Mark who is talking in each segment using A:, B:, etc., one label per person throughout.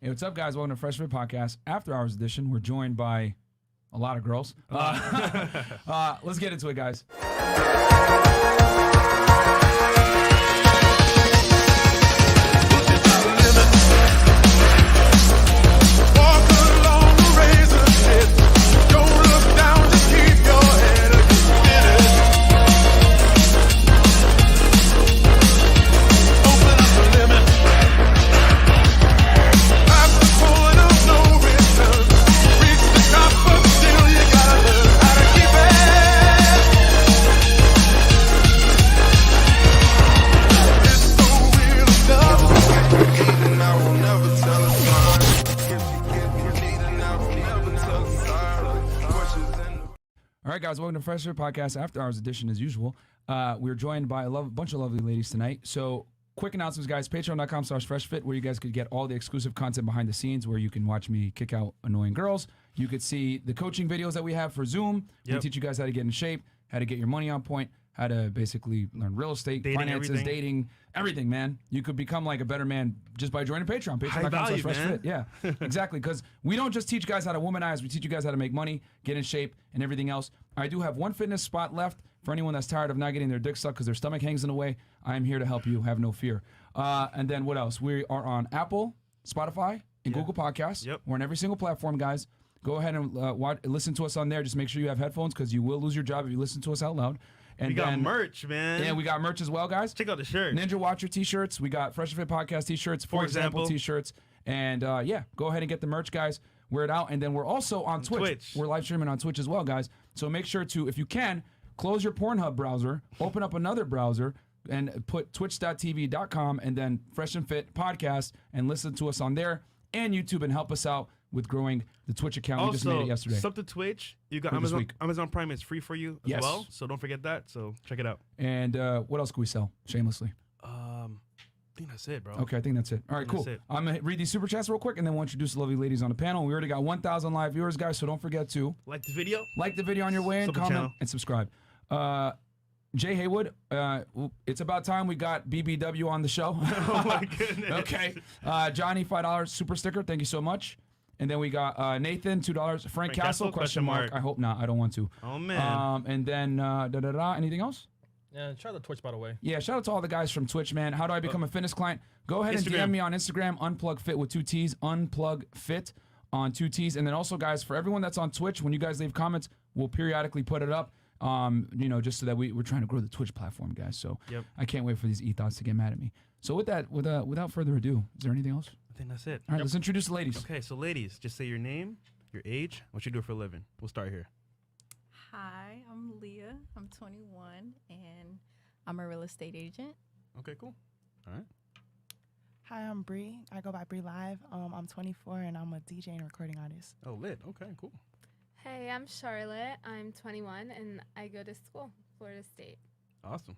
A: Hey, what's up, guys? Welcome to Fresh&Fit Podcast, After Hours edition. We're joined by a lot of girls. Let's get into it, guys. All right, guys, welcome to Fresh&Fit Podcast, After Hours edition as usual. We're joined by a bunch of lovely ladies tonight. So, quick announcements, guys. Patreon.com/FreshFit, where you guys could get all the exclusive content behind the scenes, where you can watch me kick out annoying girls. You could see the coaching videos that we have for Zoom. We teach you guys how to get in shape, how to get your money on point, how to basically learn real estate, finances, dating, everything, man. You could become like a better man just by joining Patreon. Patreon.com/FreshFit. Yeah, exactly. Because we don't just teach guys how to womanize. We teach you guys how to make money, get in shape, and everything else. I do have one fitness spot left for anyone that's tired of not getting their dick sucked because their stomach hangs in the way. I am here to help you. Have no fear. And then what else? We are on Apple, Spotify, and Google Podcasts. We're on every single platform, guys. Go ahead and listen to us on there. Just make sure you have headphones because you will lose your job if you listen to us out loud. And
B: we got merch, man.
A: Yeah, we got merch as well, guys.
B: Check out the shirts.
A: Ninja Watcher t-shirts. We got Fresh&Fit Podcast t-shirts, for example t-shirts. And yeah, go ahead and get the merch, guys. Wear it out. And then we're also on Twitch. We're live streaming on Twitch as well, guys. So make sure to, if you can, close your Pornhub browser, open up another browser, and put twitch.tv.com and then Fresh&Fit Podcast and listen to us on there and YouTube and help us out with growing the Twitch account.
B: Also,
A: we just made it yesterday.
B: Sub to Twitch. You got Amazon Prime is free for you as well. So don't forget that. So check it out. And
A: what else can we sell shamelessly?
B: I think that's it, bro.
A: Okay, I think that's it. All right, cool. I'm going to read these super chats real quick, and then we'll introduce the lovely ladies on the panel. We already got 1,000 live viewers, guys, so don't forget to
B: like the video.
A: Like the video on your way in, comment, and subscribe. Jay Haywood, it's about time we got BBW on the show.
B: Oh, my goodness.
A: Okay. Johnny, $5 super sticker. Thank you so much. And then we got Nathan, $2. Frank Castle, question mark. I hope not. I don't want to.
B: Oh, man.
A: And then, anything else?
C: Yeah, shout out to Twitch, by the way.
A: Yeah, shout out to all the guys from Twitch, man. How do I become a fitness client? Go ahead and DM me on Instagram, UnplugFit with 2 T's, UnplugFit on 2 T's. And then also, guys, for everyone that's on Twitch, when you guys leave comments, we'll periodically put it up, you know, just so that we're trying to grow the Twitch platform, guys. So I can't wait for these ethos to get mad at me. So with that, without further ado, is there anything else?
B: I think that's it.
A: All right, let's introduce the ladies.
B: Okay, so ladies, just say your name, your age, what you do for a living. We'll start here.
D: Hi, I'm Leah. I'm 21, and I'm a real estate agent.
B: Okay, cool. All right.
E: Hi, I'm Bree. I go by Bree Live. I'm 24, and I'm a DJ and recording artist.
B: Oh, lit. Okay, cool.
F: Hey, I'm Charlotte. I'm 21, and I go to school, Florida State.
B: Awesome.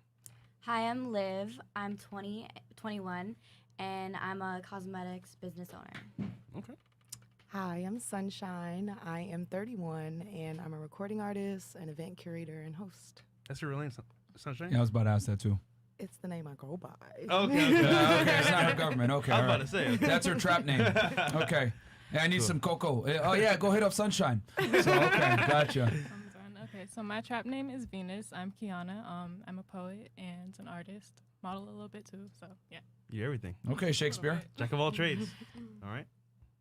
G: Hi, I'm Liv. I'm 21, and I'm a cosmetics business owner.
B: Okay.
E: Hi, I'm Sunshine. I am 31, and I'm a recording artist, an event curator, and host.
B: That's your real name, Sunshine?
A: Yeah, I was about to ask that too.
E: It's the name I go by.
B: Okay.
A: Okay, it's not her government. Okay,
B: I was about to say. Okay.
A: That's her trap name. Okay. Yeah, I need some cocoa. Oh, yeah, go hit up Sunshine. So, okay, gotcha.
H: Okay, so my trap name is Venus. I'm Kiana. I'm a poet and an artist. Model a little bit too, so yeah.
B: You're everything.
A: Okay, Shakespeare.
B: Jack of all trades. All right.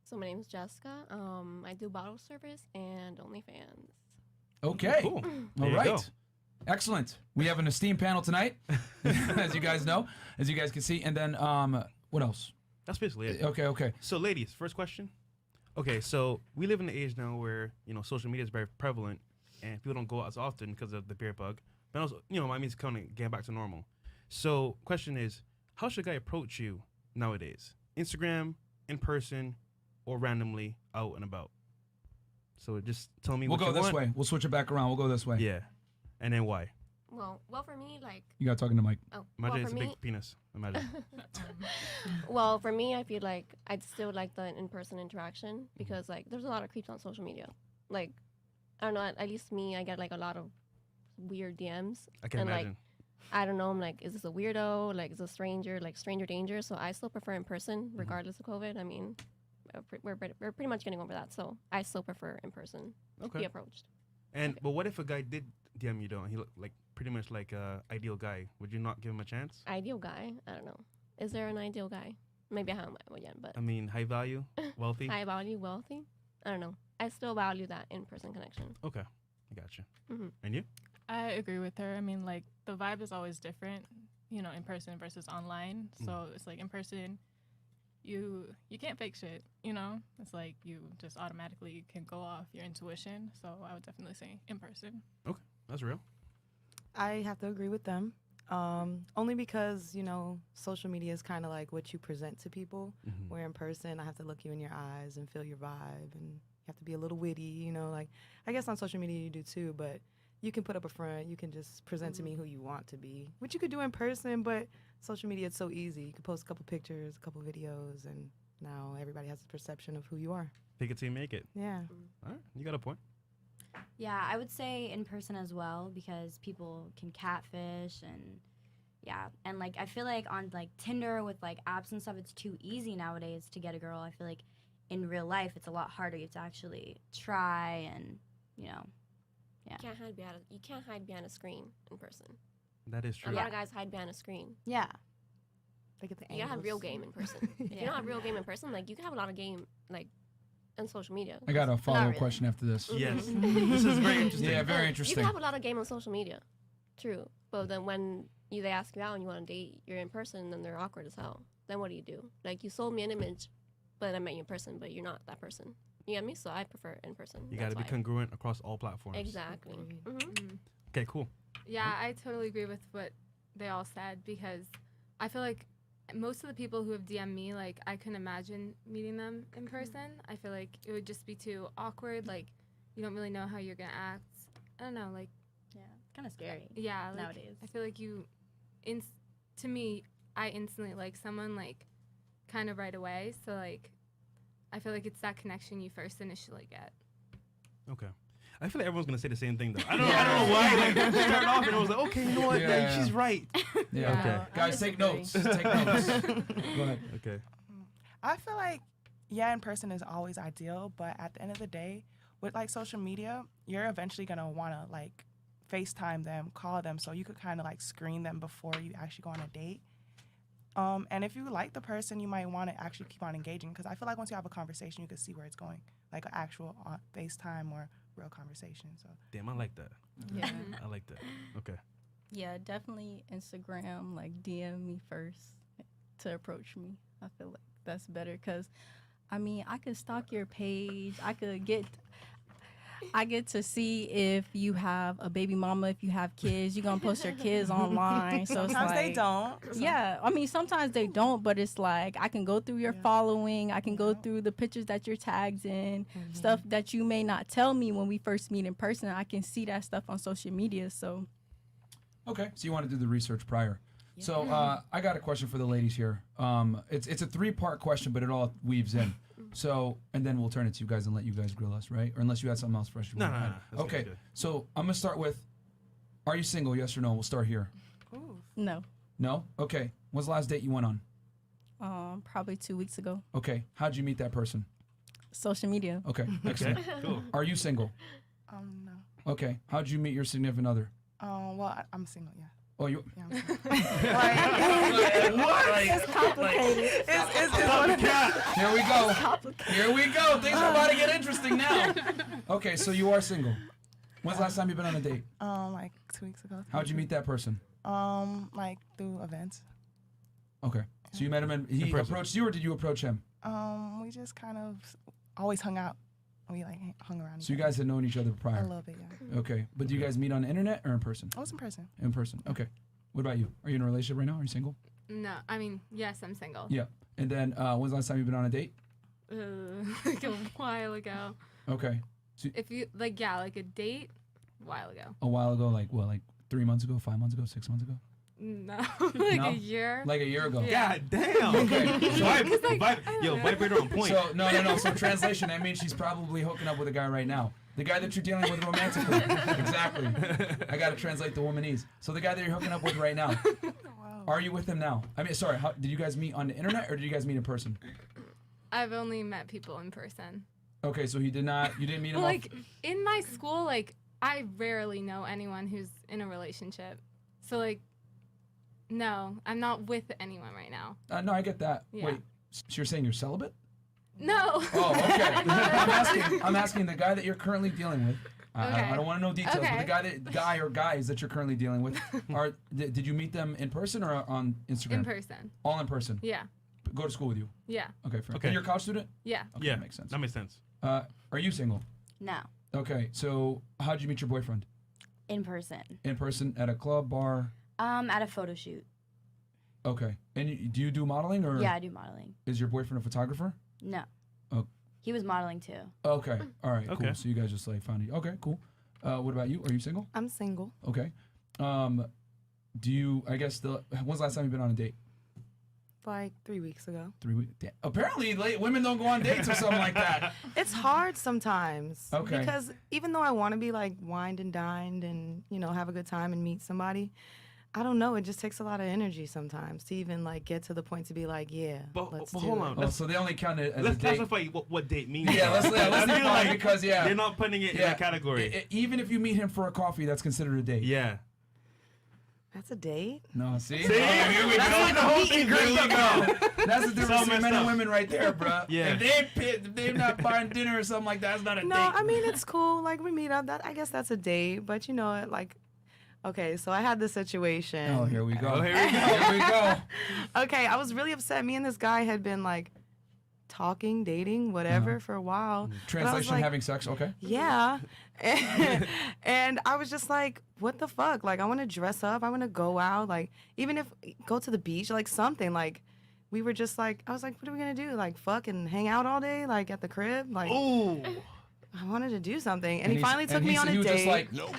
I: So my name is Jessica. I do bottle service and OnlyFans.
A: Okay.
B: Cool.
A: All right. Excellent. We have an esteemed panel tonight, as you guys know, as you guys can see. And then what else?
B: That's basically it.
A: Okay.
B: So ladies, first question. Okay, so we live in an age now where, you know, social media is very prevalent and people don't go out as often because of the beer bug. But also, you know, my means kind of getting back to normal. So question is, how should a guy approach you nowadays? Instagram, in person, or randomly out and about? So just tell me
A: We'll
B: what
A: go
B: you
A: this
B: want.
A: way. We'll switch it back around. We'll go this way.
B: Yeah. And then why?
I: Well, for me, like...
A: You got talking to Mike.
I: Oh,
B: Imagine
I: well,
B: it's
I: for
B: a
I: me,
B: big penis. Imagine.
I: well, for me, I feel like I'd still like the in-person interaction because, like, there's a lot of creeps on social media. Like, I don't know, at least me, I get, like, a lot of weird DMs.
B: I can imagine.
I: Like, I don't know, I'm like, is this a weirdo? Like, is this a stranger? Like, stranger danger? So I still prefer in person, regardless of COVID. I mean, we're pretty much getting over that. So I still prefer in person to be
B: Okay.
I: approached.
B: And but what if a guy did DM you though? And he looked like pretty much like a ideal guy. Would you not give him a chance?
I: Ideal guy? I don't know. Is there an ideal guy? Maybe I haven't met one yet, but
B: I mean, high value, wealthy.
I: high value, wealthy. I don't know. I still value that in-person connection.
B: Okay, I gotcha.
I: Mm-hmm.
B: And you?
H: I agree with her. I mean, like, the vibe is always different, you know, in person versus online. So it's like in person, you can't fake shit, you know? It's like you just automatically can go off your intuition. So I would definitely say in person.
B: That's real.
E: I have to agree with them. Only because, you know, social media is kind of like what you present to people.
B: Mhm.
E: Where in person, I have to look you in your eyes and feel your vibe, and you have to be a little witty, you know. Like, I guess on social media you do too, but you can put up a front. You can just present to me who you want to be, which you could do in person. But social media, it's so easy. You can post a couple pictures, a couple videos, and now everybody has a perception of who you are.
B: Fake it till you make it.
E: Yeah.
B: All right, you got a point.
G: Yeah, I would say in person as well because people can catfish and yeah, and like I feel like on like Tinder with like apps and stuff, it's too easy nowadays to get a girl. I feel like in real life it's a lot harder. You have to actually try and you know, yeah.
I: You can't hide behind a screen in person.
B: That is
I: A
B: true.
I: lot of guys hide behind a screen.
G: Yeah.
E: They get the
I: You gotta have real
E: angles.
I: game in person. If you don't have real game in person, like you can have a lot of game like on social media.
A: I got a follow-up
G: really.
A: question after this.
B: Yes, this is very interesting.
A: Yeah, very
I: You
A: interesting.
I: can have a lot of game on social media. True. But then when they ask you out and you want to date, you're in person, then they're awkward as hell. Then what do? Like, you sold me an image, but I met you in person, but you're not that person. You get me? So I prefer in person.
B: You got to be
I: That's why.
B: congruent across all platforms.
I: Exactly.
E: Agreed.
I: hmm
B: Okay, cool.
J: Yeah, I totally agree with what they all said because I feel like most of the people who have DM'd me, like, I couldn't imagine meeting them in person. I feel like it would just be too awkward. Like, you don't really know how you're going to act. I don't know, like,
G: Yeah. It's kind of scary
J: yeah. Like,
G: nowadays.
J: I feel like to me, I instantly like someone, like, kind of right away. So, like, I feel like it's that connection you first initially get.
B: Okay. I feel like everyone's gonna say the same thing though. I don't know why. Like, it started off and I was like, okay, you know what?
A: Yeah.
B: Like, she's right.
A: Yeah.
B: Okay.
A: Guys, take notes. Take notes. Go ahead.
B: Okay.
K: I feel like, yeah, in person is always ideal, but at the end of the day, with like social media, you're eventually gonna wanna like FaceTime them, call them, so you could kind of like screen them before you actually go on a date. And if you like the person, you might want to actually keep on engaging because I feel like once you have a conversation, you can see where it's going, like an actual FaceTime or real conversation. So
B: Damn, I like that.
D: Yeah.
B: I like that. Okay.
D: Yeah, definitely Instagram, like DM me first to approach me. I feel like that's better because, I mean, I could stalk your page. I get to see if you have a baby mama, if you have kids. You're going to post your kids online. So it's
K: sometimes
D: like,
K: they don't.
D: yeah, I mean, sometimes they don't, but it's like I can go through your following. I can go through the pictures that you're tagged in, stuff that you may not tell me when we first meet in person. I can see that stuff on social media. So,
A: Okay, so you want to do the research prior. So I got a question for the ladies here. It's a 3-part question, but it all weaves in. So, and then we'll turn it to you guys and let you guys grill us, right? Or unless you had something else fresh. you
B: No,
A: wanna
B: no,
A: add.
B: no. That's good,
A: Okay,
B: that's good.
A: so I'm gonna start with, are you single? Yes or no? We'll start here.
D: no,
A: No? Okay. When's the last date you went on?
D: probably 2 weeks ago.
A: Okay. How'd you meet that person?
D: Social media.
A: Okay. Excellent.
B: Cool.
A: Are you single?
K: No.
A: Okay. How'd you meet your significant other?
K: Well, I'm single, yeah.
A: Oh, you.
K: Yeah, I'm single.
D: It's complicated.
A: Here we go. Here we go. Things are about to get interesting now. Okay, so you are single. When's the last time you've been on a date?
K: Like 2 weeks ago.
A: How'd you meet that person?
K: Like through events.
A: Okay. So you met him and he
B: person.
A: approached you, or did you approach him?
K: We just kind of always hung out. We like hung around.
A: So you
K: each other.
A: guys had known each other
K: a
A: prior.
K: little bit, yeah.
A: Okay. But do you guys meet on the internet or in person?
K: I was in person.
A: In person. Okay. What about you? Are you in a relationship right now? Are you single?
J: No, I mean, yes, I'm single.
A: Yeah. And then when's the last time you've been on a date?
J: Like a while ago.
A: Okay.
J: If you, like, yeah, like a date, a while ago.
A: A while ago, like what, like 3 months ago, 5 months ago, 6 months ago?
J: No, like
A: No?
J: a year.
A: Like a year ago.
J: Yeah.
B: God damn.
A: Okay. So,
B: Vibrator on point.
A: so no. So translation, that means she's probably hooking up with a guy right now. The guy that you're dealing with romantically. Exactly. I got to translate the womanese. So the guy that you're hooking up with right now. Are you with him now? I mean, sorry, did you guys meet on the internet or did you guys meet in person?
J: I've only met people in person.
A: Okay, so you didn't meet him
J: Well,
A: off.
J: like in my school, like I rarely know anyone who's in a relationship. So like, no, I'm not with anyone right now.
A: No, I get that.
J: Yeah.
A: Wait, so you're saying you're celibate?
J: No.
A: Oh, okay. I'm asking the guy that you're currently dealing with. I don't want to know details, but the guy or guys that you're currently dealing with, did you meet them in person or on Instagram?
J: In person.
A: All in person.
J: Yeah.
A: Go to school with you.
J: Yeah.
A: Okay, fair.
B: Okay.
A: And you're a college student?
J: Yeah.
A: Okay,
B: Yeah,
A: that makes sense.
B: That makes sense.
A: Are you single?
G: No,
A: Okay, so how'd you meet your boyfriend?
G: in person.
A: In person at a club, bar?
G: At a photo shoot.
A: Okay. And do you do modeling or?
G: Yeah, I do modeling.
A: Is your boyfriend a photographer?
G: No.
A: Oh.
G: He was modeling too.
A: Okay. All right.
B: Okay.
A: Cool. So you guys just like found you. Okay. Cool. What about you? Are you single?
E: I'm single.
A: Okay. Do you? I guess when's the last time you've been on a date?
E: Like 3 weeks ago.
A: 3 weeks. Apparently, women don't go on dates or something like that.
E: It's hard sometimes.
A: Okay.
E: Because even though I want to be like wined and dined and, have a good time and meet somebody, I don't know. It just takes a lot of energy sometimes to even like get to the point to be like, yeah,
B: But
E: let's
B: hold
E: do
B: on.
E: it.
A: Oh, so they only count it as a
B: Let's
A: date.
B: classify what date means.
A: Yeah, let's
B: I feel
A: define because
B: they're not putting it in that category.
A: Even if you meet him for a coffee, that's considered a date.
B: Yeah.
E: That's a date?
A: No, see?
B: See? Here we
E: That's
B: go.
E: like
B: The
E: a
B: whole
E: meet
B: thing
E: and
B: here
E: greet.
B: we go.
A: That's the difference
B: So
A: between men
B: messed
A: and
B: up.
A: women right there, bro.
B: Yeah.
A: If they're not buying dinner or something like that, it's not a
E: No,
A: date.
E: I mean, it's cool. Like, we meet up. I guess that's a date. But, like, okay, so I had this situation.
A: Oh, here we go.
B: Oh, here we go.
A: Here we go.
E: Okay, I was really upset. Me and this guy had been, like, talking, dating, whatever, for a while. But I was
A: Translation:
E: like,
A: having sex. Okay.
E: yeah. And I was just like, what the fuck? Like, I want to dress up. I want to go out. Like, even if go to the beach, like something. Like, we were just like, I was like, what are we going to do? Like, fuck and hang out all day? Like, at the crib? Like,
B: Ooh.
E: I wanted to do something. And he
A: he's-
E: finally took
A: and
E: me on
A: he
E: a
A: was
E: date.
A: just like, nope.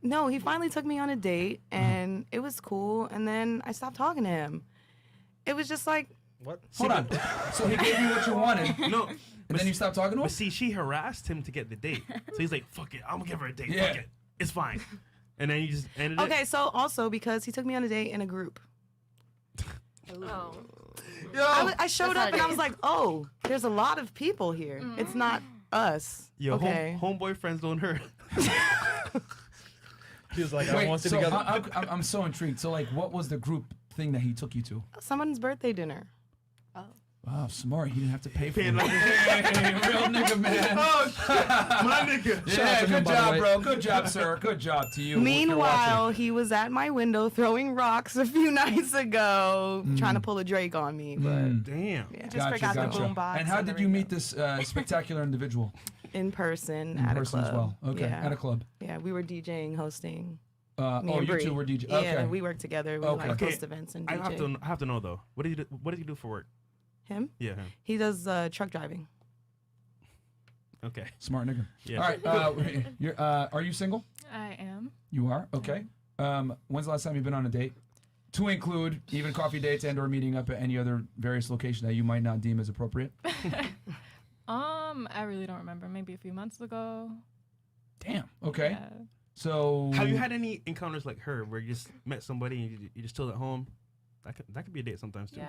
E: No, he finally took me on a date, and it was cool. And then I stopped talking to him. It was just like,
C: What?
A: Hold on. So he gave you what you wanted,
B: No.
A: and then you stopped talking to him?
B: But see, she harassed him to get the date. So he's like, fuck it, I'm gonna give her a date.
A: Yeah.
B: Fuck it. It's fine. And then you just ended it.
E: okay, so also because he took me on a date in a group.
I: Oh.
E: I showed
G: That's
E: up
G: not
E: and I
G: it.
E: was like, oh, there's a lot of people here. It's not us.
B: Yo,
E: okay.
B: homeboy friends don't hurt.
C: He was like, I
A: Wait,
C: want to
A: so
C: together.
A: I'm so intrigued. So like, what was the group thing that he took you to?
E: Someone's birthday dinner.
A: Wow, smart. He didn't have to pay for it.
B: Paying like-
A: Hey, real nigga, man.
B: Oh shit, my nigga.
A: Yeah,
C: out to him,
A: good
C: by the
A: job,
C: way.
A: bro. Good job, sir. Good job to you. If you're
E: Meanwhile,
A: watching.
E: he was at my window throwing rocks a few nights ago, trying to pull a Drake on me. But
B: Damn.
E: yeah,
K: Just forgot the boombox
A: And how
K: and the
A: did you meet
K: radio.
A: this spectacular individual?
E: in person
A: In
E: at
A: person
E: a club.
A: as well. Okay,
E: Yeah.
A: at a club.
E: Yeah, we were DJing, hosting. Me
A: Oh,
E: and
A: you
E: Bree.
A: two were DJ.
E: Yeah,
A: Okay.
E: we work together. We
A: Okay.
E: like
B: Okay,
E: host events and
B: I
E: DJ.
B: have to know though. What did he do for work?
E: Him?
B: Yeah. Him.
E: He does truck driving.
B: Okay.
A: Smart nigga.
B: Yeah.
A: All right. Are you single?
H: I am.
A: You are? Okay. When's the last time you've been on a date? To include even coffee dates and or meeting up at any other various location that you might not deem as appropriate?
H: I really don't remember. Maybe a few months ago.
A: Damn. Okay.
H: Yeah.
A: So
B: Have you had any encounters like her where you just met somebody and you just chilled at home? That could be a date sometimes too.
H: Yeah,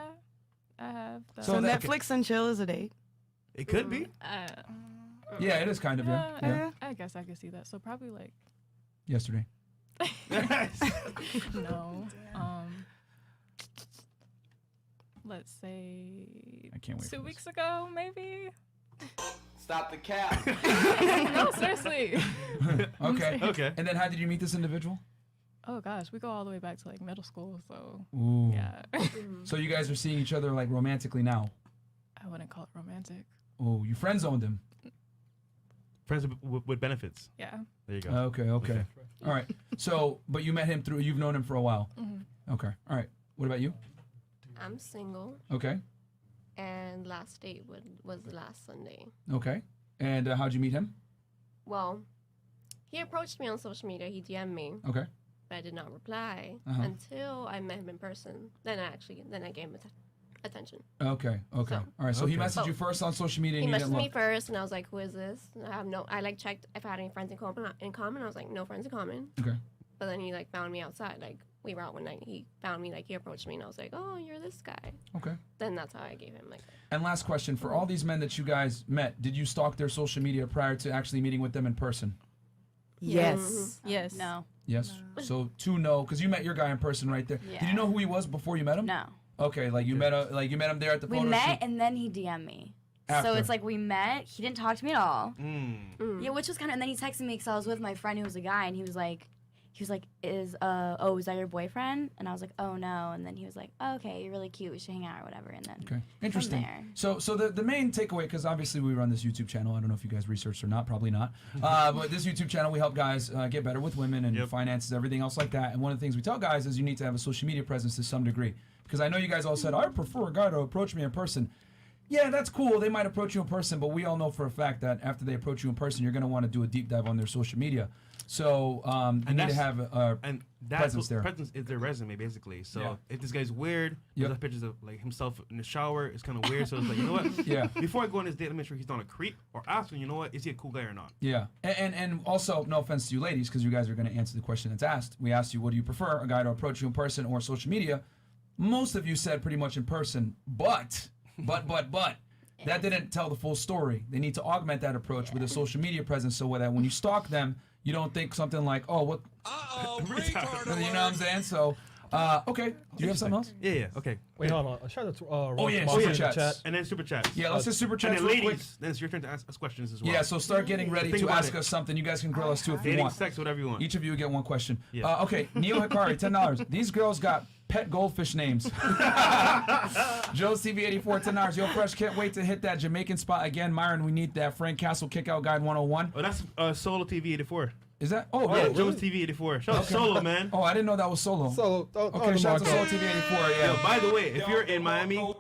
H: I have.
A: So
E: So
A: that-
E: Netflix and chill is a date.
B: It could be.
A: Yeah, it is kind of, yeah.
H: yeah. I guess I could see that. So probably like
A: Yesterday.
H: no. Let's say
A: I can't wait for
H: 2
A: this.
H: weeks ago, maybe.
L: Stop the cap.
H: No, seriously.
A: Okay.
B: Okay.
A: And then how did you meet this individual?
H: Oh gosh, we go all the way back to like middle school, so
A: Ooh.
H: yeah.
A: So you guys are seeing each other like romantically now?
H: I wouldn't call it romantic.
A: Oh, you friend zoned him.
B: Friends with benefits.
H: Yeah.
B: There you go.
A: Okay. All right. So, but you met him you've known him for a while.
H: Mm-hmm.
A: Okay. All right. What about you?
I: I'm single,
A: Okay.
I: and last date was last Sunday.
A: Okay. And how'd you meet him?
I: Well, he approached me on social media. He DM'd me,
A: Okay.
I: but I did not reply
A: Uh-huh.
I: until I met him in person. Then I gave him attention.
A: Okay.
I: So-
A: All right. So he
B: Okay.
A: messaged you first on social media
I: He
A: and you
I: messaged
A: didn't
I: me
A: look.
I: first, and I was like, "Who is this?" I like checked if I had any friends in common. I was like, "No friends in common."
A: Okay.
I: But then he like found me outside. Like, we were out one night. He found me, like he approached me, and I was like, "Oh, you're this guy."
A: Okay.
I: Then that's how I gave him like.
A: And last question, for all these men that you guys met, did you stalk their social media prior to actually meeting with them in person?
E: Yes.
D: Yes.
G: No.
A: Yes. So 2 no, because you met your guy in person right there.
G: Yeah.
A: Did you know who he was before you met him?
G: No.
A: Okay, like you met him there at the
G: We
A: photo
G: met
A: shoot.
G: and then he DM'd me.
A: After.
G: So it's like we met. He didn't talk to me at all.
B: Mm.
G: Yeah, which was kind of. And then he texted me because I was with my friend who was a guy, and he was like, is that your boyfriend? And I was like, oh no. And then he was like, oh, okay, you're really cute. We should hang out or whatever. And then
A: Okay, interesting.
G: there.
A: So the main takeaway, because obviously we run this YouTube channel. I don't know if you guys researched or not, probably not. But this YouTube channel, we help guys get better with women and finances, everything else like that. And one of the things we tell guys is you need to have a social media presence to some degree. Because I know you guys all said, I prefer a guy to approach me in person. Yeah, that's cool. They might approach you in person, but we all know for a fact that after they approach you in person, you're going to want to do a deep dive on their social media. So you need to have a presence there.
B: Presence is their resume, basically. So if this guy's weird, there's like pictures of like himself in the shower. It's kind of weird. So it's like, you know what?
A: Yeah.
B: Before I go on this date, let me make sure he's not a creep. Or ask him, you know what? Is he a cool guy or not?
A: Yeah. And also, no offense to you ladies, because you guys are going to answer the question that's asked. We asked you, what do you prefer, a guy to approach you in person or social media? Most of you said pretty much in person, but. That didn't tell the full story. They need to augment that approach with a social media presence so that when you stalk them, you don't think something like, oh, what? Uh-oh, retard. You know what I'm saying? So, okay. Do you have something else?
B: Yeah. Okay.
C: Wait, hold on. Shout out to
A: super chats.
C: chat.
B: And then super chats.
A: Yeah, let's just super chats
B: and then
A: real quick.
B: ladies, then it's your turn to ask us questions as well.
A: Yeah, so start getting ready
B: Think
A: to
B: about
A: ask
B: it.
A: us something. You guys can grill us too if you
B: Dating,
A: want.
B: sex, whatever you want.
A: Each of you get one question.
B: Yeah.
A: Okay, Neo Hikari, $10. These girls got pet goldfish names. Joe CV84, $10. Yo, Fresh, can't wait to hit that Jamaican spot again. Myron, we need that Frank Castle Kickout Guide 101.
B: Oh, that's Solo TV 84.
A: Is that?
B: Yeah,
A: really?
B: Joe's TV 84. Shout out Solo, man.
A: Oh, I didn't know that was Solo.
C: Solo.
A: Okay, shout out to Solo TV 84. Yeah.
B: Yo, by the way, if you're in Miami,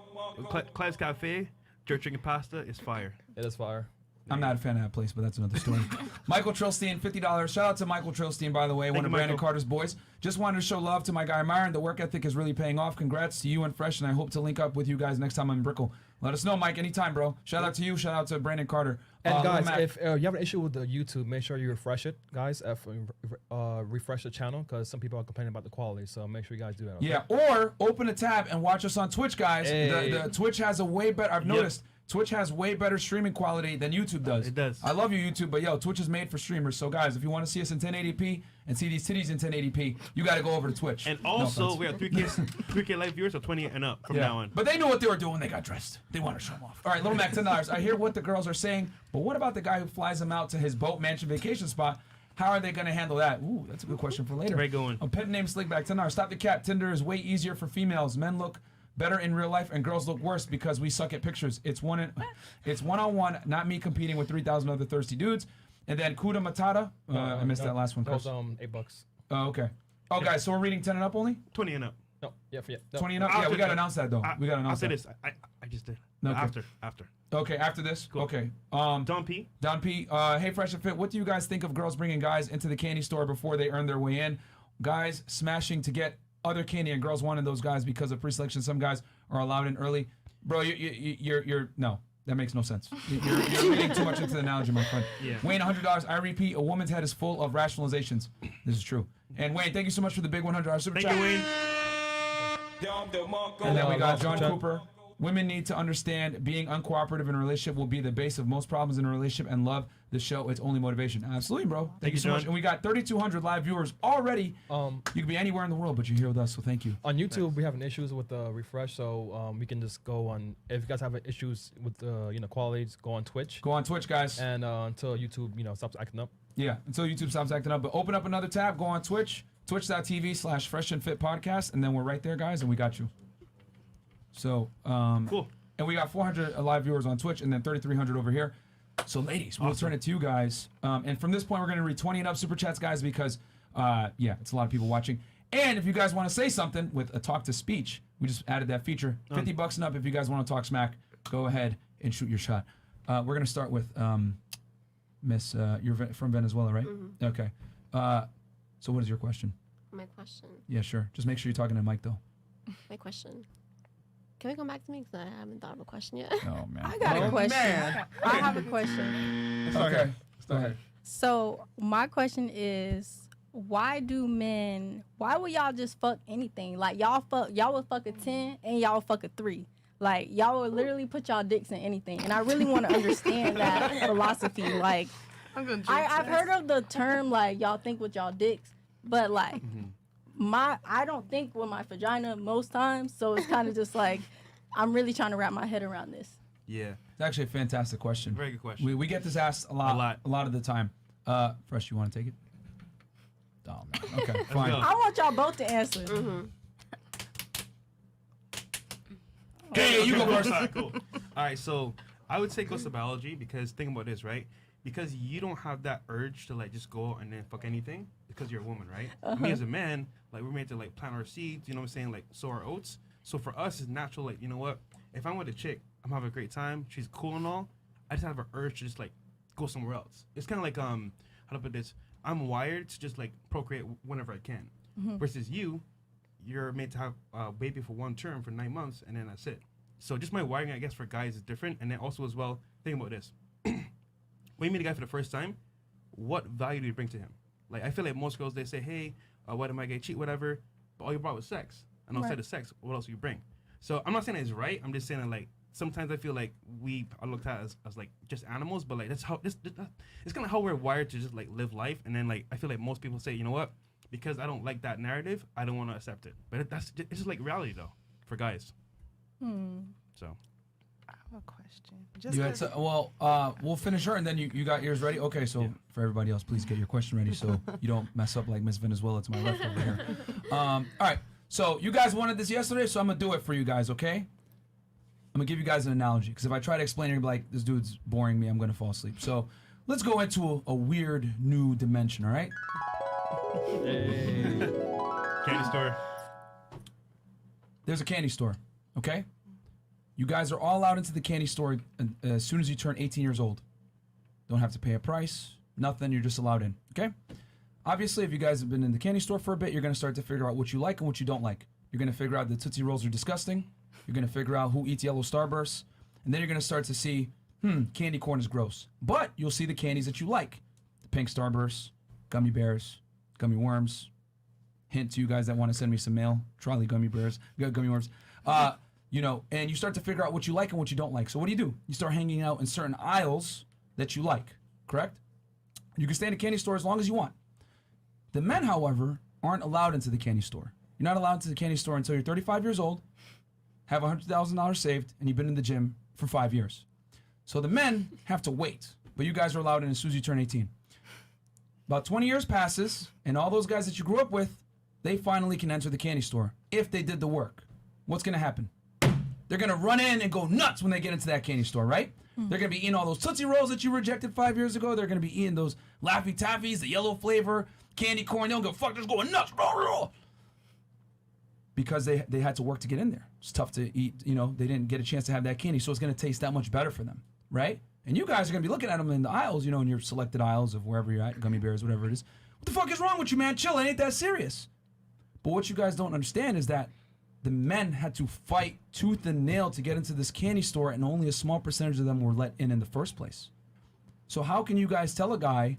B: Clive's Cafe, jerk chicken pasta is fire.
C: It is fire.
A: I'm not a fan of that place, but that's another story. Michael Trilstein, $50. Shout out to Michael Trilstein, by the way, one of Brandon Carter's boys. Just wanted to show love to my guy Myron. The work ethic is really paying off. Congrats to you and Fresh, and I hope to link up with you guys next time I'm in Brickell. Let us know, Mike, anytime, bro. Shout out to you. Shout out to Brandon Carter.
C: And guys, if you have an issue with the YouTube, make sure you refresh it, guys. Refresh the channel because some people are complaining about the quality. So make sure you guys do that. Okay?
A: Yeah, or open a tab and watch us on Twitch, guys.
C: Hey.
A: The Twitch has a way better. I've noticed. Twitch has way better streaming quality than YouTube does.
B: It does.
A: I love you, YouTube, but yo, Twitch is made for streamers. So guys, if you want to see us in 1080p and see these titties in 1080p, you got to go over to Twitch.
B: And also, we have 3K live viewers, so 20 and up from now on.
A: But they knew what they were doing when they got dressed. They want to show them off. All right, Little Mac, $10. I hear what the girls are saying, but what about the guy who flies them out to his boat mansion vacation spot? How are they going to handle that? Ooh, that's a good question for later.
B: Great going.
A: A pet named Slickback, $10. Stop the cap. Tinder is way easier for females. Men look better in real life and girls look worse because we suck at pictures. It's one-on-one, not me competing with 3,000 other thirsty dudes. And then Kuda Matata. I missed that last one.
C: That was $8.
A: Oh, okay. Oh, guys, so we're reading 10 and up only?
B: 20 and up.
C: No, yeah. No.
A: 20 and up? Yeah, we got to announce that, though. We got to announce
B: I'll
A: that.
B: say this. I just did.
A: Okay.
B: After.
A: Okay, after this?
B: Cool.
A: Okay.
B: Don P.
A: Hey, Fresh and Fit, what do you guys think of girls bringing guys into the candy store before they earn their way in? Guys smashing to get other candy and girls wanting those guys because of pre-selection. Some guys are allowed in early. Bro, you're no. That makes no sense. You're reading too much into the analogy, my friend.
B: Yeah.
A: Wayne, $100. I repeat, a woman's head is full of rationalizations. This is true. And Wayne, thank you so much for the big $100 super chat.
B: Thank you, Wayne.
A: And then we got John Cooper. Women need to understand being uncooperative in a relationship will be the base of most problems in a relationship and love the show. It's only motivation. Absolutely, bro. Thank you so much. And we got 3,200 live viewers already. You could be anywhere in the world, but you're here with us, so thank you.
C: On YouTube, we have issues with the refresh, so we can just go on. If you guys have issues with the qualities, go on Twitch.
A: Go on Twitch, guys.
C: And until YouTube stops acting up.
A: Yeah, until YouTube stops acting up. But open up another tab. Go on Twitch. Twitch.tv/Fresh and Fit Podcast, and then we're right there, guys, and we got you. So,
B: cool.
A: And we got 400 live viewers on Twitch, and then 3,300 over here. So, ladies, we'll turn it to you guys. And from this point, we're going to read 20 and up super chats, guys, because it's a lot of people watching. And if you guys want to say something with a talk to speech, we just added that feature. $50 and up. If you guys want to talk smack, go ahead and shoot your shot. We're going to start with Miss. You're from Venezuela, right?
I: Mm-hmm.
A: Okay. So, what is your question?
I: My question.
A: Yeah, sure. Just make sure you're talking to Mike, though.
I: My question. Can we come back to me? Because I haven't thought of a question yet.
A: Oh, man.
D: I got a question.
A: Man.
D: I have a question.
A: Okay. Go ahead.
D: So my question is, why would y'all just fuck anything? Like y'all would fuck a 10 and y'all would fuck a 3. Like y'all would literally put y'all dicks in anything. And I really want to understand that philosophy. Like I've heard of the term like y'all think with y'all dicks, but like I don't think with my vagina most times, so it's kind of just like I'm really trying to wrap my head around this.
B: Yeah.
A: It's actually a fantastic question.
B: Very good question.
A: We get this asked a lot of the time. Fresh, you want to take it? Oh, man. Okay, fine.
D: I want y'all both to answer.
A: Okay, you go first.
B: All right, cool. All right, so I would say it goes to biology because think about this, right? Because you don't have that urge to like just go out and then fuck anything because you're a woman, right? Me as a man, like we're made to like plant our seeds, you know what I'm saying? Like sow our oats. So for us, it's natural, like, you know what? If I'm with a chick, I'm having a great time, she's cool and all, I just have an urge to just like go somewhere else. It's kind of like, how to put this? I'm wired to just like procreate whenever I can. Versus you're made to have a baby for one term for 9 months and then that's it. So just my wiring, I guess, for guys is different. And then also as well, think about this. When you meet a guy for the first time, what value do you bring to him? Like, I feel like most girls, they say, hey, why am I gonna cheat, whatever, but all you brought was sex. And outside of sex, what else do you bring? So I'm not saying it's right. I'm just saying that, like, sometimes I feel like we are looked at as like just animals, but like that's how it's kind of how we're wired to just like live life. And then like I feel like most people say, you know what, because I don't like that narrative, I don't want to accept it. But it's just like reality though for guys. So
K: I have a question.
A: We'll finish her and then you got yours ready. Okay, so for everybody else, please get your question ready so you don't mess up like Miss Venezuela to my left over here. All right, so you guys wanted this yesterday, so I'm gonna do it for you guys. Okay. I'm gonna give you guys an analogy because if I try to explain it, you're gonna be like, this dude's boring me, I'm gonna fall asleep. So let's go into a weird new dimension, all right?
C: Hey.
B: Candy store.
A: There's a candy store, okay? You guys are all out into the candy store as soon as you turn 18 years old. Don't have to pay a price, nothing, you're just allowed in, okay? Obviously, if you guys have been in the candy store for a bit, you're gonna start to figure out what you like and what you don't like. You're gonna figure out the Tootsie Rolls are disgusting. You're going to figure out who eats yellow Starbursts. And then you're going to start to see, candy corn is gross. But you'll see the candies that you like. The pink Starbursts, gummy bears, gummy worms. Hint to you guys that want to send me some mail. Trolley gummy bears, gummy worms. And you start to figure out what you like and what you don't like. So what do? You start hanging out in certain aisles that you like, correct? You can stay in a candy store as long as you want. The men, however, aren't allowed into the candy store. You're not allowed into the candy store until you're 35 years old, have $100,000 saved, and you've been in the gym for 5 years. So the men have to wait, but you guys are allowed in as soon as you turn 18. About 20 years passes, and all those guys that you grew up with, they finally can enter the candy store if they did the work. What's going to happen? They're going to run in and go nuts when they get into that candy store, right? They're going to be eating all those Tootsie Rolls that you rejected 5 years ago. They're going to be eating those Laffy Taffies, the yellow flavor, candy corn. They'll go, fuck, they're going nuts. Because they had to work to get in there. It's tough to eat, they didn't get a chance to have that candy, so it's going to taste that much better for them, right? And you guys are going to be looking at them in the aisles, in your selected aisles of wherever you're at, gummy bears, whatever it is. What the fuck is wrong with you, man? Chill, it ain't that serious. But what you guys don't understand is that the men had to fight tooth and nail to get into this candy store, and only a small percentage of them were let in the first place. So how can you guys tell a guy,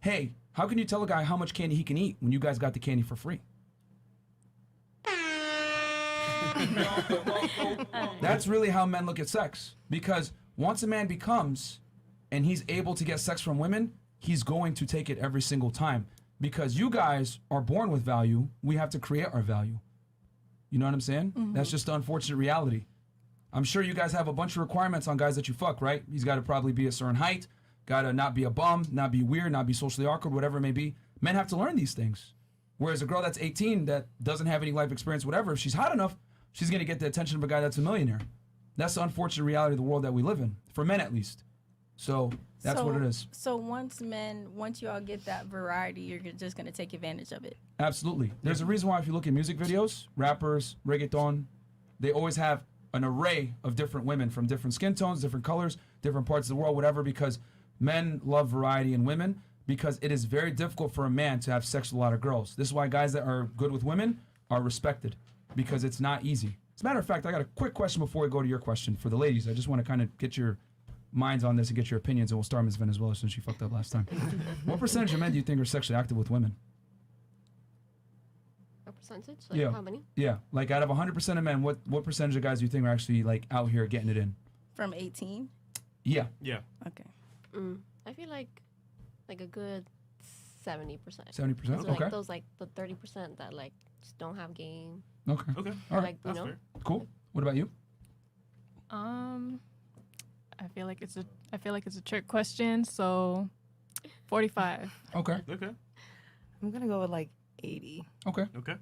A: hey, how can you tell a guy how much candy he can eat when you guys got the candy for free? That's really how men look at sex. Because once a man becomes and he's able to get sex from women, he's going to take it every single time. Because you guys are born with value, we have to create our value. You know what I'm saying? That's just the unfortunate reality. I'm sure you guys have a bunch of requirements on guys that you fuck, right? He's got to probably be a certain height, got to not be a bum, not be weird, not be socially awkward, whatever it may be. Men have to learn these things. Whereas a girl that's 18 that doesn't have any life experience, whatever, if she's hot enough, she's going to get the attention of a guy that's a millionaire. That's the unfortunate reality of the world that we live in, for men at least. So that's what it is.
D: So once you all get that variety, you're just going to take advantage of it.
A: Absolutely. There's a reason why if you look at music videos, rappers, reggaeton, they always have an array of different women from different skin tones, different colors, different parts of the world, whatever, because men love variety in women, because it is very difficult for a man to have sex with a lot of girls. This is why guys that are good with women are respected, because it's not easy. As a matter of fact, I got a quick question before we go to your question for the ladies. I just want to kind of get your minds on this and get your opinions, and we'll start Ms. Venezuela since she fucked up last time. What percentage of men do you think are sexually active with women?
I: percentage? Like
A: Yeah.
I: how many?
A: Yeah, like out of 100% of men, what percentage of guys do you think are actually like out here getting it in?
D: From 18?
A: Yeah.
B: Yeah.
D: Okay.
I: I feel like a good 70%.
A: 70%?
I: So
A: Okay.
I: like those like the 30% that like just don't have game.
A: Okay.
B: Okay.
A: All right.
I: Like, you
B: That's
I: know.
B: fair.
A: Cool. What about you?
H: I feel like it's a trick question, so 45.
A: Okay.
B: Okay.
E: I'm gonna go with like 80.
A: Okay.
B: Okay.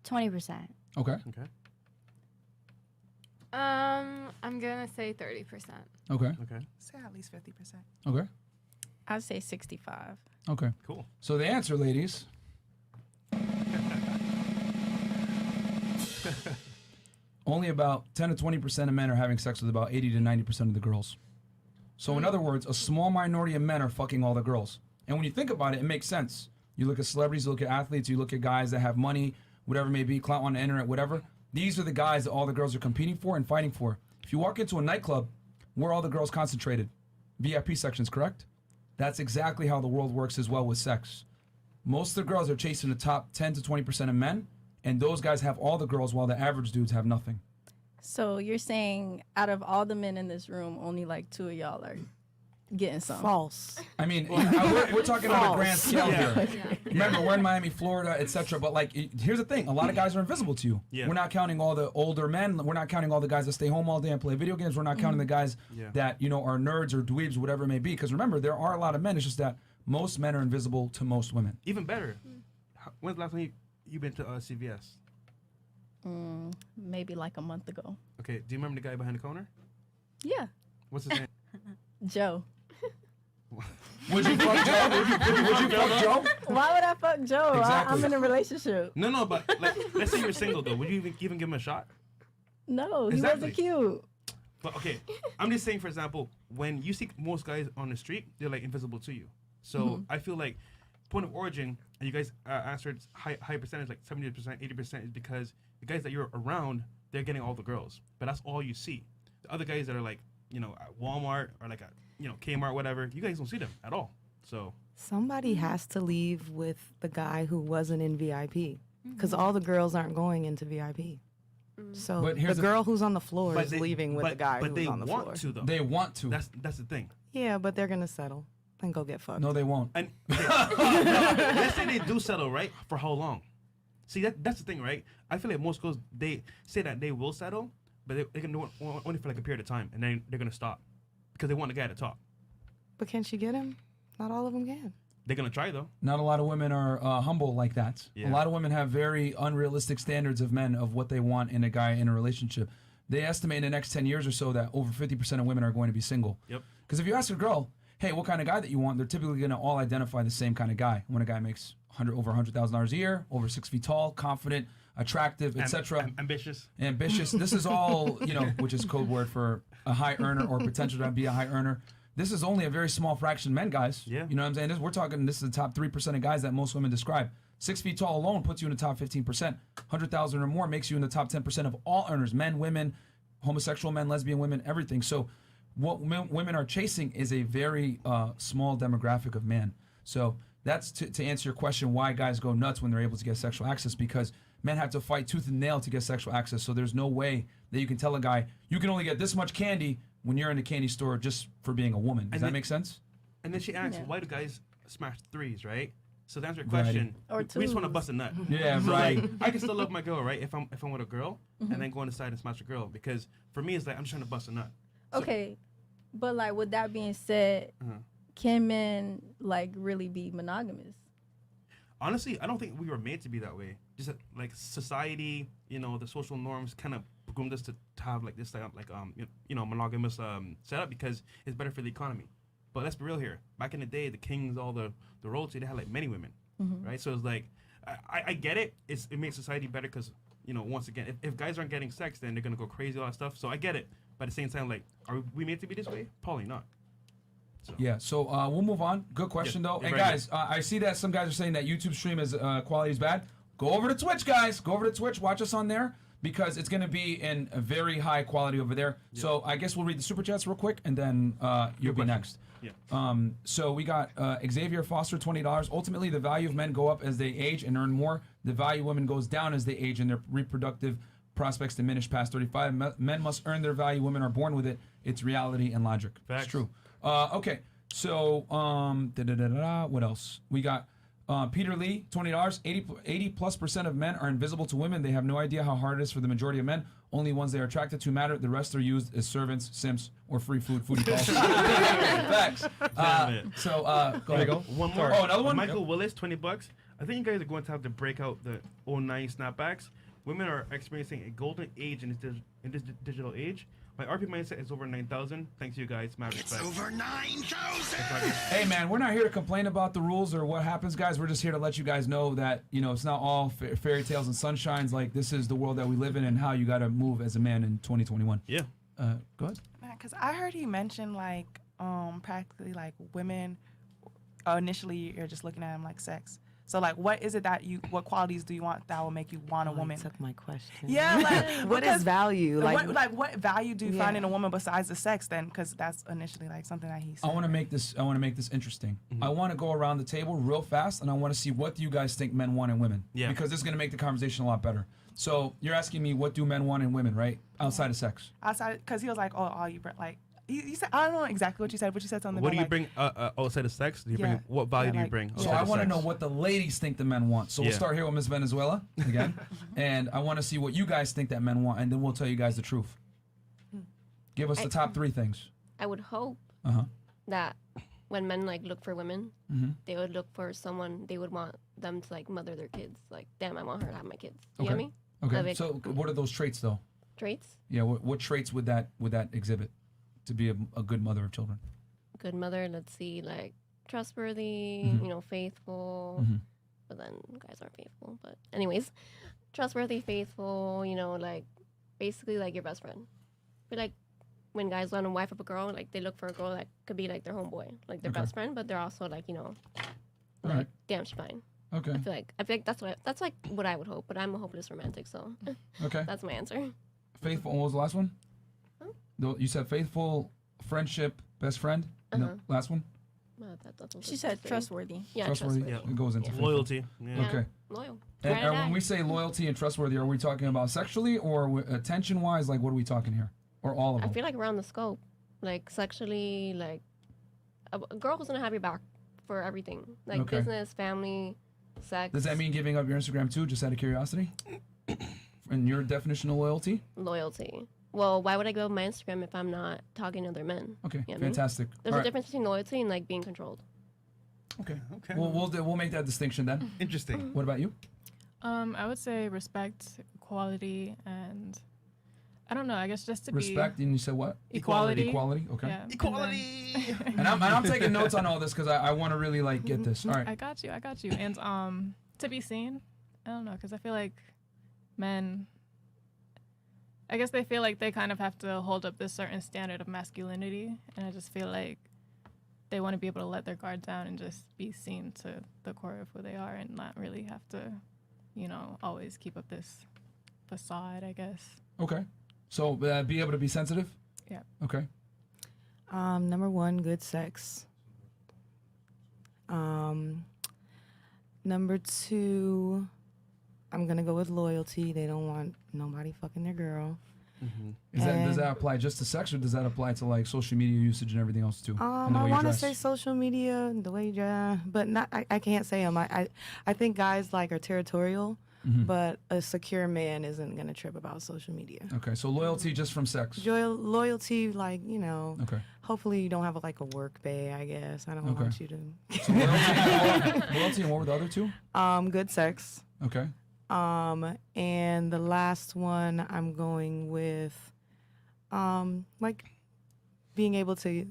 G: 20%.
A: Okay.
B: Okay.
J: I'm gonna say 30%.
A: Okay.
B: Okay.
K: Say at least 50%.
A: Okay.
D: I'd say 65.
A: Okay.
B: Cool.
A: So the answer, ladies. Only about 10 to 20% of men are having sex with about 80 to 90% of the girls. So in other words, a small minority of men are fucking all the girls. And when you think about it, it makes sense. You look at celebrities, you look at athletes, you look at guys that have money, whatever it may be, clout on the internet, whatever. These are the guys that all the girls are competing for and fighting for. If you walk into a nightclub, where are all the girls concentrated? VIP sections, correct? That's exactly how the world works as well with sex. Most of the girls are chasing the top 10 to 20% of men, and those guys have all the girls while the average dudes have nothing.
D: So you're saying out of all the men in this room, only like 2 of y'all are getting some?
E: False.
A: I mean, we're talking on a grand scale
B: Yeah.
A: here. Remember, we're in Miami, Florida, etc. But like, here's the thing: a lot of guys are invisible to you.
B: Yeah.
A: We're not counting all the older men. We're not counting all the guys that stay home all day and play video games. We're not counting the guys that are nerds or dweebs, whatever it may be. Because remember, there are a lot of men. It's just that most men are invisible to most women.
B: Even better. When's the last time you been to CVS?
D: Maybe like a month ago.
B: Okay. Do you remember the guy behind the counter?
D: Yeah.
B: What's his name?
D: Joe.
A: Would you fuck Joe? Would you fuck Joe?
D: Why would I fuck Joe?
A: Exactly.
D: I'm in a relationship.
B: No, but like, let's say you're single though. Would you even give him a shot?
D: No, he
B: Exactly.
D: wasn't cute.
B: But okay, I'm just saying, for example, when you see most guys on the street, they're like invisible to you. So I feel like point of origin, and you guys answered high percentage, like 70%, 80%, is because the guys that you're around, they're getting all the girls. But that's all you see. The other guys that are like, at Walmart or like at, Kmart, whatever, you guys don't see them at all. So
E: Somebody has to leave with the guy who wasn't in VIP, because all the girls aren't going into VIP. So
A: But
E: the
A: here's
E: girl who's on the floor is
B: they-
E: leaving with the guy
B: but
E: who's
B: they
E: on the
B: want
E: floor.
B: to though.
A: They want to.
B: That's the thing.
E: Yeah, but they're gonna settle and go get fucked.
A: No, they won't.
B: And let's say they do settle, right? For how long? See, that's the thing, right? I feel like most girls, they say that they will settle, but they can do it only for like a period of time, and then they're gonna stop because they want the guy to talk.
E: But can she get him? Not all of them can.
B: They're gonna try though.
A: Not a lot of women are humble like that.
B: Yeah.
A: A lot of women have very unrealistic standards of men of what they want in a guy in a relationship. They estimate in the next 10 years or so that over 50% of women are going to be single.
B: Yep.
A: Because if you ask a girl, hey, what kind of guy that you want, they're typically going to all identify the same kind of guy. When a guy makes over $100,000 a year, over 6 feet tall, confident, attractive, etc.
B: Ambitious.
A: Ambitious. This is all, which is code word for a high earner or potential to be a high earner. This is only a very small fraction of men, guys.
B: Yeah.
A: You know what I'm saying? This is the top 3% of guys that most women describe. 6 feet tall alone puts you in the top 15%. 100,000 or more makes you in the top 10% of all earners. Men, women, homosexual men, lesbian women, everything. So what women are chasing is a very small demographic of man. So that's to answer your question, why guys go nuts when they're able to get sexual access, because men have to fight tooth and nail to get sexual access. So there's no way that you can tell a guy, you can only get this much candy when you're in a candy store just for being a woman. Does that make sense?
B: And then she asks,
D: Yeah.
B: why do guys smash threes, right? So to answer your
A: Variety.
B: question,
D: Or
B: we just want to
D: twos.
B: bust a nut.
A: Yeah,
B: So
A: right.
B: like, I can still love my girl, right? If I'm with a girl, and then go on the side and smash a girl, because for me it's like I'm just trying to bust a nut. So-
D: Okay, but like with that being said, can men like really be monogamous?
B: Honestly, I don't think we were made to be that way. Just like society, the social norms kind of groomed us to have like this monogamous setup because it's better for the economy. But let's be real here. Back in the day, the kings, all the royalty, they had like many women, right? So it's like I get it. It makes society better because once again, if guys aren't getting sex, then they're gonna go crazy, all that stuff. So I get it. But at the same time, like, are we made to be this way? Probably not. So.
A: Yeah, so we'll move on. Good question, though.
B: yeah,
A: And
B: very
A: guys, I see that some guys are saying that YouTube stream is quality is bad. Go over to Twitch, guys. Go over to Twitch. Watch us on there. because it's going to be in a very high quality over there.
B: Yep.
A: So I guess we'll read the super chats real quick, and then you'll be
B: question.
A: next.
B: Yeah.
A: So we got Xavier Foster, $20. Ultimately, the value of men go up as they age and earn more. The value of women goes down as they age and their reproductive prospects diminish past 35. Men must earn their value. Women are born with it. It's reality and logic.
B: Facts.
A: It's true. Okay. So what else? We got Peter Lee, $20. 80+% of men are invisible to women. They have no idea how hard it is for the majority of men. Only ones they are attracted to matter. The rest are used as servants, simps, or free foodie calls. Facts. Go ahead.
B: One more.
A: Oh, another one?
B: Michael Willis, $20. I think you guys are going to have to break out the 09 snapbacks. Women are experiencing a golden age in this digital age. My RP mindset is over 9,000. Thanks to you guys. My respect.
M: It's over 9,000.
A: Hey man, we're not here to complain about the rules or what happens, guys. We're just here to let you guys know that it's not all fairy tales and sunshines. Like, this is the world that we live in and how you got to move as a man in 2021.
B: Yeah.
A: Go ahead.
K: Because I heard he mentioned like practically like women. Initially, you're just looking at them like sex. So like, what is it what qualities do you want that will make you want a woman?
E: Took my question.
K: Yeah, like
E: what is value?
K: What value do you find in a woman besides the sex then? Because that's initially like something that he said.
A: I want to make this interesting.
B: Mm-hmm.
A: I want to go around the table real fast, and I want to see what do you guys think men want in women.
B: Yeah.
A: Because this is going to make the conversation a lot better. So you're asking me, what do men want in women, right? Outside of sex.
K: Outside, because he was like, all you like. You said, I don't know exactly what you said, but you said something.
B: What
K: about
B: do you
K: like,
B: bring outside of sex? Do you bring what value do you bring?
A: So I want to know what the ladies think the men want. So we'll start here with Miss Venezuela again, and I want to see what you guys think that men want, and then we'll tell you guys the truth. Give us the top 3 things.
I: I would hope that when men like look for women, they would look for someone they would want them to like mother their kids. Like, damn, I want her to have my kids. You know what I mean?
A: Okay.
I: Like,
A: So what are those traits though?
I: traits?
A: Yeah. What traits would that exhibit to be a good mother of children?
I: Good mother. Let's see, like trustworthy. Faithful. But then guys aren't faithful. But anyways, trustworthy, faithful. Like basically like your best friend. But like when guys want a wife of a girl, like they look for a girl that could be like their homeboy, like their best friend, but they're also like like damn, she's fine.
A: Okay.
I: I feel like that's like what I would hope, but I'm a hopeless romantic, so
A: Okay.
I: that's my answer.
A: Faithful. What was the last one? You said faithful, friendship, best friend. And the last one?
D: She said trustworthy.
I: Yeah,
A: trustworthy.
B: Yeah.
A: It goes into faithful.
B: Loyalty. Yeah.
A: Okay.
I: Loyal.
A: And when we say loyalty and trustworthy, are we talking about sexually or attention-wise? Like, what are we talking here? Or all of
I: I
A: them?
I: feel like around the scope, like sexually, like a girl who's gonna have your back for everything, like business, family, sex.
A: Does that mean giving up your Instagram too, just out of curiosity? And your definition of loyalty?
I: Loyalty. Well, why would I go on my Instagram if I'm not talking to other men?
A: Okay,
I: You know what I mean?
A: fantastic.
I: There's
A: All
I: a
A: right.
I: difference between loyalty and like being controlled.
A: Okay.
B: Okay.
A: We'll make that distinction then.
B: Interesting.
A: What about you?
H: I would say respect, equality, and I don't know. I guess just to
A: Respect, and you said what?
H: Equality.
A: Equality. Okay.
H: Yeah,
B: Equality.
A: And I'm taking notes on all this because I want to really like get this. All right.
H: I got you. And to be seen, I don't know, because I feel like men, I guess they feel like they kind of have to hold up this certain standard of masculinity, and I just feel like they want to be able to let their guard down and just be seen to the core of who they are and not really have to, always keep up this facade, I guess.
A: Okay. So be able to be sensitive?
H: Yeah.
A: Okay.
E: Number 1, good sex. Number 2, I'm gonna go with loyalty. They don't want nobody fucking their girl.
A: Does that apply just to sex, or does that apply to like social media usage and everything else too?
E: I want to say social media, the way you dress, but not. I can't say them. I think guys like are territorial, but a secure man isn't gonna trip about social media.
A: Okay, so loyalty just from sex.
E: Loyalty, like
A: Okay.
E: Hopefully you don't have like a work bay. I guess I don't want you to.
A: So loyalty, and what were the other 2?
E: Good sex.
A: Okay.
E: And the last one I'm going with, like being able to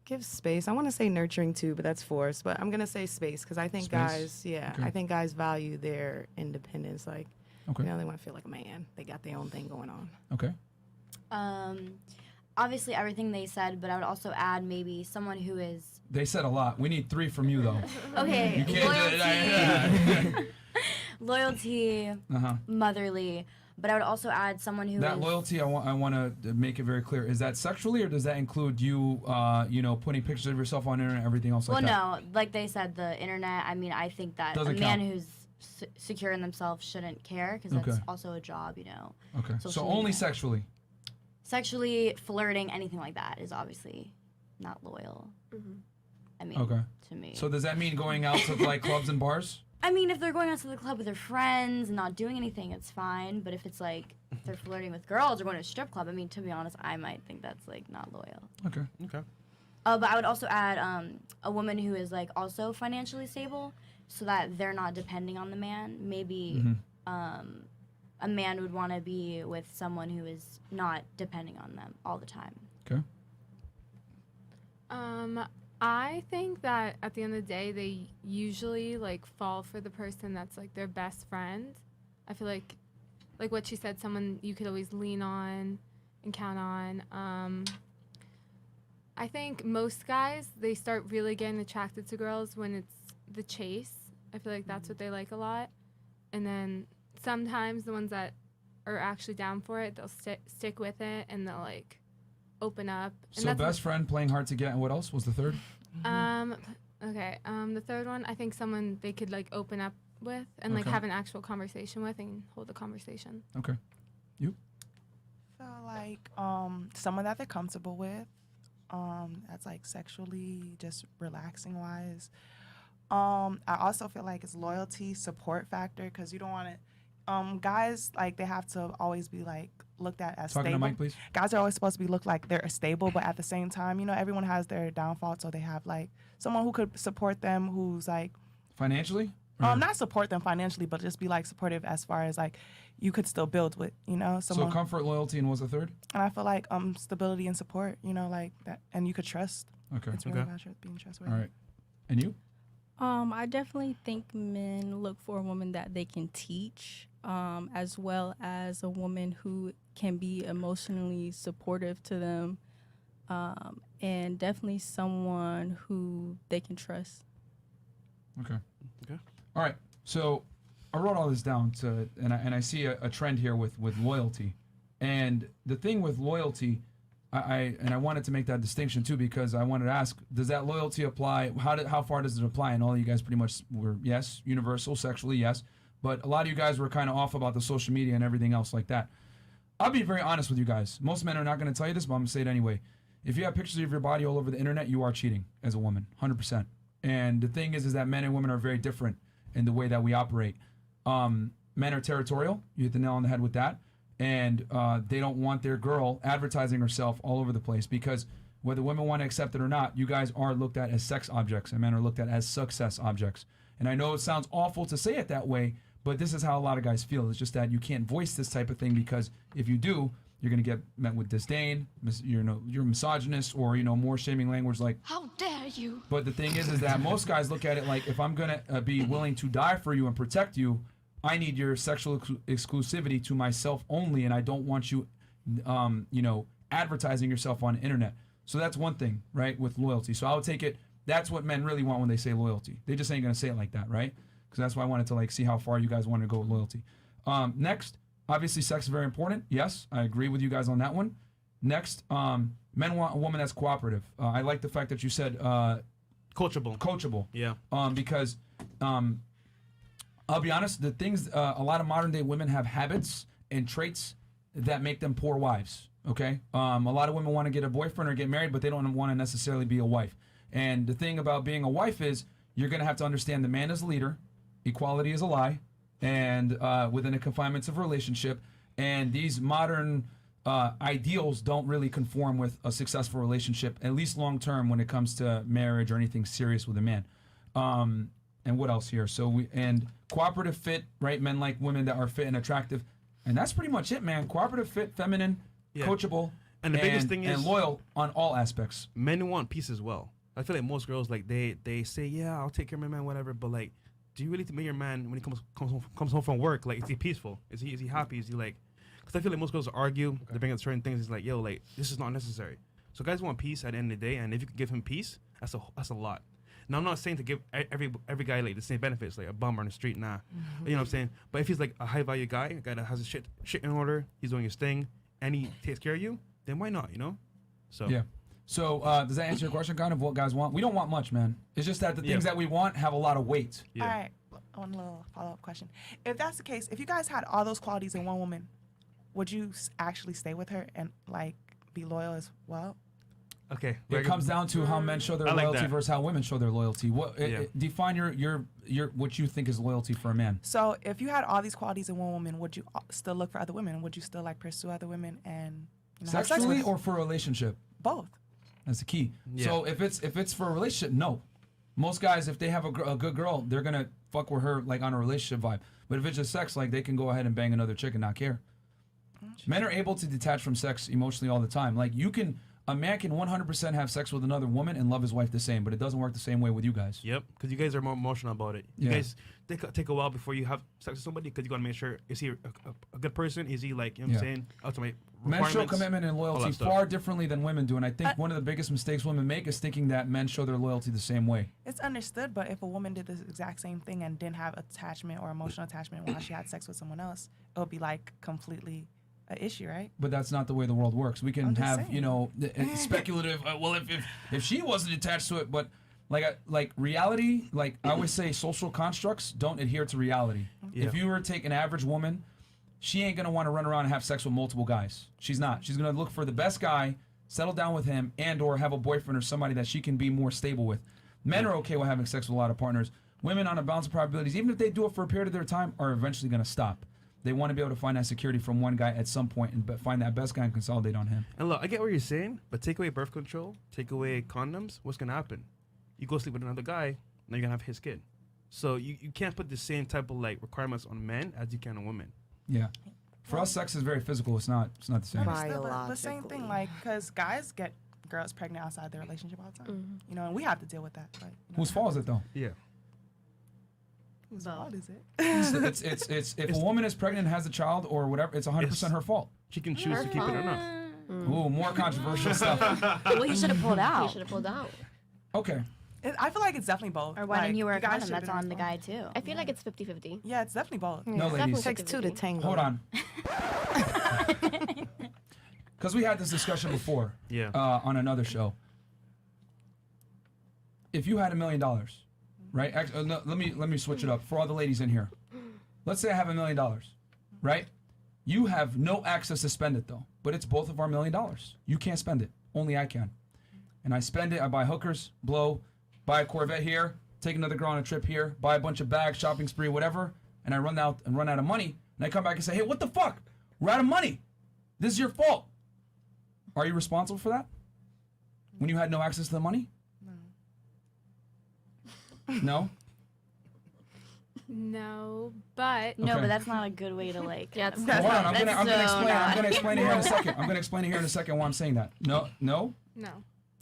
E: give space. I want to say nurturing too, but that's forced. But I'm gonna say space because I think
A: Space.
E: I think guys value their independence. Like,
A: Okay.
E: they want to feel like a man. They got their own thing going on.
A: Okay.
G: Obviously everything they said, but I would also add maybe someone who is
A: They said a lot. We need 3 from you though.
G: okay.
A: You can't do it.
G: Loyalty, motherly, But I would also add someone who
A: That
G: is-
A: loyalty, I want to make it very clear. Is that sexually, or does that include you, putting pictures of yourself on the internet, everything else like that?
G: Well, no, like they said, the internet. I mean, I think that
A: Doesn't
G: a man
A: count.
G: who's secure in themselves shouldn't care because that's
A: Okay.
G: also a job, you know.
A: Okay.
G: Social
A: So only
G: media.
A: sexually.
G: Sexually, flirting, anything like that is obviously not loyal. I mean,
A: Okay.
G: to me.
A: So does that mean going out to like clubs and bars?
G: I mean, if they're going out to the club with their friends and not doing anything, it's fine. But if it's like if they're flirting with girls or going to a strip club, I mean, to be honest, I might think that's like not loyal.
A: Okay.
B: Okay.
G: But I would also add a woman who is like also financially stable, so that they're not depending on the man. Maybe a man would want to be with someone who is not depending on them all the time.
A: Okay.
J: I think that at the end of the day, they usually like fall for the person that's like their best friend. I feel like what she said, someone you could always lean on and count on. I think most guys, they start really getting attracted to girls when it's the chase. I feel like that's what they like a lot. And then sometimes the ones that are actually down for it, they'll stick with it and they'll like open up. And
A: So best friend, playing hard to get, and what else was the third?
J: Okay. The third one, I think someone they could like open up with and like
A: Okay.
J: have an actual conversation with and hold a conversation.
A: Okay. You?
K: So like someone that they're comfortable with, that's like sexually just relaxing wise. I also feel like it's loyalty, support factor, because you don't want to. Guys, like they have to always be like looked at as
A: Talking to
K: stable.
A: Mike, please.
K: Guys are always supposed to be looked like they're stable, but at the same time, you know, everyone has their downfall, so they have like someone who could support them, who's like
A: Financially? Or-
K: not support them financially, but just be like supportive as far as like you could still build with, you know, someone.
A: So comfort, loyalty, and what's the third?
K: And I feel like stability and support, you know, like that, and you could trust.
A: Okay.
K: It's really about being trustworthy.
A: All right. And you?
D: I definitely think men look for a woman that they can teach, as well as a woman who can be emotionally supportive to them, and definitely someone who they can trust.
A: Okay.
B: Okay.
A: All right. So I wrote all this down and I see a trend here with loyalty. And the thing with loyalty, I wanted to make that distinction too, because I wanted to ask, does that loyalty apply? How far does it apply? And all of you guys pretty much were, yes, universal, sexually, yes. But a lot of you guys were kind of off about the social media and everything else like that. I'll be very honest with you guys. Most men are not going to tell you this, but I'm going to say it anyway. If you have pictures of your body all over the internet, you are cheating as a woman, 100%. And the thing is that men and women are very different in the way that we operate. Men are territorial. You hit the nail on the head with that. And they don't want their girl advertising herself all over the place, because whether women want to accept it or not, you guys are looked at as sex objects and men are looked at as success objects. And I know it sounds awful to say it that way, but this is how a lot of guys feel. It's just that you can't voice this type of thing, because if you do, you're going to get met with disdain, you're misogynist, or, more shaming language like,
M: how dare you?
A: But the thing is that most guys look at it like, if I'm going to be willing to die for you and protect you, I need your sexual exclusivity to myself only, and I don't want you, advertising yourself on the internet. So that's one thing, right, with loyalty. So I would take it, that's what men really want when they say loyalty. They just ain't going to say it like that, right? Because that's why I wanted to see how far you guys want to go with loyalty. Next, obviously sex is very important. Yes, I agree with you guys on that one. Next, men want a woman that's cooperative. I like the fact that you said
B: coachable.
A: Coachable.
B: Yeah.
A: Because I'll be honest, the things, a lot of modern day women have habits and traits that make them poor wives. Okay. A lot of women want to get a boyfriend or get married, but they don't want to necessarily be a wife. And the thing about being a wife is you're going to have to understand the man is a leader, equality is a lie, and within the confinements of a relationship. And these modern ideals don't really conform with a successful relationship, at least long term, when it comes to marriage or anything serious with a man. And what else here? And cooperative, fit, right? Men like women that are fit and attractive. And that's pretty much it, man. Cooperative, fit, feminine, coachable,
B: and the biggest thing is,
A: and loyal on all aspects.
B: Men want peace as well. I feel like most girls, they say, yeah, I'll take care of my man, whatever. But do you really make your man, when he comes home from work, is he peaceful? Is he happy? Is he because I feel like most girls argue, they bring up certain things. It's like, yo, this is not necessary. So guys want peace at the end of the day, and if you can give him peace, that's a lot. Now I'm not saying to give every guy like the same benefits, like a bum on the street, nah. You know what I'm saying? But if he's like a high value guy, a guy that has his shit in order, he's doing his thing, and he takes care of you, then why not? You know? So
A: Yeah. So does that answer your question, kind of what guys want? We don't want much, man. It's just that the things that we want have a lot of weight.
B: Yeah.
K: All right, one little follow-up question. If that's the case, if you guys had all those qualities in one woman, would you actually stay with her and like be loyal as well?
B: Okay.
A: It comes down to how men show their
B: I like
A: loyalty
B: that.
A: versus how women show their loyalty. What define your what you think is loyalty for a man?
K: So if you had all these qualities in one woman, would you still look for other women? Would you still like pursue other women and have sex
A: Sexually
K: with
A: or for a relationship?
K: both?
A: That's the key.
B: Yeah.
A: So if it's for a relationship, no. Most guys, if they have a good girl, they're gonna fuck with her like on a relationship vibe. But if it's just sex, like they can go ahead and bang another chick and not care. Men are able to detach from sex emotionally all the time. Like a man can 100% have sex with another woman and love his wife the same, but it doesn't work the same way with you guys.
B: Yep, because you guys are more emotional about it. You
A: Yeah.
B: guys take a while before you have sex with somebody because you got to make sure, is he a good person? Is he like, you know what I'm saying, ultimate
A: Men show
B: requirements?
A: commitment and
B: All
A: loyalty
B: that stuff.
A: far differently than women do, and I think one of the biggest mistakes women make is thinking that men show their loyalty the same way.
K: It's understood, but if a woman did the exact same thing and didn't have attachment or emotional attachment while she had sex with someone else, it would be like completely an issue, right?
A: But that's not the way the world works. We can
K: I'm just
A: have,
K: saying.
A: you know, speculative. Well, if she wasn't attached to it, but like reality, like I always say, social constructs don't adhere to reality.
B: Yeah.
A: If you were to take an average woman, she ain't gonna want to run around and have sex with multiple guys. She's not. She's gonna look for the best guy, settle down with him, and or have a boyfriend or somebody that she can be more stable with. Men are okay with having sex with a lot of partners. Women, on a balance of probabilities, even if they do it for a period of their time, are eventually gonna stop. They want to be able to find that security from one guy at some point and find that best guy and consolidate on him.
B: And look, I get what you're saying, but take away birth control, take away condoms, what's going to happen? You go sleep with another guy, now you're going to have his kid. So you can't put the same type of like requirements on men as you can on women.
A: Yeah. For us, sex is very physical. It's not the same.
K: Understood, but the same thing, like, because guys get girls pregnant outside their relationship all the time. You know, and we have to deal with that. But, you know,
A: Whose fault is it though?
B: Yeah.
K: whose fault is it?
A: It's if a woman is pregnant and has a child or whatever, it's 100% her fault.
B: She can choose to keep it or not.
A: Ooh, more controversial stuff.
G: Well, he should have pulled out.
I: He should have pulled out.
A: Okay.
K: I feel like it's definitely both.
G: Or why didn't you wear a
K: guys
G: condom?
K: should
G: That's
K: be
G: on the guy
K: responsible.
G: too.
I: I feel like it's 50-50.
K: Yeah, it's definitely both.
A: No, ladies.
E: Takes two to tango.
A: Hold on. Because we had this discussion before.
B: Yeah.
A: On another show. If you had $1 million, right? No, let me switch it up for all the ladies in here. Let's say I have $1 million, right? You have no access to spend it though, but it's both of our $1 million. You can't spend it. Only I can. And I spend it. I buy hookers, blow, buy a Corvette here, take another girl on a trip here, buy a bunch of bags, shopping spree, whatever, and I run out of money. And I come back and say, hey, what the fuck? We're out of money. This is your fault. Are you responsible for that? When you had no access to the money? No?
J: No, but
G: No,
A: Okay.
G: but that's not a good way to like.
I: Yeah,
G: kind
I: it's-
G: of-
A: Hold on, I'm gonna
G: that's
A: explain.
G: so
A: I'm gonna
G: not-
A: explain it here in a second. I'm gonna explain it here in a second why I'm saying that. No?
J: no.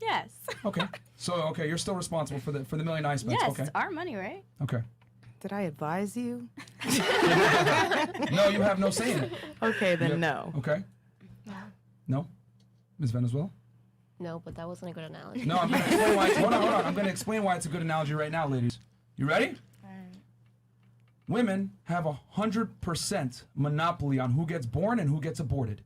G: Yes.
A: Okay. So okay, you're still responsible for the $1 million I spent.
G: Yes,
A: Okay.
G: it's our money, right?
A: Okay.
E: Did I advise you?
A: No, you have no say in it.
E: Okay, then
A: Yeah.
E: no.
A: Okay. No? Ms. Venezuela?
I: No, but that wasn't a good analogy.
A: No, I'm gonna explain why. Hold on. I'm gonna explain why it's a good analogy right now, ladies. You ready? Women have 100% monopoly on who gets born and who gets aborted.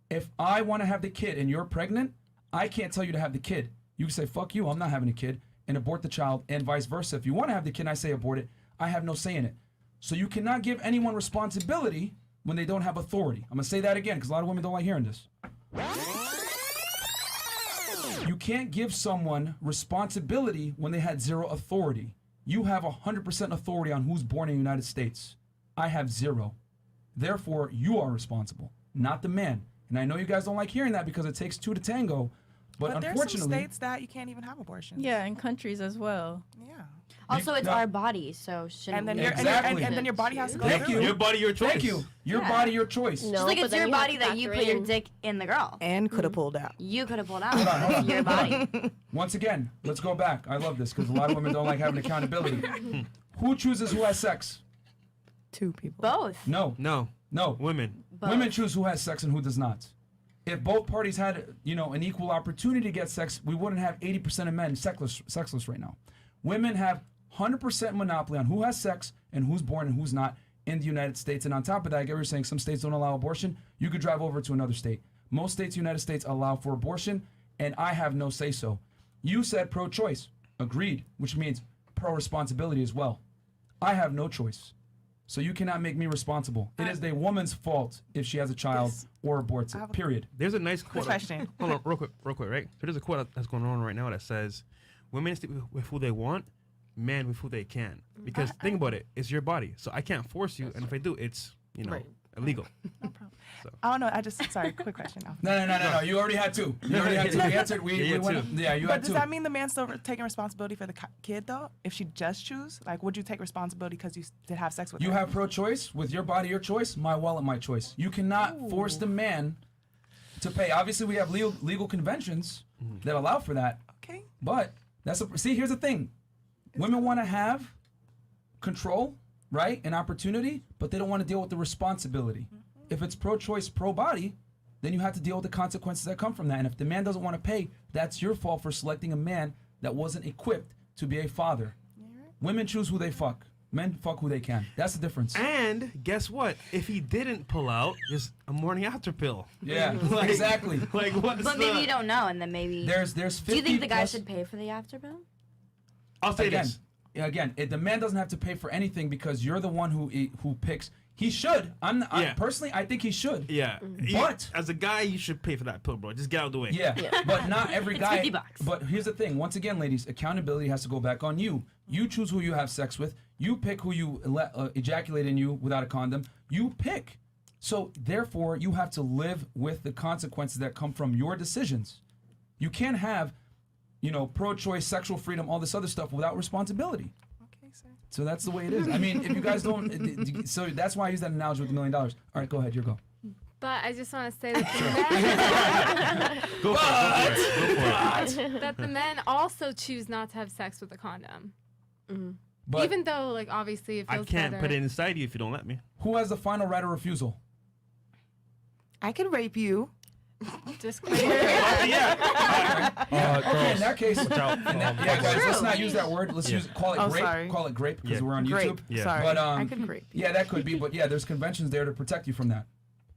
A: If I want to have the kid and you're pregnant, I can't tell you to have the kid. You can say, fuck you, I'm not having a kid, and abort the child, and vice versa. If you want to have the kid and I say abort it, I have no say in it. So you cannot give anyone responsibility when they don't have authority. I'm going to say that again because a lot of women don't like hearing this. You can't give someone responsibility when they had zero authority. You have 100% authority on who's born in the United States. I have zero. Therefore, you are responsible, not the man. And I know you guys don't like hearing that because it takes two to tango. But
K: there's some
A: unfortunately,
K: states that you can't even have abortions.
D: Yeah, in countries as well.
K: Yeah.
G: Also, it's
A: no.
G: our body, so shouldn't
K: And then
G: we-
K: your
A: Exactly.
K: and then your body has to go
A: Thank
K: through
A: you.
K: it.
B: Your body, your choice.
A: thank you. Your
G: Yeah.
A: body, your choice.
I: No,
G: Just like
I: but
G: it's
I: then
G: your
I: you have
G: body
I: to
G: that you
I: factor
G: put your
I: in-
G: dick in the girl.
E: And could have pulled out.
G: You could have pulled out.
A: hold on.
G: It's your body.
A: Once again, let's go back. I love this because a lot of women don't like having accountability. Who chooses who has sex?
E: Two people.
G: Both.
A: No.
B: No.
A: No.
B: Women.
G: Both.
A: Women choose who has sex and who does not. If both parties had, an equal opportunity to get sex, we wouldn't have 80% of men sexless right now. Women have 100% monopoly on who has sex and who's born and who's not in the United States. And on top of that, I get what you're saying. Some states don't allow abortion. You could drive over to another state. Most states, United States, allow for abortion, and I have no say-so. You said pro-choice. Agreed, which means pro-responsibility as well. I have no choice. So you cannot make me responsible. It is the woman's fault if she has a child or aborts it, period.
B: There's a nice quote.
K: question.
B: Hold on, real quick, right? So there's a quote that's going on right now that says, women stick with who they want, men with who they can. Because think about it, it's your body. So I can't force you, and if I do, it's, illegal.
K: No problem. I don't know. Sorry, quick question.
A: No. You already had two. You already had two. We answered. We went. Yeah, you
K: but
A: had two.
K: Does that mean the man's still taking responsibility for the kid, though? If she just choose, like, would you take responsibility because you did have sex with her?
A: You have pro-choice with your body, your choice. My wallet, my choice. You cannot force the man to pay. Obviously, we have legal conventions that allow for that.
K: Okay.
A: But see, here's the thing: women want to have control, right, and opportunity, but they don't want to deal with the responsibility. If it's pro-choice, pro-body, then you have to deal with the consequences that come from that. And if the man doesn't want to pay, that's your fault for selecting a man that wasn't equipped to be a father. Women choose who they fuck. Men fuck who they can. That's the difference.
B: And guess what? If he didn't pull out, there's a morning after pill.
A: Yeah, exactly.
B: Like what's
G: But maybe you don't know, and then maybe
A: there's 50.
G: Do you think the guy should pay for the after pill?
B: I'll say this.
A: Again, the man doesn't have to pay for anything because you're the one who picks. He should. Personally, I think he should.
B: Yeah.
A: But
B: as a guy, you should pay for that pill, bro. Just get out of the way.
A: Yeah. But not every guy.
G: $50.
A: But here's the thing. Once again, ladies, accountability has to go back on you. You choose who you have sex with. You pick who you let ejaculate in you without a condom. You pick. So therefore, you have to live with the consequences that come from your decisions. You can't have, pro-choice, sexual freedom, all this other stuff without responsibility.
K: Okay, sir.
A: So that's the way it is. I mean, if you guys don't, so that's why I use that analogy with $1 million. All right, go ahead, you go.
J: But I just want to say that that the men also choose not to have sex with a condom.
A: But
J: even though, like, obviously it
B: I
J: feels
B: can't
J: better.
B: put it inside you if you don't let me.
A: Who has the final right of refusal?
E: I could rape you.
J: Just
A: Okay, in that case, guys, let's not use that word. Let's call it grape.
K: Sorry.
A: Call it grape because we're on
K: Grape.
A: YouTube.
B: Yeah.
K: Sorry.
A: But
K: I could grape you.
A: yeah, that could be. But yeah, there's conventions there to protect you from that.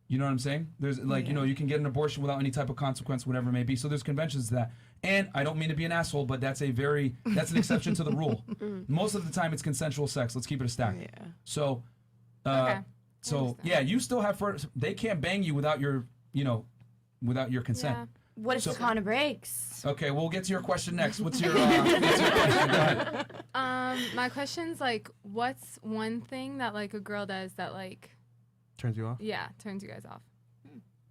A: You know what I'm saying? There's you can get an abortion without any type of consequence, whatever it may be. So there's conventions to that. And I don't mean to be an asshole, but that's an exception to the rule. Most of the time, it's consensual sex. Let's keep it a stack.
K: Yeah.
A: So,
J: Okay.
A: so yeah, you still have they can't bang you without your consent.
J: Yeah.
G: What if the condom breaks?
A: Okay, we'll get to your question next. What's your question? Go ahead.
J: My question's like, what's one thing that like a girl does that like
B: Turns you off?
J: turns you guys off?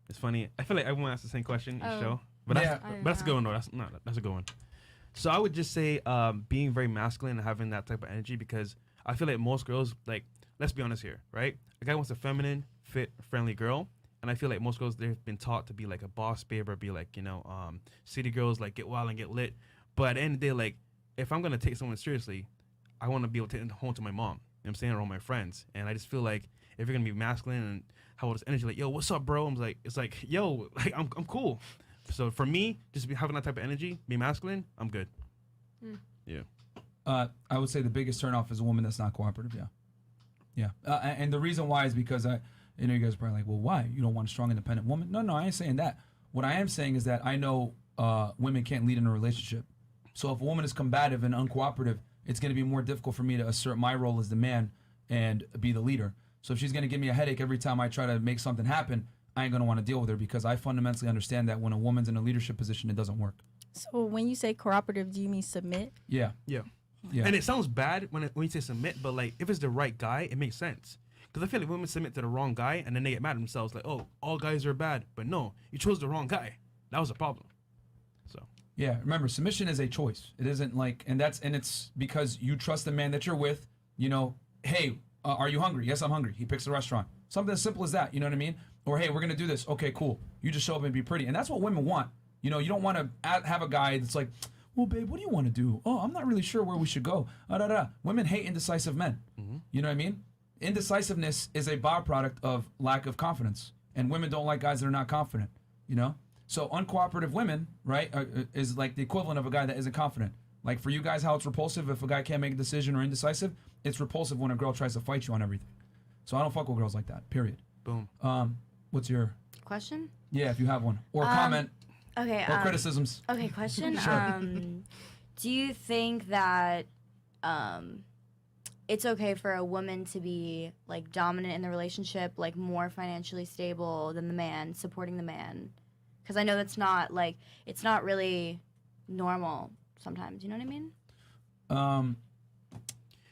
B: It's funny. I feel like everyone asks the same question each
J: Oh.
B: show. But
A: Yeah.
B: that's a good one, though. That's a good one. So I would just say being very masculine and having that type of energy, because I feel like most girls, like, let's be honest here, right? A guy wants a feminine, fit, friendly girl. And I feel like most girls, they've been taught to be like a boss babe or be like, city girls, like get wild and get lit. But at the end of the day, like, if I'm going to take someone seriously, I want to be able to take it home to my mom. You know what I'm saying? Or all my friends. And I just feel like if you're going to be masculine and have all this energy, like, yo, what's up, bro? It's like, yo, like, I'm cool. So for me, just having that type of energy, be masculine, I'm good. Yeah.
A: I would say the biggest turnoff is a woman that's not cooperative. Yeah. And the reason why is because you guys are probably like, well, why? You don't want a strong, independent woman? No, I ain't saying that. What I am saying is that I know women can't lead in a relationship. So if a woman is combative and uncooperative, it's going to be more difficult for me to assert my role as the man and be the leader. So if she's going to give me a headache every time I try to make something happen, I ain't going to want to deal with her, because I fundamentally understand that when a woman's in a leadership position, it doesn't work.
D: So when you say cooperative, do you mean submit?
A: Yeah.
B: And it sounds bad when you say submit, but like if it's the right guy, it makes sense. Because I feel like women submit to the wrong guy and then they get mad at themselves, like, oh, all guys are bad. But no, you chose the wrong guy. That was a problem. So.
A: Yeah, remember, submission is a choice. It isn't like, and it's because you trust the man that you're with. Hey, are you hungry? Yes, I'm hungry. He picks a restaurant. Something as simple as that. You know what I mean? Or hey, we're gonna do this. Okay, cool. You just show up and be pretty, and that's what women want. You don't want to have a guy that's like, well, babe, what do you want to do? Oh, I'm not really sure where we should go. Women hate indecisive men. You know what I mean? Indecisiveness is a byproduct of lack of confidence, and women don't like guys that are not confident. So uncooperative women, right, is like the equivalent of a guy that isn't confident. Like for you guys, how it's repulsive if a guy can't make a decision or indecisive, it's repulsive when a girl tries to fight you on everything. So I don't fuck with girls like that, period.
B: Boom.
A: What's your
G: Question?
A: Yeah, if you have one. Or comment.
G: Okay.
A: Or criticisms.
G: Okay, question.
A: Sure.
G: Do you think that it's okay for a woman to be like dominant in the relationship, like more financially stable than the man, supporting the man? Because I know that's not like, it's not really normal sometimes. You know what I mean?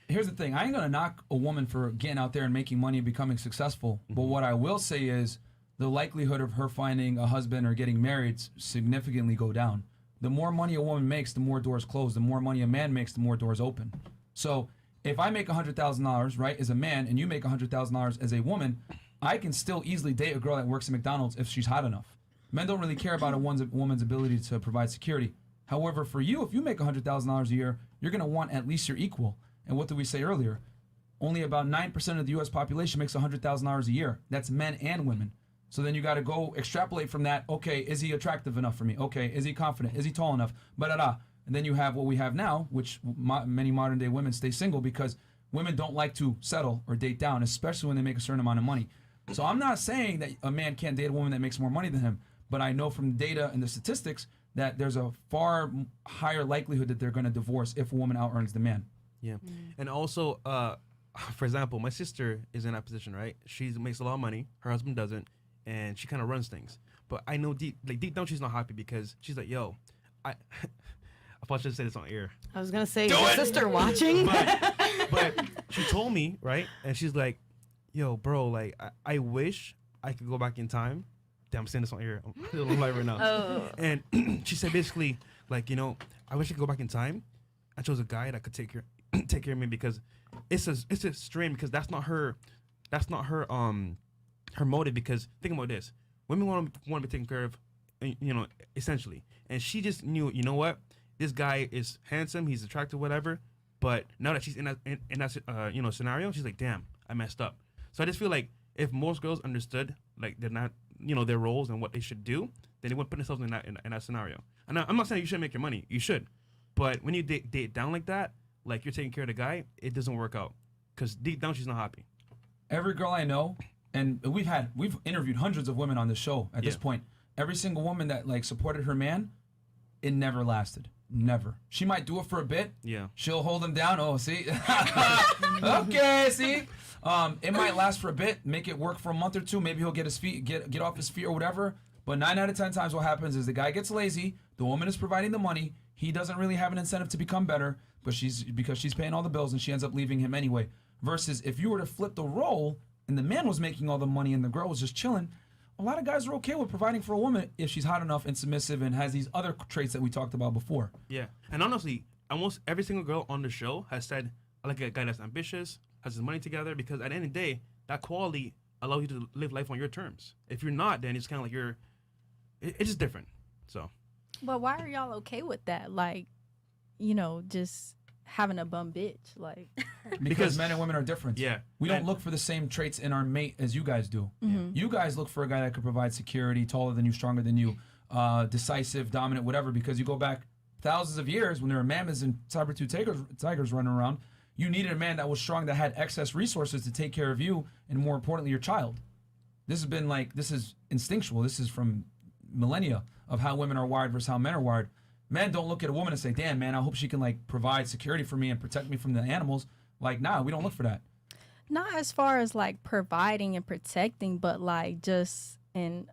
A: Here's the thing. I ain't going to knock a woman for getting out there and making money and becoming successful. But what I will say is the likelihood of her finding a husband or getting married significantly go down. The more money a woman makes, the more doors close. The more money a man makes, the more doors open. So if I make $100,000, right, as a man, and you make $100,000 as a woman, I can still easily date a girl that works at McDonald's if she's hot enough. Men don't really care about a woman's ability to provide security. However, for you, if you make $100,000 a year, you're going to want at least your equal. And what did we say earlier? Only about 9% of the U.S. population makes $100,000 a year. That's men and women. So then you got to go extrapolate from that. Okay, is he attractive enough for me? Okay, is he confident? Is he tall enough? Ba-da-da. And then you have what we have now, which many modern day women stay single because women don't like to settle or date down, especially when they make a certain amount of money. So I'm not saying that a man can't date a woman that makes more money than him, but I know from the data and the statistics that there's a far higher likelihood that they're going to divorce if a woman out-earns the man.
B: Yeah. And also, for example, my sister is in that position, right? She makes a lot of money. Her husband doesn't. And she kind of runs things. But I know deep down she's not happy because she's like, yo, I thought I should say this on air.
E: I was going to say, your sister watching?
B: But she told me, right? And she's like, yo, bro, like, I wish I could go back in time. Damn, I'm saying this on air. I'm still on live right now.
G: Oh.
B: And she said basically, like, you know, I wish I could go back in time. I chose a guy that could take care of me because it's a strain because that's not her her motive. Because think about this, women want to be taken care of, you know, essentially. And she just knew, you know what, this guy is handsome, he's attractive, whatever. But now that she's in that you know, scenario, she's like, damn, I messed up. So I just feel like if most girls understood like they're not, you know, their roles and what they should do, then they wouldn't put themselves in that scenario. And I'm not saying you shouldn't make your money, you should. But when you date down like that, like you're taking care of the guy, it doesn't work out. Because deep down, she's not happy.
A: Every girl I know, and we've interviewed hundreds of women on the show at this point. Every single woman that like supported her man, it never lasted. Never. She might do it for a bit.
B: Yeah.
A: She'll hold him down. Oh, see? Okay, see? It might last for a bit, make it work for a month or two. Maybe he'll get his feet, get off his feet or whatever. But 9 out of 10 times what happens is the guy gets lazy, the woman is providing the money, he doesn't really have an incentive to become better, but because she's paying all the bills and she ends up leaving him anyway. Versus if you were to flip the role and the man was making all the money and the girl was just chilling, a lot of guys are okay with providing for a woman if she's hot enough and submissive and has these other traits that we talked about before.
B: Yeah. And honestly, almost every single girl on the show has said, I like a guy that's ambitious, has his money together, because at the end of the day, that quality allows you to live life on your terms. If you're not, then it's kind of like it's just different. So.
D: But why are y'all okay with that? Like, you know, just having a bum bitch, like.
A: Because men and women are different.
B: Yeah.
A: We don't look for the same traits in our mate as you guys do.
D: Mm-hmm.
A: You guys look for a guy that could provide security, taller than you, stronger than you, decisive, dominant, whatever, because you go back thousands of years when there were mammoths and saber-tooth tigers running around, you needed a man that was strong, that had excess resources to take care of you, and more importantly, your child. This is instinctual. This is from millennia of how women are wired versus how men are wired. Men don't look at a woman and say, damn, man, I hope she can like provide security for me and protect me from the animals. Like, nah, we don't look for that.
D: Not as far as like providing and protecting, but like just in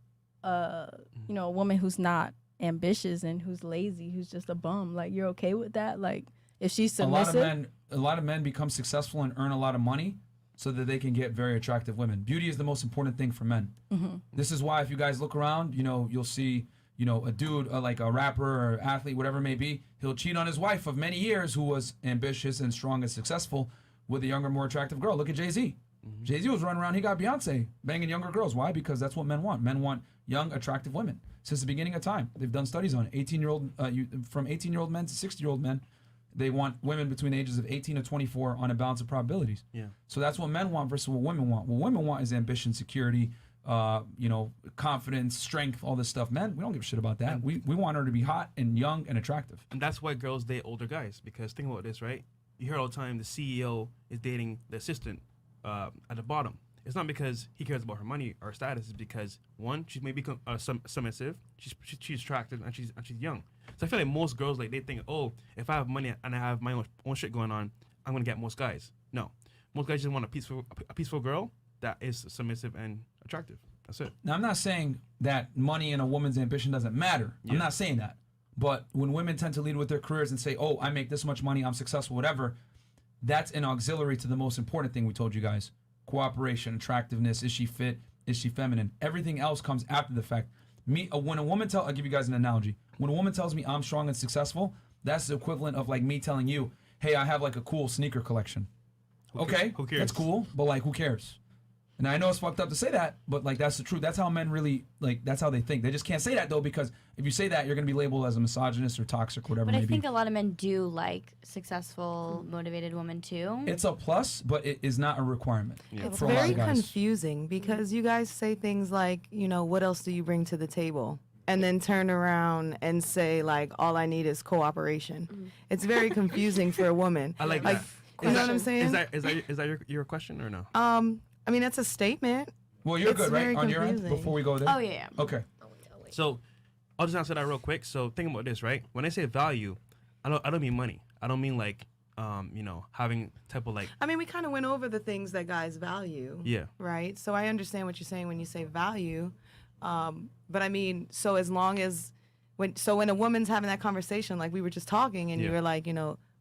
D: you know, a woman who's not ambitious and who's lazy, who's just a bum. Like, you're okay with that? Like, if she's submissive.
A: A lot of men become successful and earn a lot of money so that they can get very attractive women. Beauty is the most important thing for men.
D: Mm-hmm.
A: This is why if you guys look around, you know, you'll see, you know, a dude, like a rapper or athlete, whatever it may be, he'll cheat on his wife of many years who was ambitious and strong and successful with a younger, more attractive girl. Look at Jay-Z. Mm-hmm. Jay-Z was running around, he got Beyonce, banging younger girls. Why? Because that's what men want. Men want young, attractive women. Since the beginning of time, they've done studies on it. From 18-year-old men to 60-year-old men, they want women between the ages of 18 to 24 on a balance of probabilities.
B: Yeah.
A: So that's what men want versus what women want. What women want is ambition, security, confidence, strength, all this stuff. Men, we don't give a shit about that. We want her to be hot and young and attractive.
B: And that's why girls date older guys. Because think about this, right? You hear all the time the CEO is dating the assistant at the bottom. It's not because he cares about her money or status. It's because one, she's maybe submissive. She's attractive and she's young. So I feel like most girls they think, oh, if I have money and I have my own shit going on, I'm gonna get most guys. No, most guys just want a peaceful girl that is submissive and attractive. That's it.
A: Now I'm not saying that money and a woman's ambition doesn't matter. Yeah. I'm not saying that. But when women tend to lead with their careers and say, oh, I make this much money, I'm successful, whatever, that's an auxiliary to the most important thing we told you guys. Cooperation, attractiveness, is she fit, is she feminine? Everything else comes after the fact. When a woman I'll give you guys an analogy. When a woman tells me I'm strong and successful, that's the equivalent of like me telling you, hey, I have like a cool sneaker collection. Who cares? That's cool, but like who cares? And I know it's fucked up to say that, but like that's the truth. That's how men really that's how they think. They just can't say that though, because if you say that, you're gonna be labeled as a misogynist or toxic, or whatever.
G: But I think a lot of men do like successful, motivated women too.
A: It's a plus, but it is not a requirement.
E: Yeah. It's very confusing because you guys say things like, what else do you bring to the table? And then turn around and say like, all I need is cooperation. Mm-hmm. It's very confusing for a woman.
B: I like that.
E: You know what I'm saying?
B: Is that your question or no?
E: I mean, that's a statement.
A: Well, you're good, right? On your end, before we go there?
G: Oh, yeah.
A: Okay.
B: So, I'll just answer that real quick. So, think about this, right? When I say value, I don't mean money. I don't mean like, having type of like...
E: I mean, we kind of went over the things that guys value.
B: Yeah.
E: Right? So, I understand what you're saying when you say value. But I mean, so as long as... when a woman's having that conversation, like we were just talking, and you were like,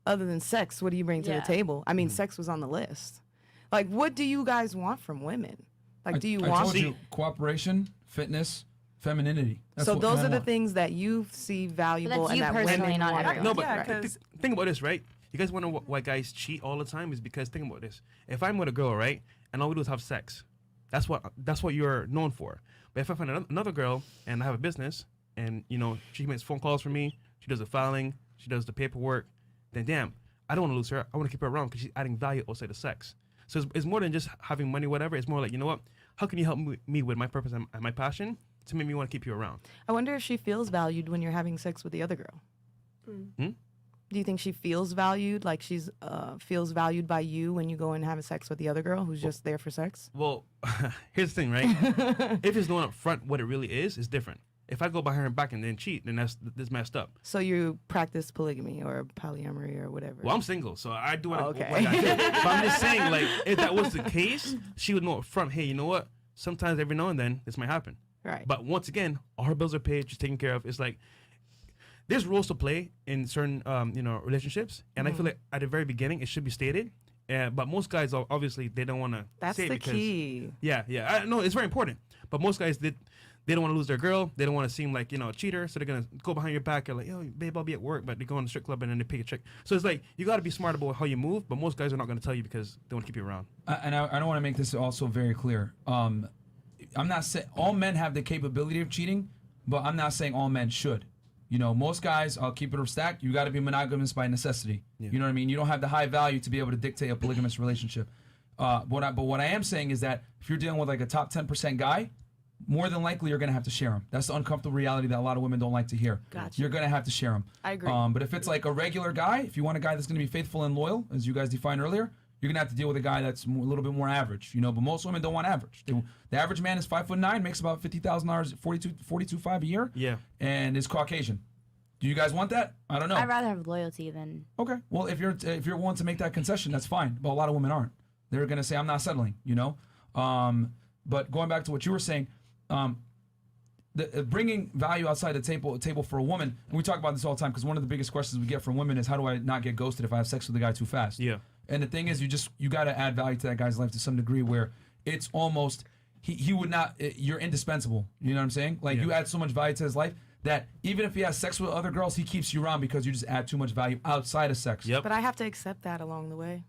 E: other than sex, what do you bring to the table? I mean, sex was on the list. Like, what do you guys want from women? Like, do you want...
A: I told you, cooperation, fitness, femininity. That's
E: so those are the things that you see valuable and that women want.
B: No, but think about this, right? You guys wonder why guys cheat all the time is because think about this. If I'm with a girl, right, and all we do is have sex, that's what you're known for. But if I find another girl and I have a business and, she makes phone calls for me, she does the filing, she does the paperwork, then damn, I don't want to lose her. I want to keep her around because she's adding value outside of sex. So it's more than just having money, whatever. It's more like, you know what? How can you help me with my purpose and my passion to make me want to keep you around?
E: I wonder if she feels valued when you're having sex with the other girl. Do you think she feels valued? Like she's feels valued by you when you go and have sex with the other girl who's just there for sex?
B: Well, here's the thing, right? If it's known up front what it really is, it's different. If I go behind her back and then cheat, then that's messed up.
E: So you practice polygamy or polyamory or whatever?
B: Well, I'm single, so I do what I do. But I'm just saying, like, if that was the case, she would know up front, hey, you know what? Sometimes every now and then this might happen.
E: Right.
B: But once again, all her bills are paid, she's taken care of. It's like there's roles to play in certain relationships, and I feel like at the very beginning it should be stated. But most guys obviously they don't want to say it because
E: that's the key.
B: Yeah. I know it's very important. But most guys they don't want to lose their girl. They don't want to seem like, a cheater. So they're going to go behind your back and like, yo, babe, I'll be at work. But they go in the strip club and then they pay a check. So it's like, you got to be smart about how you move. But most guys are not going to tell you because they want to keep you around.
A: And I don't want to make this also very clear. I'm not saying all men have the capability of cheating, but I'm not saying all men should. Most guys, I'll keep it a stack. You got to be monogamous by necessity. Yeah. You know what I mean? You don't have the high value to be able to dictate a polygamous relationship. But what I am saying is that if you're dealing with like a top 10% guy, more than likely you're going to have to share them. That's the uncomfortable reality that a lot of women don't like to hear.
E: Gotcha.
A: You're going to have to share them.
E: I agree.
A: But if it's like a regular guy, if you want a guy that's going to be faithful and loyal, as you guys defined earlier, you're going to have to deal with a guy that's a little bit more average. But most women don't want average. The average man is 5'9", makes about $50,000, $42,500 a year.
B: Yeah.
A: And is Caucasian. Do you guys want that? I don't know.
G: I'd rather have loyalty than...
A: Okay. Well, if you're willing to make that concession, that's fine. But a lot of women aren't. They're going to say, I'm not settling, But going back to what you were saying, bringing value outside the table for a woman, and we talk about this all the time because one of the biggest questions we get from women is how do I not get ghosted if I have sex with a guy too fast?
B: Yeah.
A: And the thing is, you got to add value to that guy's life to some degree where it's almost he would not. You're indispensable. You know what I'm saying? Like you add so much value to his life that even if he has sex with other girls, he keeps you around because you just add too much value outside of sex.
B: Yep.
E: But I have to accept that along the way.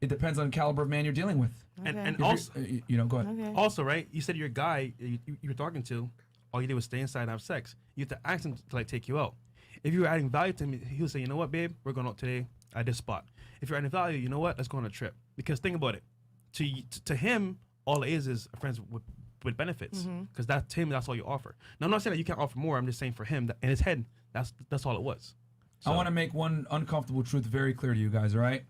A: It depends on the caliber of man you're dealing with.
E: Okay.
B: And also,
A: go ahead.
E: Okay.
B: Also, right? You said your guy you were talking to, all you did was stay inside and have sex. You have to ask him to like take you out. If you were adding value to him, he'll say, you know what, babe, we're going out today at this spot. If you're adding value, you know what, let's go on a trip. Because think about it. To him, all it is a friends with with benefits,
E: Mhm.
B: because that's him. That's all you offer. Now I'm not saying that you can't offer more. I'm just saying for him, in his head, that's all it was.
A: I want to make one uncomfortable truth very clear to you guys. All right.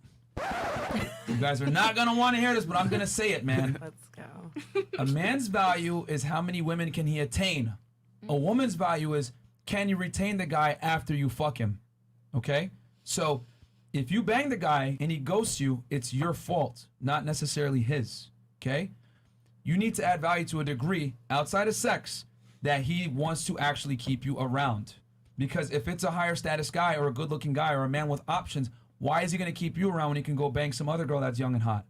A: You guys are not gonna want to hear this, but I'm gonna say it, man.
E: Let's go.
A: A man's value is how many women can he attain. A woman's value is can you retain the guy after you fuck him. Okay? So if you bang the guy and he ghosts you, it's your fault, not necessarily his. Okay? You need to add value to a degree outside of sex that he wants to actually keep you around. Because if it's a higher status guy or a good looking guy or a man with options, why is he going to keep you around when he can go bang some other girl that's young and hot?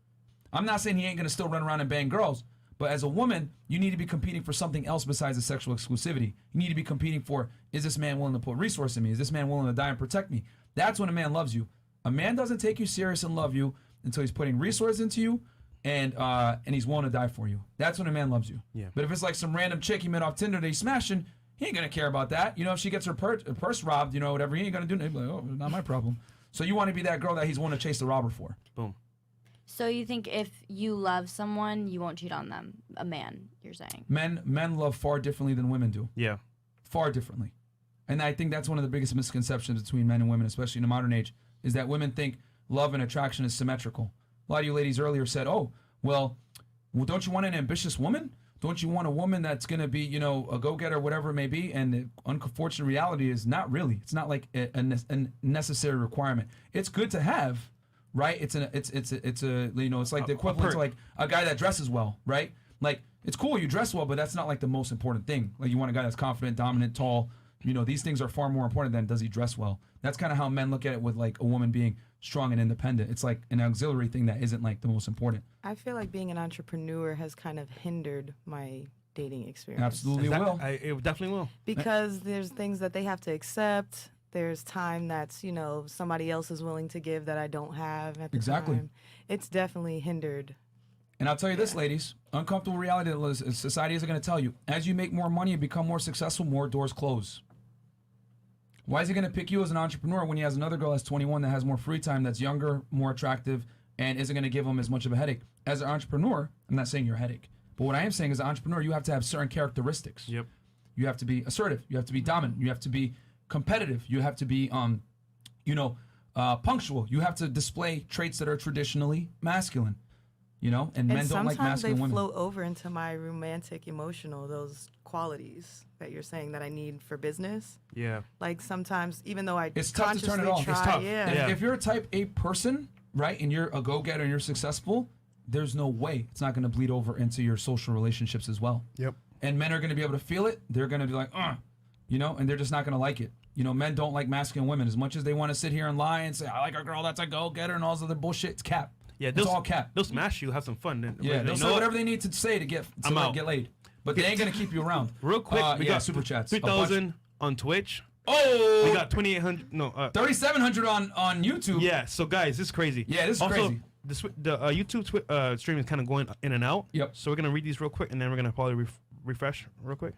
A: I'm not saying he ain't going to still run around and bang girls, but as a woman, you need to be competing for something else besides the sexual exclusivity. You need to be competing for, is this man willing to put resource in me? Is this man willing to die and protect me? That's when a man loves you. A man doesn't take you serious and love you until he's putting resource into you and he's willing to die for you. That's when a man loves you.
B: Yeah.
A: But if it's like some random chick he met off Tinder that he's smashing, he ain't going to care about that. You know, if she gets her purse robbed, you know, whatever, he ain't going to do nothing. Like, oh, not my problem. So you want to be that girl that he's willing to chase the robber for.
B: Boom.
G: So you think if you love someone, you won't cheat on them? A man, you're saying?
A: Men love far differently than women do.
B: Yeah.
A: Far differently. And I think that's one of the biggest misconceptions between men and women, especially in the modern age, is that women think love and attraction is symmetrical. A lot of you ladies earlier said, oh, well, don't you want an ambitious woman? Don't you want a woman that's going to be, you know, a go-getter, whatever it may be? And the unfortunate reality is not really. It's not like a necessary requirement. It's good to have, right? It's a you know, it's like the equivalent to like a guy that dresses well, right? Like it's cool you dress well, but that's not like the most important thing. Like you want a guy that's confident, dominant, tall. You know, these things are far more important than does he dress well. That's kind of how men look at it with like a woman being strong and independent. It's like an auxiliary thing that isn't like the most important.
E: I feel like being an entrepreneur has kind of hindered my dating experience.
A: Absolutely will.
B: It definitely will.
E: Because there's things that they have to accept. There's time that's, you know, somebody else is willing to give that I don't have at the time. It's definitely hindered.
A: And I'll tell you this, ladies, uncomfortable reality that society isn't going to tell you. As you make more money and become more successful, more doors close. Why is he going to pick you as an entrepreneur when he has another girl that's 21 that has more free time, that's younger, more attractive, and isn't going to give him as much of a headache? As an entrepreneur, I'm not saying you're a headache, but what I am saying is, as an entrepreneur, you have to have certain characteristics.
B: Yep.
A: You have to be assertive. You have to be dominant. You have to be competitive. You have to be, punctual. You have to display traits that are traditionally masculine. You know, and men don't like masculine women.
E: Sometimes they float over into my romantic, emotional, those qualities that you're saying that I need for business.
B: Yeah.
E: Like sometimes, even though
A: it's tough to turn it off.
E: Try,
A: it's tough.
E: Yeah.
A: If you're a type A person, right, and you're a go-getter and you're successful, there's no way it's not going to bleed over into your social relationships as well.
B: Yep.
A: And men are going to be able to feel it. They're going to be like, you know, and they're just not going to like it. You know, men don't like masculine women as much as they want to sit here and lie and say, I like a girl that's a go-getter and all this other bullshit. It's cap.
B: Yeah,
A: it's all cap.
B: They'll smash you, have some fun. Then,
A: yeah, they'll say whatever they need to say to get laid. But they ain't going to keep you around.
B: Real quick, we got
A: Superchats.
B: 3,000 on Twitch.
A: Oh!
B: We got 2,800,
A: 3,700 on YouTube.
B: Yeah, so guys, this is crazy.
A: Yeah, this is crazy.
B: The YouTube stream is kind of going in and out.
A: Yep.
B: So we're going to read these real quick, and then we're going to probably refresh real quick.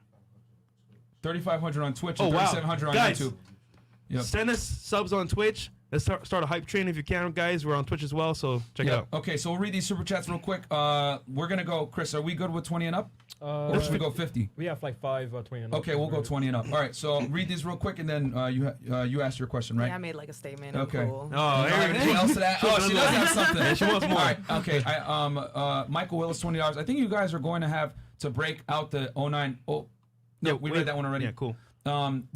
A: 3,500 on Twitch and 3,700 on YouTube.
B: Yep. Send us subs on Twitch. Let's start a hype train if you can, guys. We're on Twitch as well, so check it out.
A: Okay, so we'll read these super chats real quick. We're gonna go. Chris, are we good with 20 and up? Or should we go 50?
C: We have like 5 20 and up.
A: Okay, we'll go 20 and up. All right, so read these real quick, and then you asked your question, right?
E: Yeah, I made like a statement.
A: Okay.
E: Cool.
B: Oh,
A: anything else to that? Oh, she does have something.
B: Yeah, she wants more.
A: All right. Okay. Michael Willis, $20. I think you guys are going to have to break out the 09. Oh, no, we read that one already.
B: Yeah, cool.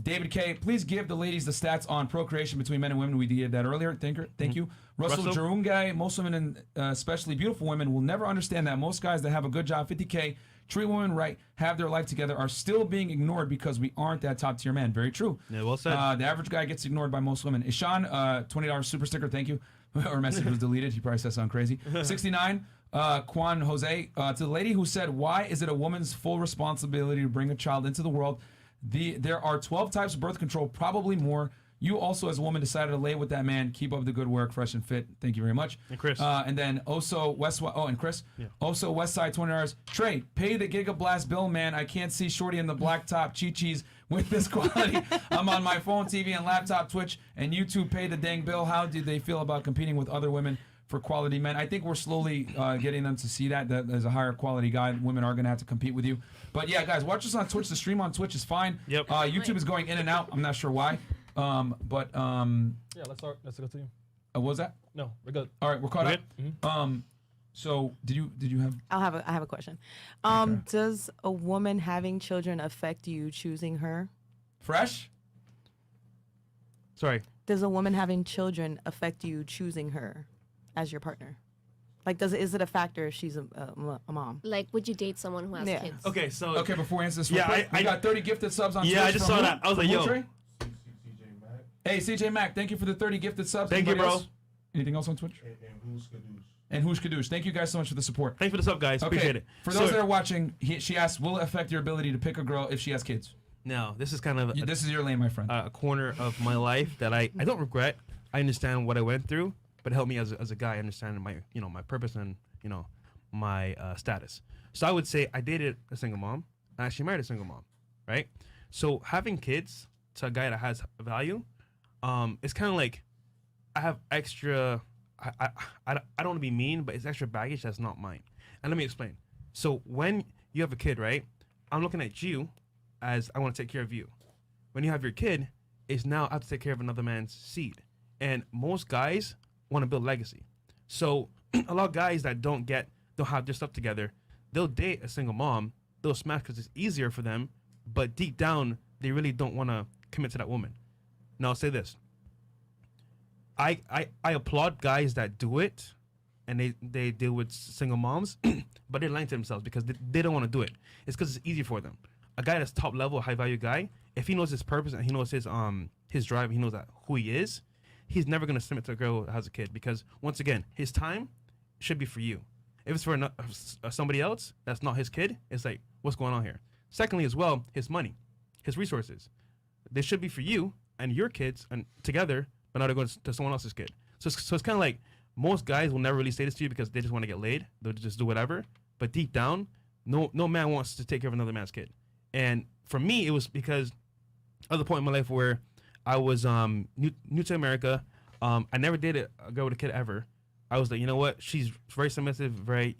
A: David K, please give the ladies the stats on procreation between men and women. We did that earlier. Thank you. Russell Jerome guy, most women, and especially beautiful women, will never understand that most guys that have a good job, 50K, treat women right, have their life together, are still being ignored because we aren't that top tier man. Very true.
B: Yeah, well said.
A: The average guy gets ignored by most women. Ishan, $20 super sticker. Thank you. Or message was deleted. He probably said something crazy. 69. Juan Jose, to the lady who said, why is it a woman's full responsibility to bring a child into the world? There are 12 types of birth control, probably more. You also, as a woman, decided to lay with that man. Keep up the good work, Fresh and Fit. Thank you very much.
B: And Chris.
A: And then also and Chris. Yeah. Also Westside, $20. Trey, pay the Giga Blast bill, man. I can't see Shorty in the black top chi-chis with this quality. I'm on my phone, TV, and laptop, Twitch, and YouTube. Pay the dang bill. How do they feel about competing with other women for quality men. I think we're slowly getting them to see that there's a higher quality guy. Women are going to have to compete with you. But yeah, guys, watch us on Twitch. The stream on Twitch is fine.
B: Yep.
A: YouTube is going in and out. I'm not sure why.
C: Yeah, let's start. Let's go to you.
A: What was that?
C: No, we're good.
A: All right, we're caught
B: We're
A: up.
C: Mm-hmm.
A: So did you have?
E: I have a question. Does a woman having children affect you choosing her?
A: Fresh?
B: Sorry.
E: Does a woman having children affect you choosing her as your partner? Like, is it a factor if she's a mom?
I: Like, would you date someone who has
E: Yeah.
I: kids?
B: Okay, so
A: Okay, before we answer this,
B: Yeah,
A: real quick, we got 30 gifted subs on Twitch.
B: I just
A: from
B: saw
A: who?
B: that. I was
A: From
B: like,
A: who,
B: yo.
A: Trey? Hey, CJ Mac, thank you for the 30 gifted subs.
B: Thank you,
A: Anybody
B: bro.
A: else? Anything else on Twitch? And who's Kadoosh? Thank you guys so much for the support.
B: Thanks for the sub, guys. Appreciate it.
A: For those that are watching, she asked, will it affect your ability to pick a girl if she has kids?
B: No, this is kind of
A: This is your lane, my friend.
B: a corner of my life that I don't regret. I understand what I went through, but it helped me as a guy understand my my purpose and my status. So I would say I dated a single mom. I actually married a single mom, right? So having kids to a guy that has value, it's kind of like I have extra. I don't want to be mean, but it's extra baggage that's not mine. And let me explain. So when you have a kid, right? I'm looking at you as I want to take care of you. When you have your kid, it's now I have to take care of another man's seed. And most guys want to build legacy. So a lot of guys that don't have their stuff together, they'll date a single mom, they'll smash because it's easier for them, but deep down, they really don't want to commit to that woman. Now I'll say this. I applaud guys that do it and they deal with single moms, but they're lying to themselves because they don't want to do it. It's because it's easy for them. A guy that's top level, high value guy, if he knows his purpose and he knows his drive, he knows that who he is, he's never going to submit to a girl that has a kid because once again, his time should be for you. If it's for somebody else that's not his kid, it's like, what's going on here? Secondly, as well, his money, his resources, they should be for you and your kids and together, but now they're going to someone else's kid. So it's kind of like most guys will never really say this to you because they just want to get laid. They'll just do whatever. But deep down, no man wants to take care of another man's kid. And for me, it was because of the point in my life where I was new to America. I never dated a girl with a kid ever. I was like, you know what? She's very submissive, very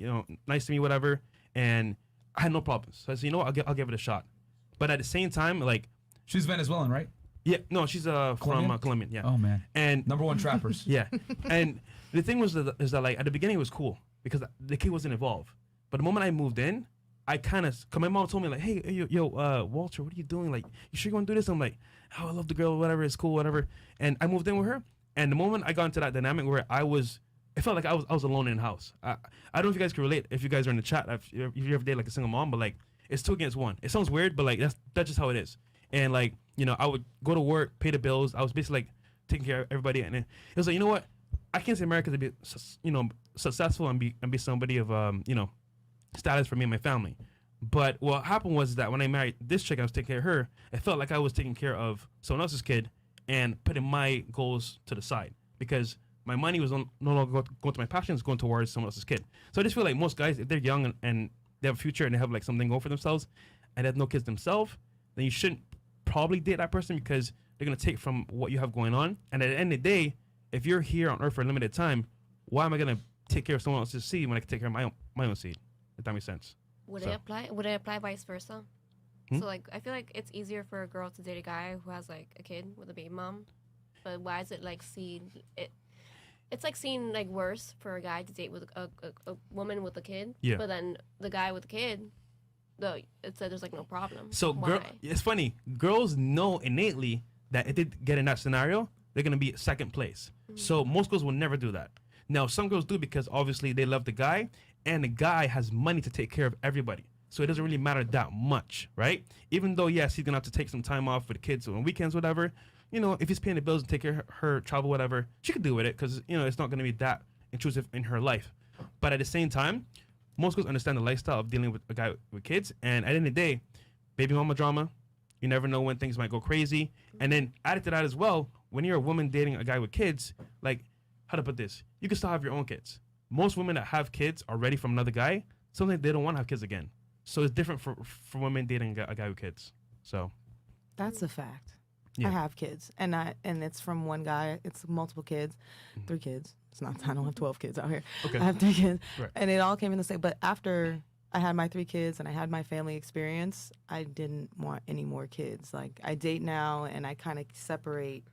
B: nice to me, whatever. And I had no problems. So I said, you know what? I'll give it a shot. But at the same time, like,
A: She's Venezuelan, right?
B: yeah, no, she's from Colombian, yeah.
A: Oh, man.
B: And
A: #1 trappers.
B: yeah, and the thing was is that like at the beginning it was cool because the kid wasn't involved. But the moment I moved in, I kind of, cause my mom told me like, hey, Walter, what are you doing? Like, you sure you want to do this? I'm like, oh, I love the girl, whatever, it's cool, whatever. And I moved in with her, and the moment I got into that dynamic where it felt like I was alone in the house. I don't know if you guys can relate. If you guys are in the chat, if you ever dated like a single mom, but like it's 2 against 1. It sounds weird, but like that's just how it is. And like I would go to work, pay the bills. I was basically like taking care of everybody, and it was like, you know what? I can't say America to be successful and be somebody of status for me and my family. But what happened was that when I married this chick, I was taking care of her. It felt like I was taking care of someone else's kid and putting my goals to the side because my money was no longer going to my passions, going towards someone else's kid. So I just feel like most guys, if they're young and they have a future and they have like something going for themselves and they have no kids themselves, then you shouldn't probably date that person because they're going to take from what you have going on. And at the end of the day, if you're here on earth for a limited time, why am I going to take care of someone else's seed when I can take care of my own seed? If that makes sense.
I: Would it apply vice versa? So like I feel like it's easier for a girl to date a guy who has like a kid with a baby mom. But why is it like it's like seen like worse for a guy to date with a woman with a kid.
B: Yeah.
I: But then the guy with the kid, it said there's like no problem.
B: So it's funny. Girls know innately that if they get in that scenario, they're gonna be second place. Mm-hmm. So most girls will never do that. Now some girls do because obviously they love the guy and the guy has money to take care of everybody. So it doesn't really matter that much, right? Even though yes, he's gonna have to take some time off for the kids on weekends, whatever. If he's paying the bills and take care of her travel, whatever, she could do with it because it's not gonna be that intrusive in her life. But at the same time, most girls understand the lifestyle of dealing with a guy with kids, and at the end of the day, baby mama drama, you never know when things might go crazy. And then added to that as well, when you're a woman dating a guy with kids, like, how to put this, you can still have your own kids. Most women that have kids already from another guy, sometimes they don't want to have kids again. So it's different for women dating a guy with kids. So
E: that's a fact. I have kids, and it's from one guy. It's multiple kids, 3 kids. It's not. I don't have 12 kids out here.
B: Okay.
E: I have 3 kids,
B: Right.
E: and it all came in the same. But after I had my 3 kids and I had my family experience, I didn't want any more kids. Like, I date now, and I kind of separate.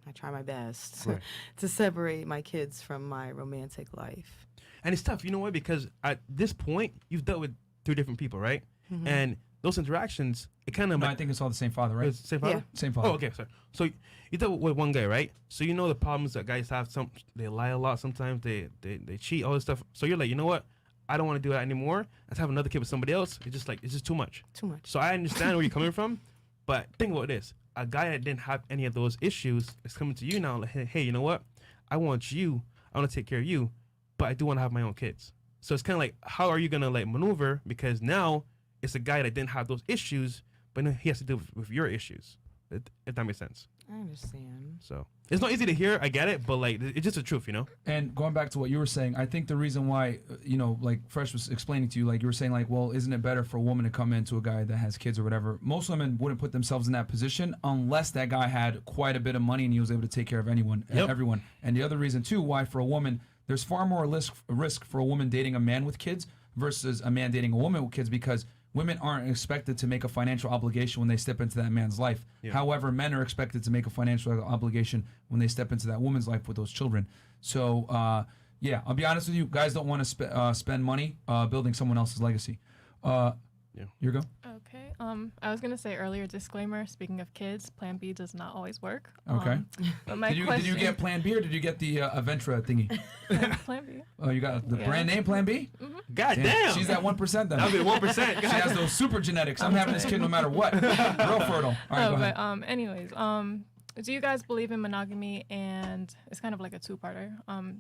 E: I try my best
B: Right.
E: to separate my kids from my romantic life.
B: And it's tough, you know why? Because at this point, you've dealt with 3 different people, right?
E: Mhm.
B: And those interactions, it kind of
A: No, I think it's all the same father, right?
B: Same father?
A: Same father.
B: Oh, okay, sorry. So you dealt with one guy, right? So you know the problems that guys have. They lie a lot sometimes. They cheat, all this stuff. So you're like, you know what? I don't want to do that anymore. Let's have another kid with somebody else. It's just too much.
E: Too much.
B: So I understand where you're coming from, but think about this: a guy that didn't have any of those issues is coming to you now, like, hey, you know what? I want you. I want to take care of you, but I do want to have my own kids. So it's kind of like, how are you gonna like maneuver? Because now it's a guy that didn't have those issues, but now he has to deal with your issues. If that makes sense.
E: I understand.
B: So it's not easy to hear. I get it, but like it's just the truth, you know.
A: And going back to what you were saying, I think the reason why, like Fresh was explaining to you, like you were saying, like, well, isn't it better for a woman to come into a guy that has kids or whatever? Most women wouldn't put themselves in that position unless that guy had quite a bit of money and he was able to take care of everyone. And the other reason too, why for a woman, there's far more risk for a woman dating a man with kids versus a man dating a woman with kids, because women aren't expected to make a financial obligation when they step into that man's life.
B: Yeah.
A: However, men are expected to make a financial obligation when they step into that woman's life with those children. So, yeah, I'll be honest with you, guys don't want to spend money building someone else's legacy. Your go?
H: Okay. I was gonna say earlier, disclaimer. Speaking of kids, Plan B does not always work.
A: Okay.
H: But my
A: Did you get Plan B or did you get the Aventra thingy?
H: Plan B?
A: Oh, you got the brand name Plan B?
B: God damn.
A: She's at 1% then.
B: That'll be 1%.
A: She has those super genetics. I'm having this kid no matter what. Real fertile. All right, go ahead.
H: Anyways, do you guys believe in monogamy? And it's kind of like a 2-parter.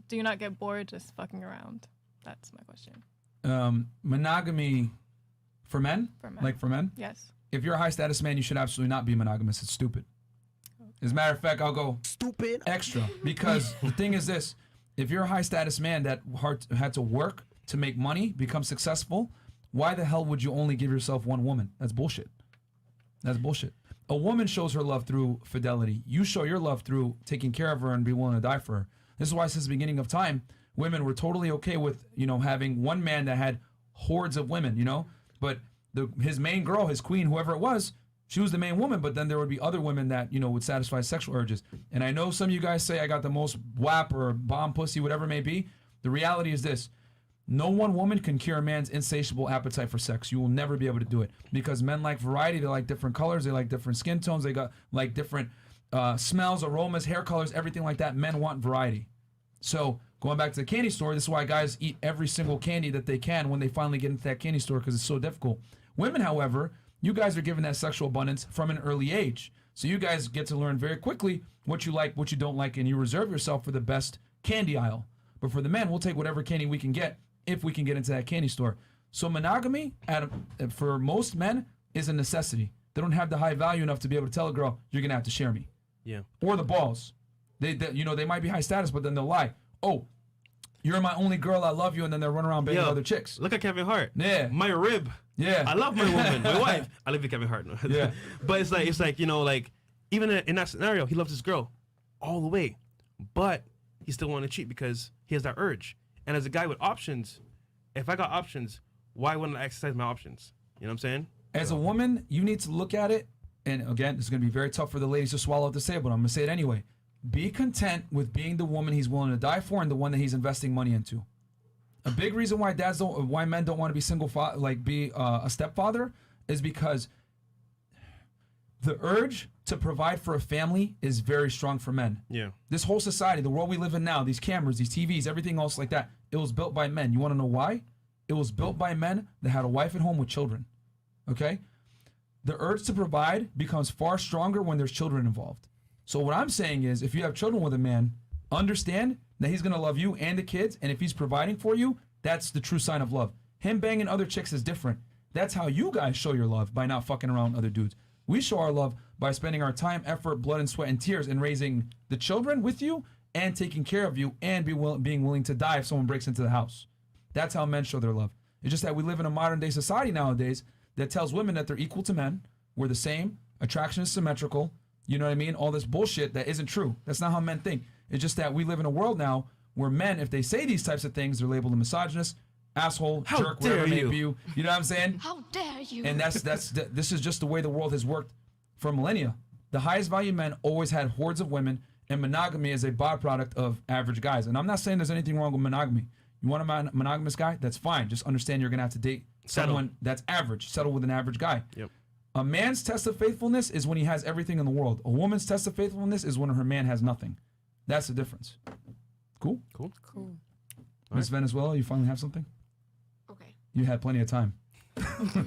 H: Do you not get bored just fucking around? That's my question.
A: Monogamy for men?
H: For men.
A: Like for men?
H: Yes.
A: If you're a high status man, you should absolutely not be monogamous. It's stupid. As a matter of fact, I'll go stupid extra, because the thing is this: if you're a high status man that had to work to make money, become successful, why the hell would you only give yourself one woman? That's bullshit. That's bullshit. A woman shows her love through fidelity. You show your love through taking care of her and be willing to die for her. This is why since the beginning of time, women were totally okay with, having one man that had hordes of women, but his main girl, his queen, whoever it was, she was the main woman, but then there would be other women that, would satisfy sexual urges. And I know some of you guys say I got the most WAP or bomb pussy, whatever it may be. The reality is this: no one woman can cure a man's insatiable appetite for sex. You will never be able to do it, because men like variety. They like different colors. They like different skin tones. They got like different smells, aromas, hair colors, everything like that. Men want variety. So going back to the candy store, this is why guys eat every single candy that they can when they finally get into that candy store, because it's so difficult. Women, however, you guys are given that sexual abundance from an early age. So you guys get to learn very quickly what you like, what you don't like, and you reserve yourself for the best candy aisle. But for the men, we'll take whatever candy we can get if we can get into that candy store. So monogamy, for most men, is a necessity. They don't have the high value enough to be able to tell a girl, you're going to have to share me.
B: Yeah.
A: Or the balls. They might be high status, but then they'll lie. Oh, you're my only girl, I love you, and then they'll run around banging other chicks.
B: Look at Kevin Hart.
A: Yeah.
B: My rib.
A: Yeah.
B: I love my woman, my wife. I live with Kevin Hart. No.
A: Yeah.
B: But it's like even in that scenario, he loves his girl all the way, but he still want to cheat because he has that urge. And as a guy with options, if I got options, why wouldn't I exercise my options? You know what I'm saying?
A: As a woman, you need to look at it, and again, this is going to be very tough for the ladies to swallow to say, but I'm going to say it anyway. Be content with being the woman he's willing to die for and the one that he's investing money into. A big reason why men don't want to be be a stepfather is because the urge to provide for a family is very strong for men.
B: Yeah.
A: This whole society, the world we live in now, these cameras, these TVs, everything else like that, it was built by men. You want to know why? It was built by men that had a wife at home with children. Okay? The urge to provide becomes far stronger when there's children involved. So what I'm saying is, if you have children with a man, understand that he's going to love you and the kids, and if he's providing for you, that's the true sign of love. Him banging other chicks is different. That's how you guys show your love, by not fucking around with other dudes. We show our love by spending our time, effort, blood, and sweat, and tears in raising the children with you and taking care of you and being willing to die if someone breaks into the house. That's how men show their love. It's just that we live in a modern-day society nowadays that tells women that they're equal to men, we're the same, attraction is symmetrical, You know what I mean? All this bullshit that isn't true. That's not how men think. It's just that we live in a world now where men, if they say these types of things, they're labeled a misogynist, asshole, jerk, whatever it may be. You know what I'm saying?
G: How dare you?
A: And this is just the way the world has worked for millennia. The highest value men always had hordes of women, and monogamy is a byproduct of average guys. And I'm not saying there's anything wrong with monogamy. You want a monogamous guy? That's fine. Just understand you're gonna have to date someone that's average. Settle with an average guy.
B: Yep.
A: A man's test of faithfulness is when he has everything in the world. A woman's test of faithfulness is when her man has nothing. That's the difference. Cool?
B: Cool.
A: Miss Venezuela, you finally have something?
I: Okay.
A: You had plenty of time.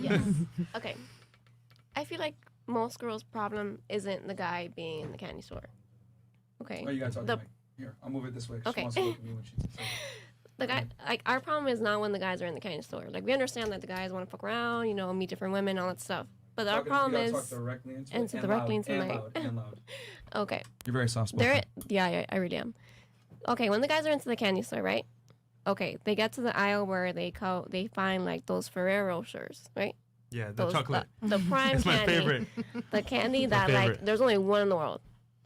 I: Yes. Okay. I feel like most girls' problem isn't the guy being in the candy store. Okay.
A: Oh, you gotta talk
I: The-
A: to Mike. Here, I'll move it this way.
I: Okay.
A: She wants to look at me when she's inside.
I: The guy, like, our problem is not when the guys are in the candy store. Like, we understand that the guys want to fuck around, you know, meet different women, all that stuff. But our problem is
A: talk directly into
I: and
A: it,
I: to
A: and
I: directly
A: loud,
I: into the
A: and
I: mic.
A: loud, and loud.
I: Okay.
A: You're very soft spoken.
I: There, yeah, I really am. Okay, when the guys are into the candy store, right? Okay, they get to the aisle where they find like those Ferrero Rochers, right?
B: Yeah, the
I: Those,
B: chocolate.
I: the prime
B: It's my
I: candy,
B: favorite.
I: the candy
B: It's my
I: that like
B: favorite.
I: there's only one in the world.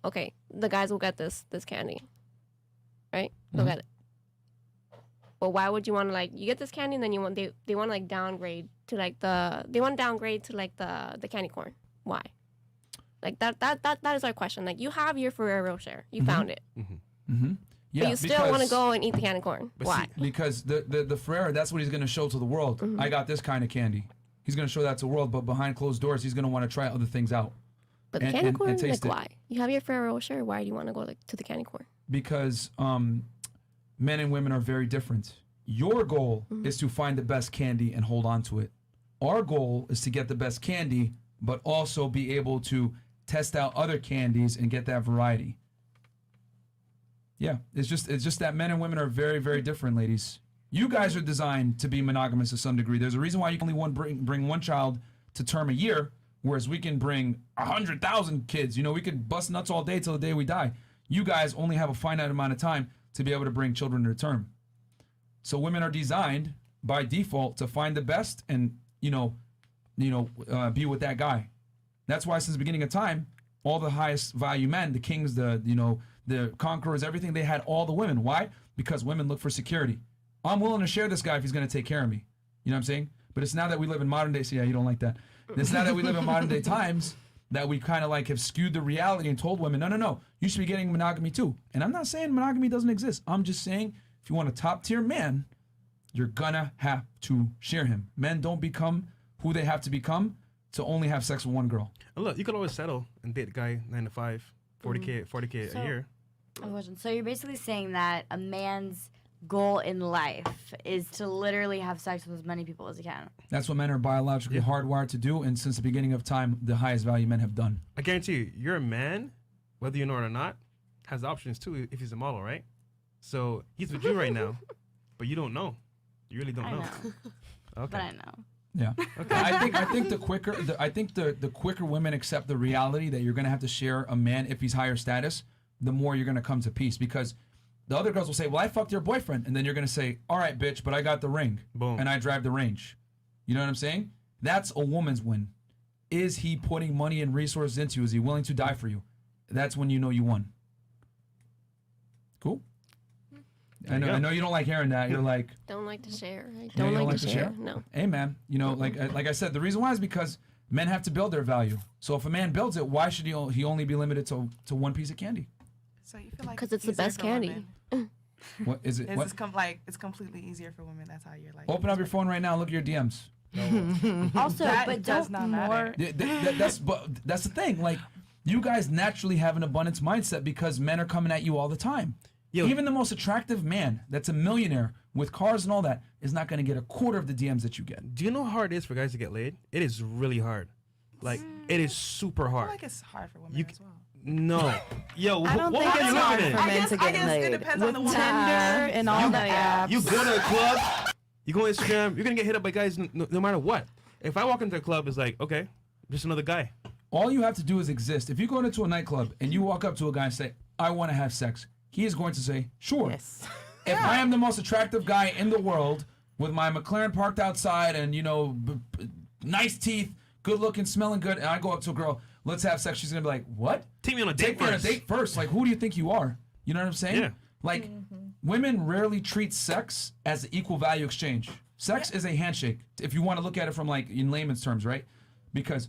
I: Okay, the guys will get this candy, right? They'll get it. But why would you want to, like, you get this candy and then they want to like downgrade to like the candy corn? Why? Like that is our question. Like, you have your Ferrero Rocher, you found it,
A: Mm-hmm. Yeah,
I: but you still want to go and eat the candy corn.
B: But
I: Why?
B: see,
A: Because the Ferrero, that's what he's going to show to the world.
I: Mm-hmm.
A: I got this kind of candy. He's going to show that to the world, but behind closed doors, he's going to want to try other things out.
I: But the
A: and-
I: candy
A: and
I: corn,
A: taste
I: like,
A: it.
I: why? You have your Ferrero Rocher. Why do you want to go like to the candy corn?
A: Because men and women are very different. Your goal is to find the best candy and hold on to it. Our goal is to get the best candy, but also be able to test out other candies and get that variety. Yeah, it's just that men and women are very, very different, ladies. You guys are designed to be monogamous to some degree. There's a reason why you can only bring one child to term a year, whereas we can bring 100,000 kids. You know, we could bust nuts all day till the day we die. You guys only have a finite amount of time to be able to bring children to term. So women are designed by default to find the best and be with that guy. That's why since the beginning of time, all the highest value men, the kings, the conquerors, everything, they had all the women. Why? Because women look for security. I'm willing to share this guy if he's going to take care of me. You know what I'm saying? But it's now that we live in modern day. So yeah, you don't like that. It's now that we live in modern day times that we kind of like have skewed the reality and told women, no, you should be getting monogamy too. And I'm not saying monogamy doesn't exist. I'm just saying if you want a top tier man, you're gonna have to share him. Men don't become who they have to become to only have sex with one girl.
B: And look, you could always settle and date a guy 9 to 5, 40K a year.
G: So you're basically saying that a man's goal in life is to literally have sex with as many people as he can.
A: That's what men are biologically hardwired to do, and since the beginning of time, the highest value men have done.
B: I guarantee you, you're a man, whether you know it or not, has options too if he's a model, right? So he's with you right now, but you don't know. You really don't know. Okay.
G: But I know.
A: Yeah. Okay. I think the quicker women accept the reality that you're gonna have to share a man if he's higher status, the more you're gonna come to peace. Because the other girls will say, "Well, I fucked your boyfriend," and then you're gonna say, "All right, bitch, but I got the ring,
B: Boom.
A: and I drive the range." You know what I'm saying? That's a woman's win. Is he putting money and resources into you? Is he willing to die for you? That's when you know you won. Cool. I know you don't like hearing that. You're like,
I: Don't like to share. I
A: you
I: don't like to share. No.
A: Hey, man. You know, like I said, the reason why is because men have to build their value. So if a man builds it, why should he only be limited to one piece of candy?
K: So you feel like
I: Because it's the
K: easier
I: best
K: for
I: candy.
K: women?
A: What is it?
K: It's
A: What?
K: just it's completely easier for women. That's how you're like.
A: Open up your phone right now. Look at your DMs.
G: Also,
K: That
G: but
K: does
G: don't
K: not matter.
A: That's the thing. Like, you guys naturally have an abundance mindset because men are coming at you all the time.
B: Yo.
A: Even the most attractive man that's a millionaire with cars and all that is not going to get a quarter of the DMs that you get.
B: Do you know how hard it is for guys to get laid? It is really hard. Like, it is super
K: I
B: hard.
K: feel like it's hard for women
B: You
K: as well.
B: No. Yo,
E: I don't
B: what
E: think
B: are
E: it's
B: you
E: hard
B: living
E: for
B: in?
E: men to get
K: it
E: laid.
K: depends on
E: With
K: the woman.
E: Tinder and all the apps.
B: You go to a club, you go on Instagram, you're going to get hit up by guys no matter what. If I walk into a club, it's like, okay, just another guy.
A: All you have to do is exist. If you go into a nightclub and you walk up to a guy and say, "I want to have sex," he is going to say, "Sure."
E: Yes.
A: If I am the most attractive guy in the world with my McLaren parked outside and, nice teeth, good looking, smelling good, and I go up to a girl, let's have sex, she's gonna be like, what?
B: Take me on a date
A: Take me on a
B: first.
A: date first. Like, who do you think you are? You know what I'm saying?
B: Yeah.
A: Like, women rarely treat sex as an equal value exchange. Sex is a handshake, if you want to look at it from like in layman's terms, right? Because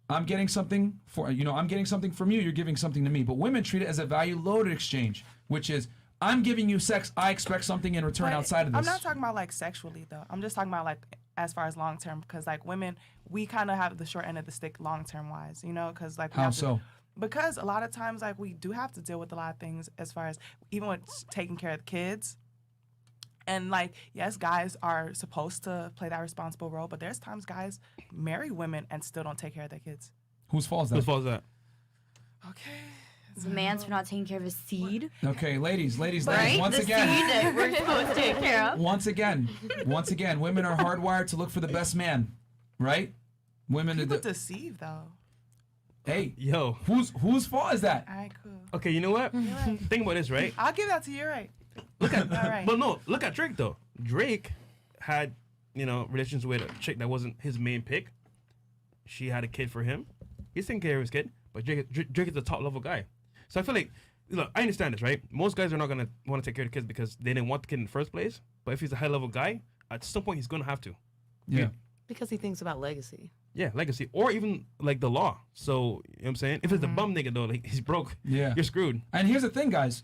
A: I'm getting something I'm getting something from you, you're giving something to me. But women treat it as a value loaded exchange, which is I'm giving you sex, I expect something in return
K: But
A: outside of this.
K: I'm not talking about like sexually though. I'm just talking about like as far as long term, because like women, we kind of have the short end of the stick long term wise, you know, because like we
A: How
K: have to-
A: so?
K: Because a lot of times like we do have to deal with a lot of things as far as even with taking care of the kids. And like, yes, guys are supposed to play that responsible role, but there's times guys marry women and still don't take care of their kids.
A: Whose fault is that?
B: Whose fault is that?
K: Okay.
G: The man's for not taking care of his seed.
A: Okay, ladies,
G: Right?
A: once
G: The
A: again.
G: seed that we're supposed to take care of.
A: Once again, women are hardwired to look for the best man, right? Women
K: People
A: are
K: deceive though.
A: Hey,
B: Yo.
A: whose fault is that?
K: All right, cool.
B: Okay, you know what? Think about this, right?
K: I'll give that to you. You're right.
B: Look at,
K: All right.
B: but no, look at Drake though. Drake had, relations with a chick that wasn't his main pick. She had a kid for him. He's taking care of his kid, but Drake is a top level guy. So I feel like, look, I understand this, right? Most guys are not gonna want to take care of the kids because they didn't want the kid in the first place. But if he's a high level guy, at some point he's gonna have to.
A: Yeah.
E: Because he thinks about legacy.
B: Yeah, legacy, or even like the law. So you know what I'm saying? If it's a bum nigga though, like he's broke.
A: Yeah.
B: You're screwed.
A: And here's the thing, guys.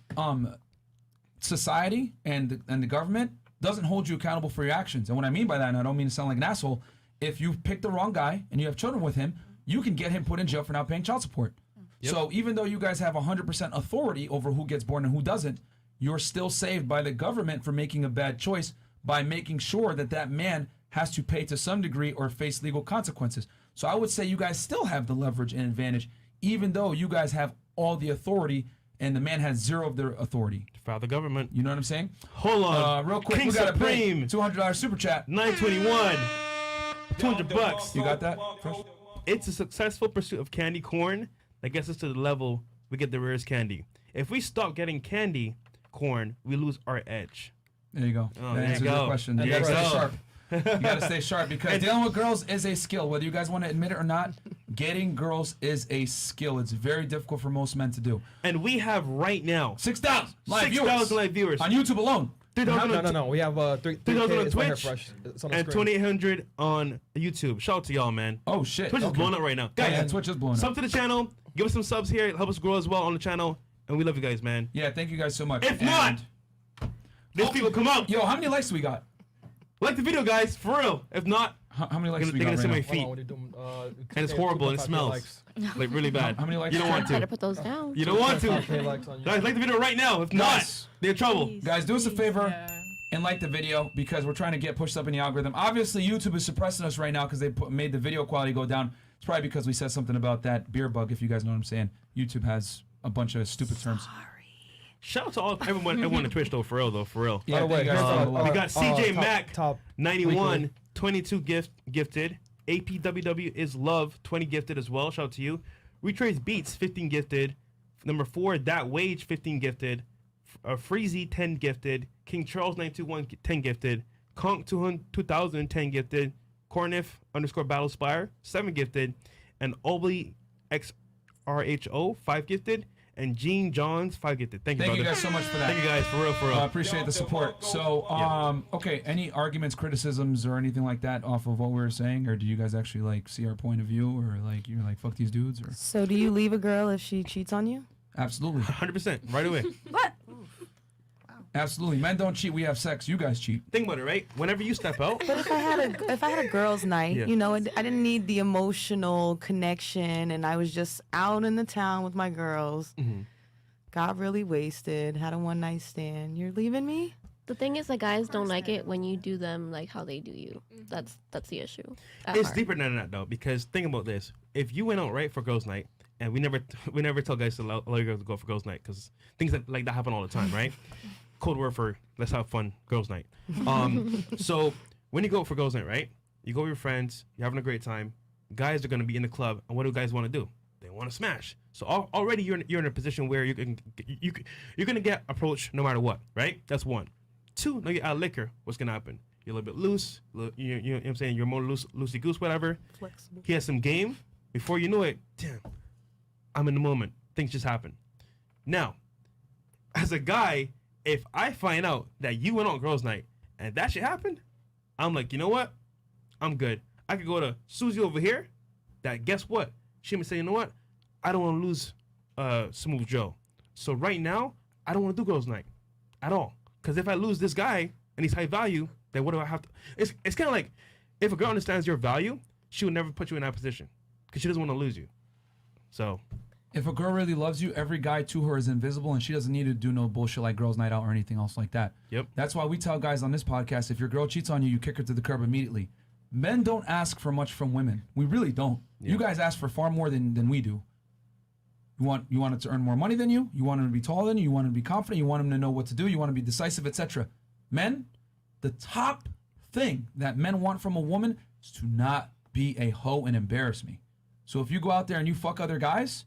A: Society and the government doesn't hold you accountable for your actions. And what I mean by that, and I don't mean to sound like an asshole, if you pick the wrong guy and you have children with him, you can get him put in jail for not paying child support.
B: Yep.
A: So even though you guys have 100% authority over who gets born and who doesn't, you're still saved by the government for making a bad choice by making sure that that man has to pay to some degree or face legal consequences. So I would say you guys still have the leverage and advantage, even though you guys have all the authority and the man has zero of their authority.
B: File the government.
A: You know what I'm saying?
B: Hold on.
A: Real quick,
B: King
A: we got a
B: Supreme.
A: big $200 super chat.
B: 921. $200.
A: You got that? Fresh?
B: It's a successful pursuit of candy corn that gets us to the level we get the rarest candy. If we stop getting candy corn, we lose our edge.
A: There you go.
B: Oh,
A: that
B: there you
A: answers
B: go.
A: your question.
B: There
A: You
B: you
A: gotta stay
B: go.
A: sharp. You gotta stay sharp because dealing with girls is a skill. Whether you guys want to admit it or not, getting girls is a skill. It's very difficult for most men to do.
B: And we have right now
A: 6,000 live
B: 6,000 live viewers
A: on YouTube alone.
B: 3,000
C: No. We have
B: 3,000 on
C: 3K. It's right here,
B: Twitch
C: fresh. It's on the
B: and
C: screen.
B: 2,800 on YouTube. Shout out to y'all, man.
A: Oh shit.
B: Twitch is
A: Okay.
B: blowing up right now.
A: Yeah,
B: Guys,
A: yeah, Twitch is blowing up.
B: sub to the channel. Give us some subs here. Help us grow as well on the channel. And we love you guys, man.
A: Yeah, thank you guys so much.
B: If not, these people come out.
A: Yo, how many likes do we got?
B: Like the video, guys, for real. If not,
A: How many likes do we
B: they're
A: got
B: gonna see
A: right
B: my
A: now?
B: feet.
C: Hold on, what are you doing?
B: And it's horrible and it
C: 2.5K
B: smells
C: likes.
B: like really bad.
A: How many likes?
B: You don't want
I: Try to
B: to.
I: put those down.
B: You don't want to.
C: 2.5K likes on
B: Guys,
C: YouTube.
B: like the video right now. If not,
A: Guys.
B: they're in trouble.
A: Guys, do us a favor
H: Yeah.
A: and like the video because we're trying to get pushed up in the algorithm. Obviously, YouTube is suppressing us right now because they made the video quality go down. It's probably because we said something about that beer bug, if you guys know what I'm saying. YouTube has a bunch of stupid terms.
B: Shout out to everyone on Twitch though, for real though, for real.
A: Yeah,
C: By the way,
A: thank you guys
C: here's
A: for
C: our-
A: the love.
B: We got CJ
C: top-
B: Mack,
C: top
B: 91,
C: weekly.
B: 22 gifted. APWW is love, 20 gifted as well. Shout out to you. Retrace Beats, 15 gifted. Number 4, That Wage, 15 gifted. Freezy, 10 gifted. King Charles 921, 10 gifted. Conk 2000, 10 gifted. Corniff _ Battlespire, 7 gifted. And Obley XRHO, 5 gifted. And Gene Johns, 5 gifted. Thank you,
A: Thank you
B: brother.
A: guys so much for that.
B: Thank you guys, for real, for real.
A: I appreciate the support. So, okay, any arguments, criticisms, or anything like that off of what we were saying, or do you guys actually like see our point of view, or like you're like fuck these dudes, or
E: So do you leave a girl if she cheats on you?
A: absolutely,
B: 100%, right away.
G: What?
A: absolutely. Men don't cheat. We have sex. You guys cheat.
B: Think about it, right? Whenever you step out,
E: But if I had a girls' night,
B: Yeah.
E: you know, I didn't need the emotional connection, and I was just out in the town with my girls, got really wasted, had a one night stand. You're leaving me?
I: The thing is, like, guys don't like it when you do them like how they do you. That's the issue. at
B: it's
I: heart.
B: deeper than that though, because think about this: if you went out right for girls' night, and we never tell guys to allow girls to go for girls' night, because things like that happen all the time, right? Code word for let's have fun, girls' night. So when you go for girls' night, right? You go with your friends, you're having a great time. Guys are gonna be in the club, and what do guys want to do? They want to smash. So already you're in a position where you're gonna get approached no matter what, right? That's one. Two, now you're out of liquor. What's gonna happen? You're a little bit loose. You know what I'm saying? You're more loosey goose, whatever.
E: Flexible.
B: He has some game. Before you know it, damn, I'm in the moment. Things just happen. Now, as a guy, if I find out that you went on girls' night and that shit happened, I'm like, you know what? I'm good. I could go to Susie over here. That guess what? She may say, you know what? I don't want to lose Smooth Joe. So right now, I don't want to do girls' night at all. Because if I lose this guy and he's high value, then what do I have to? It's kind of like if a girl understands your value, she would never put you in that position because she doesn't want to lose you. So,
A: if a girl really loves you, every guy to her is invisible, and she doesn't need to do no bullshit like girls' night out or anything else like that.
B: Yep.
A: That's why we tell guys on this podcast, if your girl cheats on you, you kick her to the curb immediately. Men don't ask for much from women. We really don't.
B: Yeah.
A: You guys ask for far more than we do. You want it to earn more money than you. You want him to be taller than you. You want him to be confident. You want him to know what to do. You want him to be decisive, etc. Men, the top thing that men want from a woman is to not be a hoe and embarrass me. So if you go out there and you fuck other guys,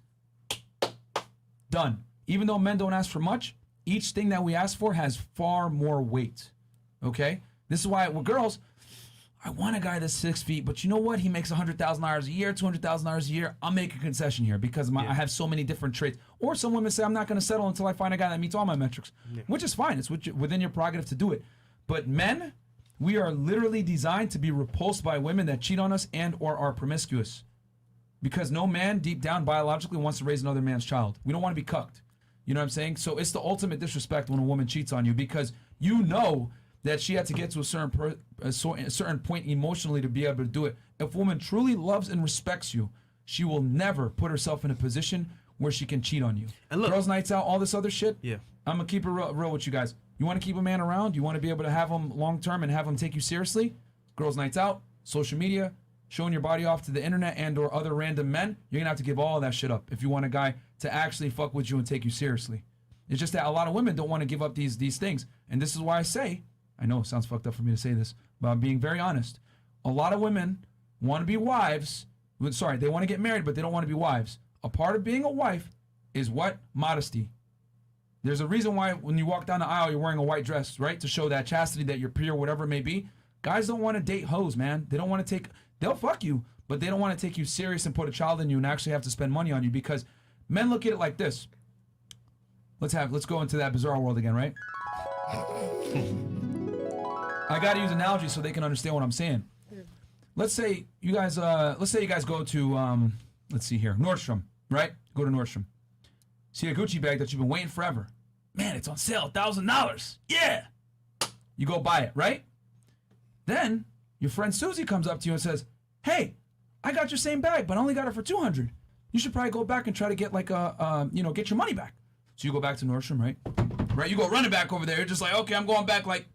A: done. Even though men don't ask for much, each thing that we ask for has far more weight. Okay? This is why with girls, I want a guy that's 6 feet, but you know what? He makes $100,000 a year, $200,000 a year. I'll make a concession here because I have so many different traits. Or some women say, I'm not going to settle until I find a guy that meets all my metrics, which is fine. It's within your prerogative to do it. But men, we are literally designed to be repulsed by women that cheat on us and or are promiscuous. Because no man deep down biologically wants to raise another man's child. We don't want to be cucked. You know what I'm saying? So it's the ultimate disrespect when a woman cheats on you because you know that she had to get to a certain point emotionally to be able to do it. If a woman truly loves and respects you, she will never put herself in a position where she can cheat on you. And look, girls' nights out, all this other shit.
B: Yeah.
A: I'm gonna keep it real with you guys. You want to keep a man around? You want to be able to have him long term and have him take you seriously? Girls' nights out, social media, showing your body off to the internet and or other random men. You're gonna have to give all of that shit up if you want a guy to actually fuck with you and take you seriously. It's just that a lot of women don't want to give up these things, and this is why I say. I know it sounds fucked up for me to say this, but I'm being very honest. A lot of women want to be wives. Sorry, they want to get married, but they don't want to be wives. A part of being a wife is what? Modesty. There's a reason why when you walk down the aisle, you're wearing a white dress, right? To show that chastity, that you're pure, whatever it may be. Guys don't want to date hoes, man. They don't want to they'll fuck you, but they don't want to take you serious and put a child in you and actually have to spend money on you because men look at it like this. Let's go into that bizarre world again, right? I got to use analogies so they can understand what I'm saying. Let's say you guys go to let's see here, Nordstrom, right? Go to Nordstrom. See a Gucci bag that you've been waiting forever. Man, it's on sale, $1,000. Yeah. You go buy it, right? Then your friend Susie comes up to you and says, "Hey, I got your same bag, but I only got it for $200. You should probably go back and try to get like get your money back." So you go back to Nordstrom, right? Right? You go running back over there. You're just like, "Okay, I'm going back like."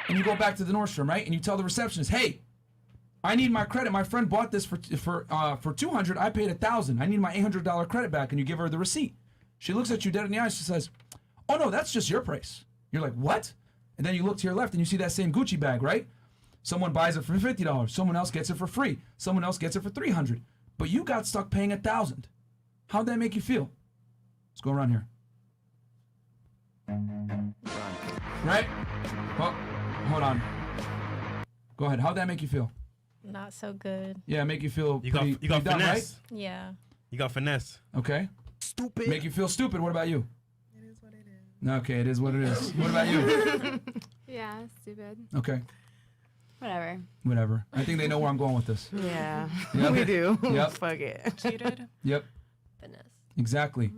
A: And you go back to the Nordstrom, right? And you tell the receptionist, "Hey, I need my credit. My friend bought this for $200. I paid $1,000. I need my $800 credit back." And you give her the receipt. She looks at you dead in the eyes. She says, "Oh no, that's just your price." You're like, "What?" And then you look to your left and you see that same Gucci bag, right? Someone buys it for $50. Someone else gets it for free. Someone else gets it for $300. But you got stuck paying $1,000. How'd that make you feel? Let's go around here. Right? Well, hold on. Go ahead. How'd that make you feel?
D: Not so good.
A: Yeah, make you feel
B: You
A: pretty,
B: got
A: pretty dumb, right?
B: finesse.
D: Yeah.
B: You got finesse.
A: Okay.
M: Stupid.
A: Make you feel stupid. What about you?
K: It is what it is.
A: Okay, it is what it is. What about you?
J: Yeah, stupid.
A: Okay.
G: Whatever.
A: I think they know where I'm going with this.
E: Yeah,
A: Yep.
E: we do.
A: Yep.
E: Fuck it.
H: Cheated.
A: Yep.
I: Finesse.
A: Exactly.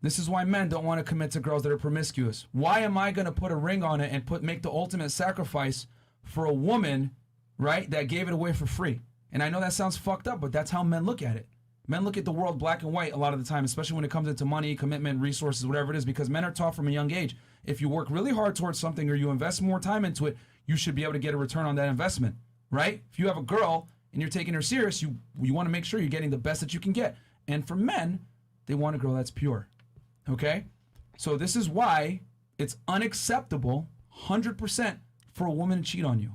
A: This is why men don't want to commit to girls that are promiscuous. Why am I going to put a ring on it and make the ultimate sacrifice for a woman, right, that gave it away for free? And I know that sounds fucked up, but that's how men look at it. Men look at the world black and white a lot of the time, especially when it comes into money, commitment, resources, whatever it is, because men are taught from a young age. If you work really hard towards something or you invest more time into it, you should be able to get a return on that investment, right? If you have a girl and you're taking her serious, you want to make sure you're getting the best that you can get. And for men, they want a girl that's pure, okay? So this is why it's unacceptable, 100%, for a woman to cheat on you.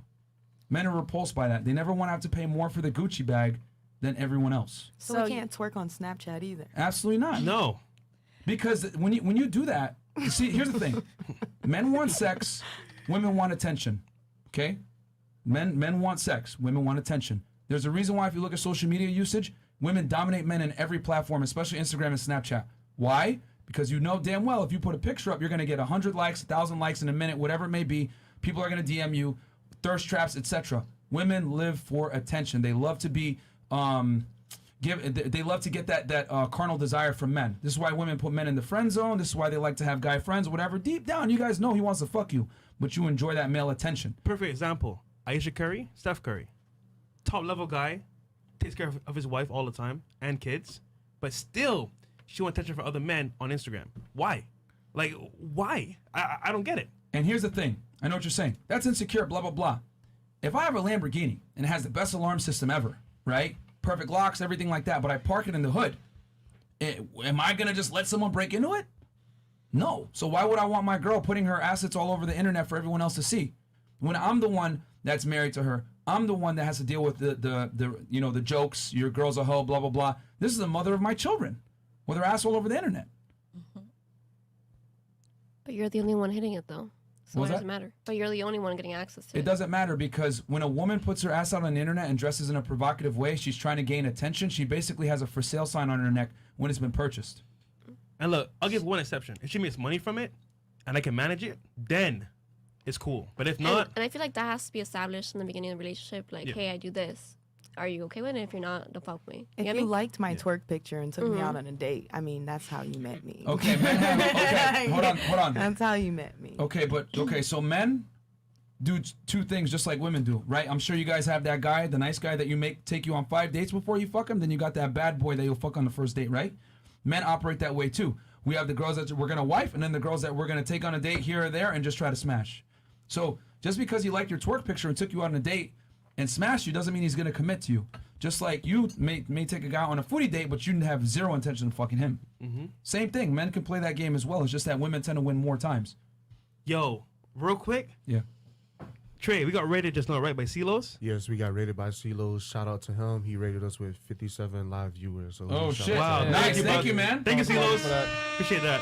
A: Men are repulsed by that. They never want to have to pay more for the Gucci bag than everyone else.
E: So we can't twerk on Snapchat either.
A: Absolutely not.
B: No.
A: Because when you do that, you see, here's the thing. Men want sex, women want attention. Okay? Men want sex, women want attention. There's a reason why if you look at social media usage, Women dominate men in every platform, especially Instagram and Snapchat. Why? Because you know damn well if you put a picture up, you're going to get 100 likes, 1,000 likes in a minute, whatever it may be. People are going to DM you, thirst traps, etc. Women live for attention. They love to be they love to get that carnal desire from men. This is why women put men in the friend zone. This is why they like to have guy friends, whatever. Deep down, you guys know he wants to fuck you, but you enjoy that male attention.
B: Perfect example. Aisha Curry, Steph Curry. Top level guy, takes care of his wife all the time and kids, but still she wants attention from other men on Instagram. Why? Like, why? I don't get it.
A: And here's the thing. I know what you're saying. That's insecure, blah, blah, blah. If I have a Lamborghini and it has the best alarm system ever, right? Perfect locks, everything like that, but I park it in the hood, am I going to just let someone break into it? No. So why would I want my girl putting her assets all over the internet for everyone else to see? When I'm the one that's married to her, I'm the one that has to deal with the jokes, your girl's a hoe, blah, blah, blah. This is the mother of my children with her ass all over the internet.
I: But you're the only one hitting it, though. So
A: What was
I: why does
A: that?
I: it matter? But you're the only one getting access to it.
A: It doesn't matter because when a woman puts her ass out on the internet and dresses in a provocative way, she's trying to gain attention. She basically has a for sale sign on her neck when it's been purchased.
B: And look, I'll give one exception. If she makes money from it and I can manage it, then it's cool. But if not,
I: And I feel like that has to be established in the beginning of the relationship. Like,
B: Yeah.
I: hey, I do this. Are you okay with it? If you're not, don't fuck with me.
E: If
I: get
E: you
I: me?
E: liked my twerk picture and took me out
I: Mhm.
E: on a date, I mean, that's how you met me.
A: Okay, men have, okay, hold on.
E: That's how you met me.
A: Okay, so men do two things just like women do, right? I'm sure you guys have that guy, the nice guy that you make take you on 5 dates before you fuck him. Then you got that bad boy that you'll fuck on the first date, right? Men operate that way too. We have the girls that we're gonna wife, and then the girls that we're gonna take on a date here or there and just try to smash. So just because he liked your twerk picture and took you on a date and smashed you doesn't mean he's gonna commit to you. Just like you may take a guy on a foodie date, but you didn't have zero intention of fucking him.
B: Mm-hmm.
A: Same thing. Men can play that game as well. It's just that women tend to win more times.
B: yo, real quick.
A: Yeah.
B: Trey, we got rated just now, right, by Silos?
M: Yes, we got rated by CeeLo. Shout out to him. He rated us with 57 live viewers. So
A: Oh,
M: shout
A: shit.
M: out to him.
A: Nice. Thank you, man.
B: Thank you, Silos. Appreciate that.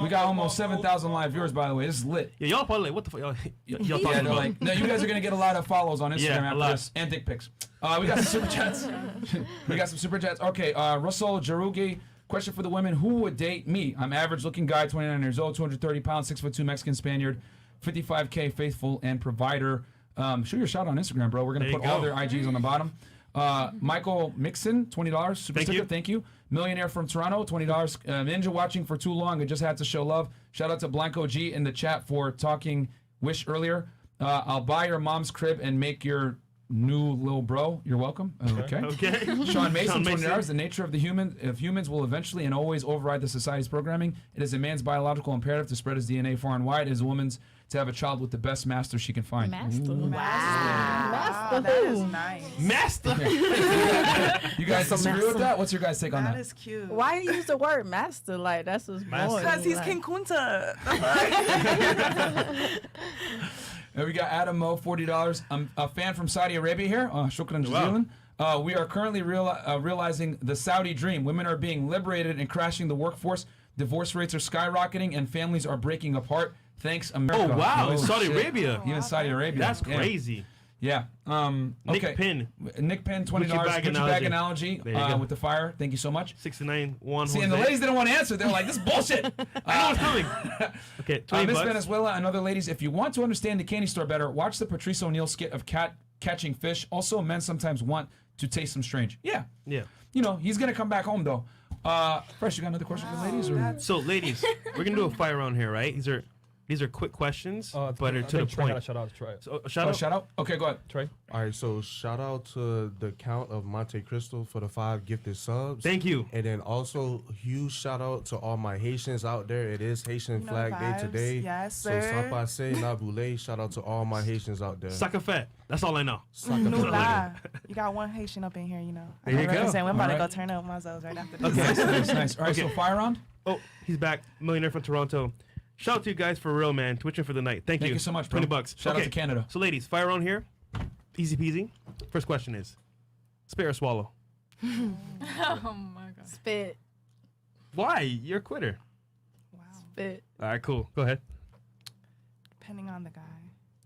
A: We got almost 7,000 live viewers, by the way. This is lit.
B: Yeah, y'all probably like, what the fuck y'all
A: Yeah,
B: talking
A: they're
B: about?
A: like, no, you guys are going to get a lot of follows on Instagram
B: Yeah, a
A: after
B: lot.
A: this. And dick pics. We got some super chats. We got some super chats. Okay, Russell Jarugi. Question for the women. Who would date me? I'm average looking guy, 29 years old, 230 pounds, 6'2", Mexican Spaniard, 55K, faithful and provider. Shoot your shot on Instagram, bro. We're going to
B: There
A: put
B: you
A: all
B: go.
A: their IGs on the bottom. Michael Mixon, $20. Super
B: Thank
A: sticker,
B: you.
A: thank you. Millionaire from Toronto, $20. Ninja watching for too long. I just had to show love. Shout out to Blanco G in the chat for talking wish earlier. I'll buy your mom's crib and make your new little bro. You're welcome. Okay.
B: Okay.
A: Sean Mason,
B: Sean Mason.
A: $20. The nature of humans will eventually and always override the society's programming. It is a man's biological imperative to spread his DNA far and wide. It is a woman's to have a child with the best master she can find.
D: Master.
K: Wow, that is nice.
B: Master.
A: You guys disagree with that? What's your guys' take on
K: That
A: that?
K: is cute.
D: Why use the word master? Like, that's what's boring.
K: Because he's
D: like,
K: King Kunta.
A: And we got Adam Mo, $40. I'm a fan from Saudi Arabia here. Shukran
B: Wow.
A: jazilan. We are currently realizing the Saudi dream. Women are being liberated and crashing the workforce. Divorce rates are skyrocketing and families are breaking apart. Thanks, America.
B: Oh, wow. In
A: Oh,
B: Saudi
A: shit.
B: Arabia.
A: Even Saudi Arabia.
B: That's
A: Yeah.
B: crazy.
A: Yeah.
B: Nick
A: Okay.
B: Pin,
A: Nick Pin, $20.
B: Gucci bag analogy. There you go.
A: With the fire. Thank you so much.
B: 69, one.
A: See, and the ladies didn't want to answer. They're like, this is bullshit.
B: I know it's coming. Okay, 20
A: Miss
B: bucks.
A: Venezuela and other ladies, if you want to understand the candy store better, watch the Patrice O'Neill skit of catching fish. Also, men sometimes want to taste them strange. Yeah.
B: Yeah.
A: You know, he's going to come back home, though. Fresh, you got another question for the ladies? Or?
B: So, ladies, we're gonna do a fire round here, right? These are quick questions, but are to the
C: Trey got a
B: point.
C: shout out to Trey.
B: So, shout out.
A: Shout out? Okay, go ahead.
C: Trey.
M: All right, so shout out to the Count of Monte Cristo for the 5 gifted subs.
B: Thank you.
M: And then also huge shout out to all my Haitians out there. It is Haitian
K: No
M: Flag Day
K: vibes.
M: today.
K: Yes,
M: So
K: sir.
M: Sapase Nabule, shout out to all my Haitians out there.
B: Suck a fat. That's all I know.
K: No lie. You got one Haitian up in here, you know.
B: There you go.
K: We're about to
A: Alright.
K: go turn up my zoes right after this.
B: Okay.
A: Nice, nice. All right, so fire round.
B: Oh, he's back. Millionaire from Toronto. Shout out to you guys for real, man. Twitching for the night. Thank you.
A: Thank you so much, bro.
B: $20.
A: Shout out to Canada.
B: So, ladies, fire round here. Easy peasy. First question is, spit or swallow?
H: Oh my god.
D: spit,
B: Why? You're a quitter.
K: Wow.
D: spit.
B: All right, cool. Go ahead.
K: Depending on the guy.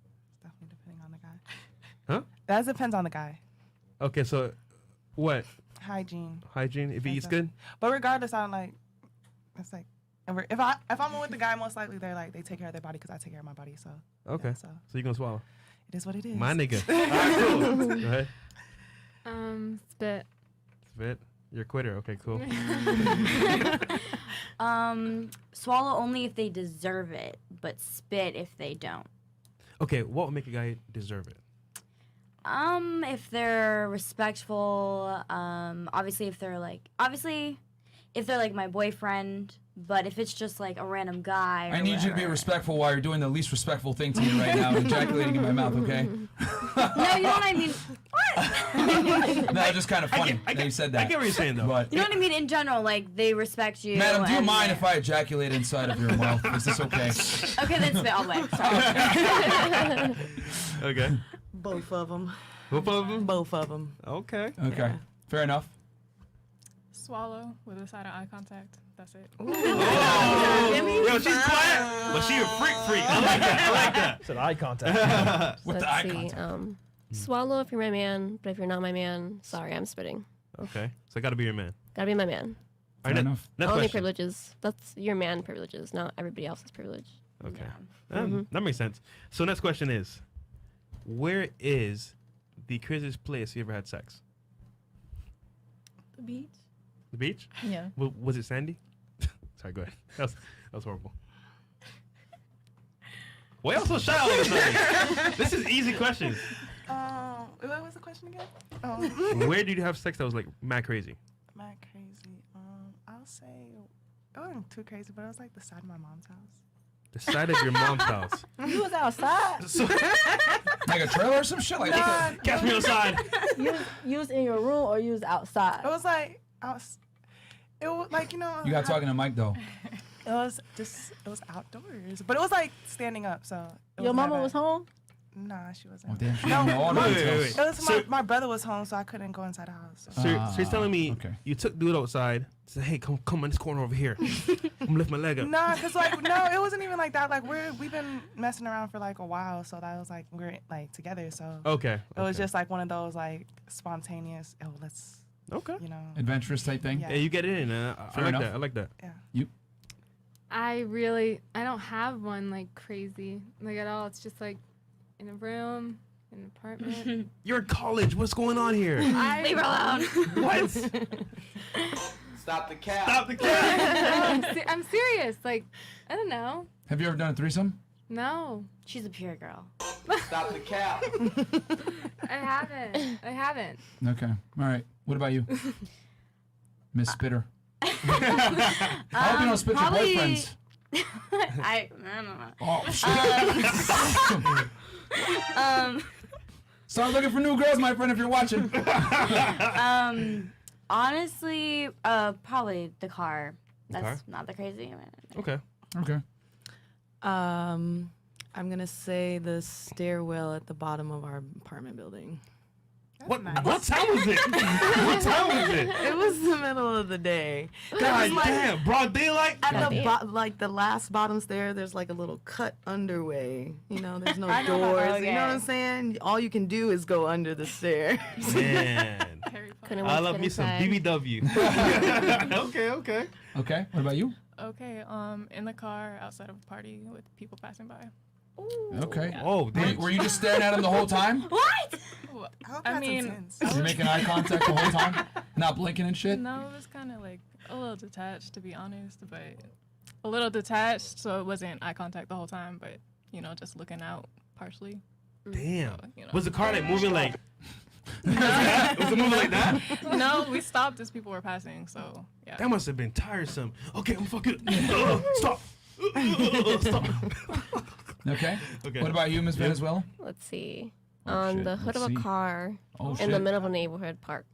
K: It's definitely depending on the guy.
B: Huh?
K: That depends on the guy.
B: Okay, so What?
K: Hygiene.
B: Hygiene. If he eats
K: That's
B: good.
K: But regardless, I'm like, it's like, if I'm with the guy, most likely they're like they take care of their body because I take care of my body. So
B: Okay.
K: yeah,
B: so you're gonna swallow.
K: it is what it is.
B: My nigga. All right, cool. Go ahead.
J: Spit.
B: Spit. You're a quitter. Okay, cool.
G: Swallow only if they deserve it, but spit if they don't.
B: Okay, what would make a guy deserve it?
G: If they're respectful, obviously if they're like my boyfriend, but if it's just like a random guy.
A: I need you to be respectful while you're doing the least respectful thing to me right now, ejaculating in my mouth, okay?
G: No, you know what I mean. What?
A: No, it's just kind of funny that you said that.
B: I get what you're saying, though.
A: But
G: You know what I mean? In general, like they respect you.
A: Madam, do you
G: and
A: mind if I ejaculate inside of your mouth? Is this okay?
G: Okay, then spit all the way. Sorry.
B: Okay.
E: Both of them.
B: Both of them?
E: Both of them.
B: Okay.
A: Okay.
E: Yeah.
A: Fair enough.
H: Swallow with a side of eye contact. That's it.
B: Yo, she's quiet, but she a freak. I like that. I like that.
C: Said eye contact.
A: With the
I: Let's
A: eye
I: see.
A: contact.
I: Swallow if you're my man, but if you're not my man, sorry, I'm spitting.
B: Okay. So I gotta be your man.
I: Gotta be my man.
B: All right,
A: enough.
B: Next
I: Only
B: question.
I: privileges. That's your man privileges, not everybody else's privilege.
B: Okay.
I: Mhm.
B: That makes sense. So next question is, where is the craziest place you ever had sex?
D: The beach.
B: The beach?
D: Yeah.
B: Was it sandy? Sorry, go ahead. That was horrible. Why y'all so shy all of a sudden? This is easy questions.
K: What was the question again?
B: Where did you have sex that was like mad crazy?
K: Mad crazy. I'll say it wasn't too crazy, but it was like the side of my mom's house.
B: The side of your mom's house.
D: You was outside.
A: Like a trailer or some shit? Like, what the-
B: Catch me outside.
D: You was in your room or you was outside?
K: It was like it was like
A: You got talking to Mike, though.
K: It was outdoors, but it was like standing up. So it
D: Your
K: was
D: mama
K: not
D: was
K: bad.
D: home?
K: Nah, she wasn't.
A: Oh, damn, she
K: No,
A: didn't know all the
K: my-
A: details.
K: It was
B: So-
K: my brother was home, so I couldn't go inside the house. So.
B: So he's telling me
A: okay.
B: you took dude outside, said, hey, come in this corner over here. I'm lift my leg up.
K: Nah, cause like no, it wasn't even like that. Like we've been messing around for like a while, so that was like we're like together. So
B: Okay.
K: it was just like one of those like spontaneous. Oh, let's you know.
A: Adventurous type thing?
K: Yeah.
B: Yeah, you get it in. I
A: Fair
B: like
A: enough.
B: that. I like that.
K: Yeah.
J: I don't have one like crazy like at all. It's just like in a room, in an apartment.
B: You're in college. What's going on here?
G: Leave her alone.
B: What?
L: Stop the cap.
B: Stop the cat.
J: No, I'm serious. Like, I don't know.
A: Have you ever done a threesome?
J: No,
G: She's a pure girl.
L: Stop the cap.
J: I haven't.
A: Okay. All right. What about you? Miss Spitter. I hope you don't spit your
G: probably-
A: boyfriends.
G: I don't know.
A: Oh, shit. Start looking for new girls, my friend, if you're watching.
G: Honestly, probably the car. That's
B: car?
G: not that crazy.
B: Okay.
A: Okay.
E: I'm gonna say the stairwell at the bottom of our apartment building.
B: What time was it? What time was it?
E: It was the middle of the day.
B: God damn, broad daylight.
E: At the like the last bottom stair, there's like a little cut underway. You know, there's no
K: I know
E: doors.
K: about that.
E: You know what I'm saying? All you can do is go under the stairs.
B: Man,
I: Couldn't
B: I
I: wait to
B: love
I: get
B: me some
I: inside.
B: BBW. Okay.
A: Okay. What about you?
H: Okay, in the car outside of a party with people passing by.
A: Okay.
B: Oh, damn.
A: Were you just staring at him the whole time?
G: What?
H: I mean,
A: Were you making eye contact the whole time? Not blinking and shit?
H: no, it was kind of like a little detached, to be honest, but a little detached, so it wasn't eye contact the whole time, but, just looking out partially.
B: Damn.
H: So,
B: Was the car like moving like? Was it moving like that?
H: No, we stopped as people were passing, so, yeah.
B: That must have been tiresome. Okay, I'm fucking. Stop. Stop.
A: Okay.
B: Okay.
A: What about you, Miss Venezuela?
I: Let's see.
A: Oh,
I: On
A: shit.
I: the hood
A: Let's
I: of a
A: see.
I: car
A: Oh,
I: in
A: shit.
I: the middle of a neighborhood parked.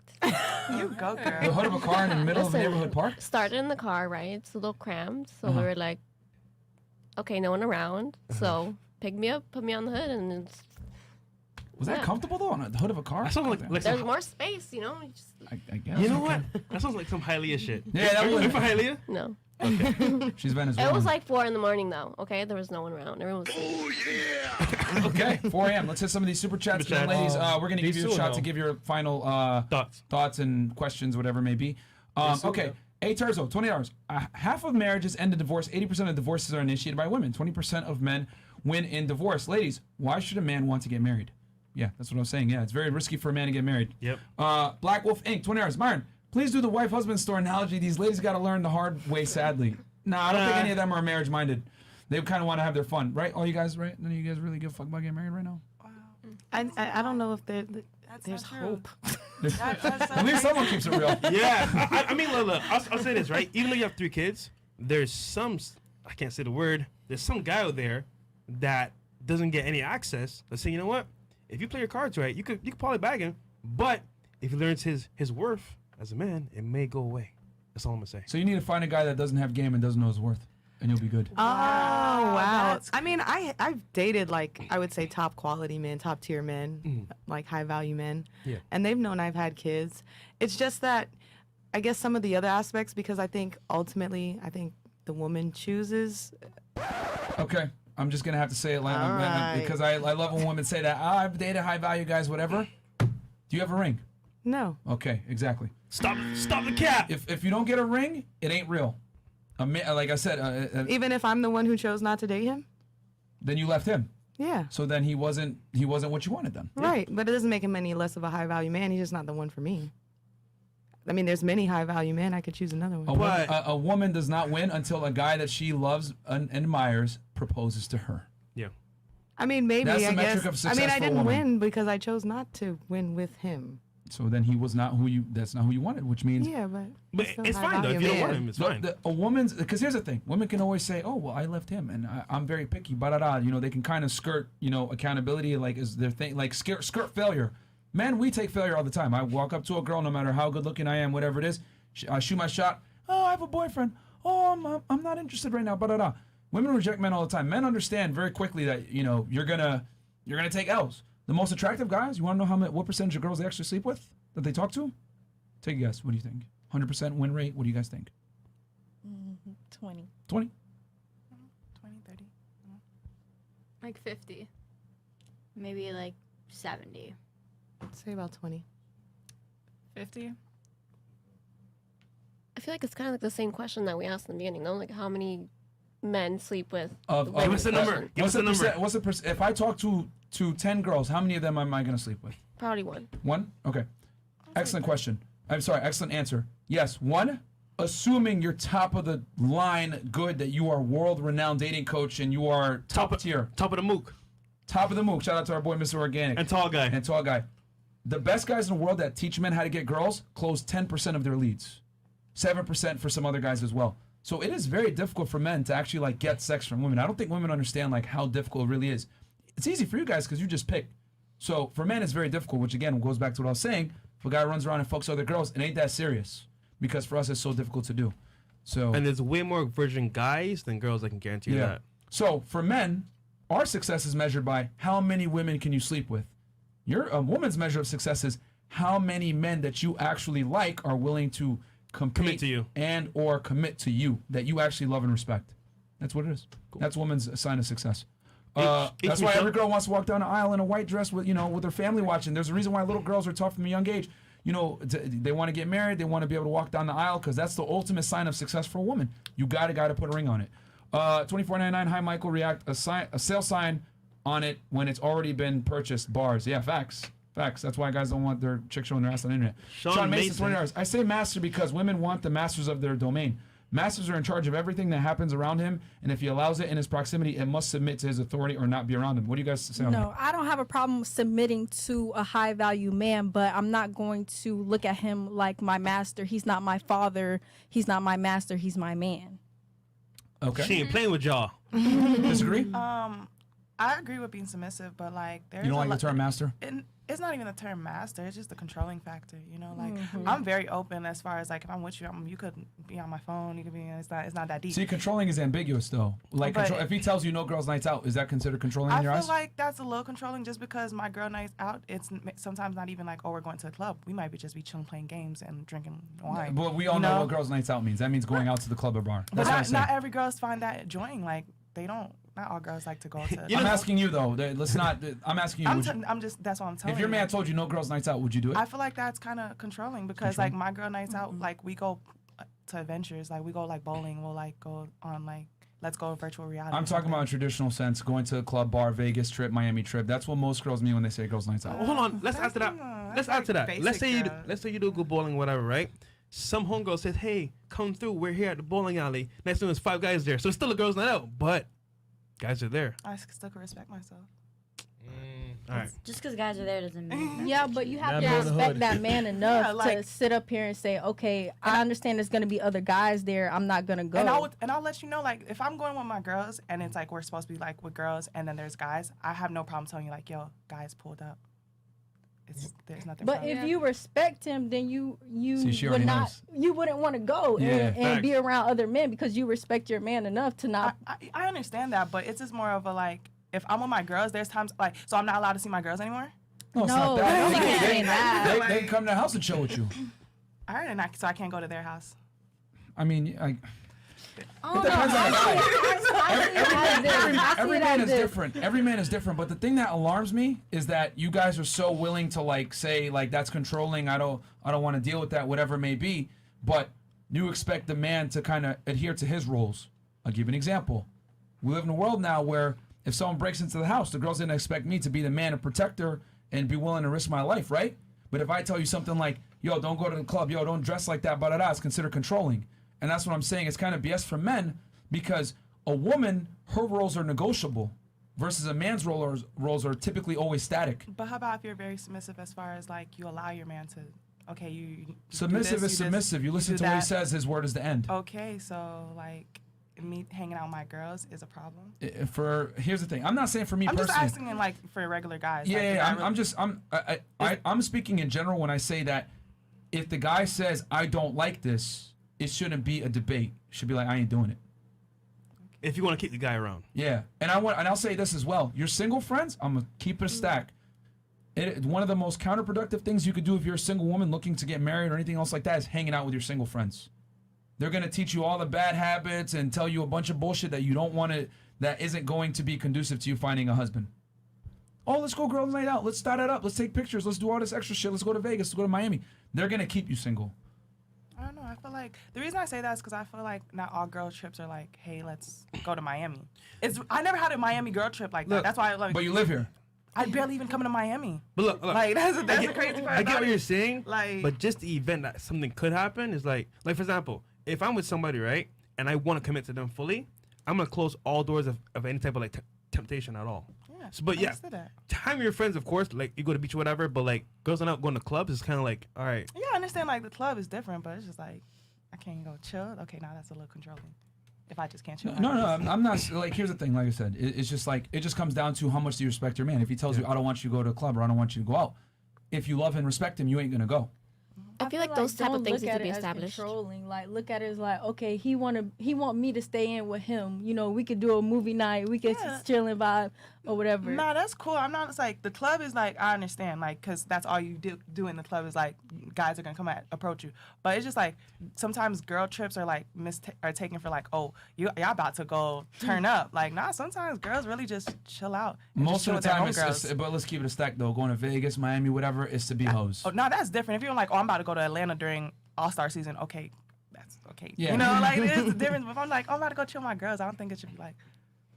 K: You go, girl.
A: The hood of a car in the middle of a
I: Listen,
A: neighborhood park?
I: Started in the car, right? It's a little cramped. So
A: Uh-huh.
I: we were like, okay, no one around. So pick me up, put me on the hood, and it's,
A: Was that
I: yeah.
A: comfortable, though, on the hood of a car?
B: That sounds like
I: there's
B: some.
I: more space, you know?
A: I guess.
B: You know
A: okay.
B: what? That sounds like some Hialeah shit.
A: Yeah, that
B: Are you
A: would.
B: from Hialeah?
I: No.
B: Okay.
A: She's Venezuelan.
I: It was like 4 a.m, though, okay? There was no one around. Everyone was asleep.
A: Okay, 4 a.m. Let's hit some of these super chats.
B: Super chats.
A: Ladies, we're going to give
C: these
A: you a
C: two,
A: shot
C: no?
A: to give your final thoughts and questions, whatever it may be. Okay. A Terzo, $20. Half of marriages end in divorce. 80% of divorces are initiated by women. 20% of men win in divorce. Ladies, why should a man want to get married? Yeah, that's what I was saying. Yeah, it's very risky for a man to get married.
B: Yep.
A: Black Wolf Inc., $20. Myron, please do the wife-husband store analogy. These ladies got to learn the hard way, sadly. No, I don't think any of them are marriage-minded. They kind of want to have their fun, right? All you guys, right? None of you guys really give a fuck about getting married right now?
E: I don't know if there's hope.
A: At least someone keeps it real.
B: Yeah. I mean, look, I'll say this, right? Even though you have 3 kids, there's some, I can't say the word, there's some guy out there that doesn't get any access. Let's say, you know what? If you play your cards right, you could probably bag him. But if he learns his worth as a man, it may go away. That's all I'm going to say.
A: So you need to find a guy that doesn't have game and doesn't know his worth, and you'll be good.
E: Oh, wow. I mean, I've dated, like, I would say top quality men, top tier men, like high value men.
B: Yeah.
E: And they've known I've had kids. It's just that, I guess some of the other aspects, because I think ultimately, the woman chooses.
A: Okay. I'm just going to have to say it like
E: right.
A: because I love when women say that. I've dated high value guys, whatever. Do you have a ring?
E: No.
A: Okay, exactly.
B: Stop the cap.
A: If you don't get a ring, it ain't real. Like I said,
E: Even if I'm the one who chose not to date him?
A: then you left him.
E: Yeah.
A: So then he wasn't what you wanted then.
E: Right. But it doesn't make him any less of a high value man. He's just not the one for me. I mean, there's many high value men. I could choose another one.
A: A woman does not win until a guy that she loves and admires proposes to her.
B: Yeah.
E: I mean, maybe,
A: That's the
E: I
A: metric
E: guess.
A: of success
E: I mean, I
A: for a
E: didn't
A: woman.
E: win because I chose not to win with him.
A: So then he was not that's not who you wanted, which means
E: Yeah, but
B: It's fine, though. If you don't want him, it's fine.
A: a woman's, because here's the thing, women can always say, oh, well, I left him and I'm very picky, they can kind of skirt, accountability, like is their thing, like skirt failure. Men, we take failure all the time. I walk up to a girl, no matter how good looking I am, whatever it is, I shoot my shot. Oh, I have a boyfriend. Oh, I'm not interested right now. Women reject men all the time. Men understand very quickly that you're gonna take L's. The most attractive guys, you want to know what percentage of girls they actually sleep with that they talk to? Take a guess. What do you think? 100% win rate. What do you guys think?
D: 20.
A: 20.
K: 20, 30.
J: Like 50.
G: Maybe like 70.
E: I'd say about 20.
H: 50.
I: I feel like it's kind of like the same question that we asked in the beginning, though. Like, how many men sleep with?
B: Give us the number.
A: What's the percent? If I talk to 10 girls, how many of them am I going to sleep with?
I: Probably one.
A: One? Okay. Excellent question. I'm sorry, excellent answer. Yes, one, assuming you're top of the line good, that you are world-renowned dating coach and you are top tier.
B: Top of the mook.
A: Top of the mook. Shout out to our boy, Mr. Organic.
B: And tall guy.
A: The best guys in the world that teach men how to get girls close 10% of their leads. 7% for some other guys as well. So it is very difficult for men to actually get sex from women. I don't think women understand how difficult it really is. It's easy for you guys because you just pick. So for men, it's very difficult, which again goes back to what I was saying. If a guy runs around and fucks other girls, it ain't that serious because for us, it's so difficult to do.
B: And there's way more virgin guys than girls, I can guarantee you that.
A: So for men, our success is measured by how many women can you sleep with. A woman's measure of success is how many men that you actually like are willing to commit
B: to you
A: and or commit to you that you actually love and respect. That's what it is. Cool. That's a woman's sign of success. That's why every girl wants to walk down the aisle in a white dress with her family watching. There's a reason why little girls are taught from a young age. They want to get married. They want to be able to walk down the aisle because that's the ultimate sign of success for a woman. You got to put a ring on it. $24.99. Hi, Michael. React a sale sign on it when it's already been purchased. Bars. Yeah, facts. That's why guys don't want their chick showing their ass on the internet. Sean Mason, $20. I say master because women want the masters of their domain. Masters are in charge of everything that happens around him, and if he allows it in his proximity, it must submit to his authority or not be around him. What do you guys say on that?
D: No, I don't have a problem submitting to a high-value man, but I'm not going to look at him like my master. He's not my father. He's not my master. He's my man.
A: Okay.
B: She ain't playing with y'all.
A: Disagree?
K: I agree with being submissive, but there's
A: you don't like the term master?
K: It's not even the term master. It's just the controlling factor. I'm very open as far as if I'm with you, you could be on my phone. You could be. It's not that deep.
A: See, controlling is ambiguous though. If he tells you no girls' nights out, is that considered controlling in your eyes?
K: I feel like that's a little controlling just because my girl nights out. It's sometimes not even we're going to a club. We might be chilling, playing games and drinking wine.
A: But we all know what girls' nights out means. That means going out to the club or bar.
K: But not every girls find that enjoying. They don't. not all girls like to go to.
A: I'm asking you though. Let's not. I'm asking you.
K: I'm just. That's what I'm telling you.
A: If your man told you no girls' nights out, would you do it?
K: I feel like that's kind of controlling because like my girl nights out, like we go to adventures, like we go like bowling. We'll like go on like let's go virtual reality.
A: I'm talking about in traditional sense, going to a club, bar, Vegas trip, Miami trip. That's what most girls mean when they say girls' nights out.
B: Hold on. Let's add to that. Let's add to that. Let's say you do go bowling, whatever, right? Some homegirl says, "Hey, come through. We're here at the bowling alley." Next thing there's 5 guys there, so it's still a girls' night out, but guys are there.
K: I still can respect myself.
B: All right.
G: Just because guys are there doesn't mean.
D: Yeah, but you have
C: That
D: to
C: man in the
D: respect
C: hood.
D: that man enough
K: Yeah, like-
D: to sit up here and say, okay, I understand there's gonna be other guys there. I'm not gonna go.
K: And I'll let you know, like, if I'm going with my girls and it's like we're supposed to be like with girls and then there's guys, I have no problem telling you like, yo, guys pulled up. There's nothing.
D: But
K: wrong.
D: if you respect him, then you
A: See, she
D: would
A: already
D: not
A: knows.
D: you wouldn't want to go and be around other men because you respect your man enough to not.
K: I understand that, but it's just more of a like, if I'm with my girls, there's times like, so I'm not allowed to see my girls anymore.
A: No, it's not that.
D: you can't say that.
A: They can come to the house and chill with you.
K: All right, and so I can't go to their house.
A: I mean, it
D: Oh,
A: depends on the guy. Every man is
D: this.
A: different. Every man is different. But the thing that alarms me is that you guys are so willing to like say like that's controlling. I don't want to deal with that, whatever it may be. But you expect the man to kind of adhere to his roles. I'll give you an example. We live in a world now where if someone breaks into the house, the girls didn't expect me to be the man and protector and be willing to risk my life, right? But if I tell you something like, yo, don't go to the club, yo, don't dress like that, blah, it's considered controlling. And that's what I'm saying. It's kind of BS for men because a woman, her roles are negotiable versus a man's roles are typically always static.
K: But how about if you're very submissive as far as like you allow your man to, okay, you
A: Submissive
K: do
A: is
K: this,
A: submissive. You listen
K: do
A: to what he
K: that.
A: says, his word is the end.
K: Okay, so like me hanging out with my girls is a problem.
A: Here's the thing. I'm not saying for me
K: I'm
A: personally.
K: just asking like for regular guys.
A: Yeah,
K: like,
A: I'm speaking in general when I say that if the guy says I don't like this, it shouldn't be a debate. It should be like I ain't doing it.
B: If you want to keep the guy around.
A: Yeah, and I'll say this as well. Your single friends, I'm gonna keep it a stack. One of the most counterproductive things you could do if you're a single woman looking to get married or anything else like that is hanging out with your single friends. They're gonna teach you all the bad habits and tell you a bunch of bullshit that you don't want to, that isn't going to be conducive to you finding a husband. Oh, let's go girls' night out. Let's start it up. Let's take pictures. Let's do all this extra shit. Let's go to Vegas. Let's go to Miami. They're gonna keep you single.
K: I don't know. I feel like the reason I say that is because I feel like not all girl trips are like, hey, let's go to Miami. I never had a Miami girl trip like that. That's why I love.
A: But you live here.
K: I barely even come to Miami.
B: But look,
K: like that's the crazy part.
B: I get
K: about
B: what
K: it.
B: you're saying,
K: Like,
B: but just the event that something could happen is like for example, if I'm with somebody, right, and I want to commit to them fully, I'm gonna close all doors of any type of like temptation at all.
K: Yeah,
B: So, but yeah,
K: understood that.
B: time with your friends, of course, like you go to the beach or whatever, but like girls are not going to clubs. It's kind of like, all right.
K: Yeah, I understand. Like the club is different, but it's just like I can't go chill. Okay, now that's a little controlling. If I just can't chill.
A: No, I'm not. Like, here's the thing. Like I said, it's just like it just comes down to how much do you respect your man. If he tells you I don't want you to go to a club or I don't want you to go out, if you love and respect him, you ain't gonna go.
I: I feel like those type of
D: don't
I: things
D: look
I: need to
D: at
I: be
D: it as
I: established.
D: Controlling, like look at it as like, okay, he want me to stay in with him. You know, we could do a movie night, we could just chill and vibe or whatever.
K: Nah, that's cool. I'm not. It's like the club is like I understand, like because that's all you do in the club is like guys are gonna come approach you. But it's just like sometimes girl trips are like are taken for like, oh, y'all about to go turn up. Like nah, sometimes girls really just chill out. And
A: Most
K: just chill
A: of the
K: with their
A: time,
K: homegirls.
A: but let's keep it a stack though. Going to Vegas, Miami, whatever, is to be hoes.
K: Oh no, that's different. If you're like, oh, I'm about to go to Atlanta during All-Star season, okay, that's okay.
A: Yeah.
K: You know, like there's a difference. But if I'm like, oh, I'm about to go chill with my girls, I don't think it should be like,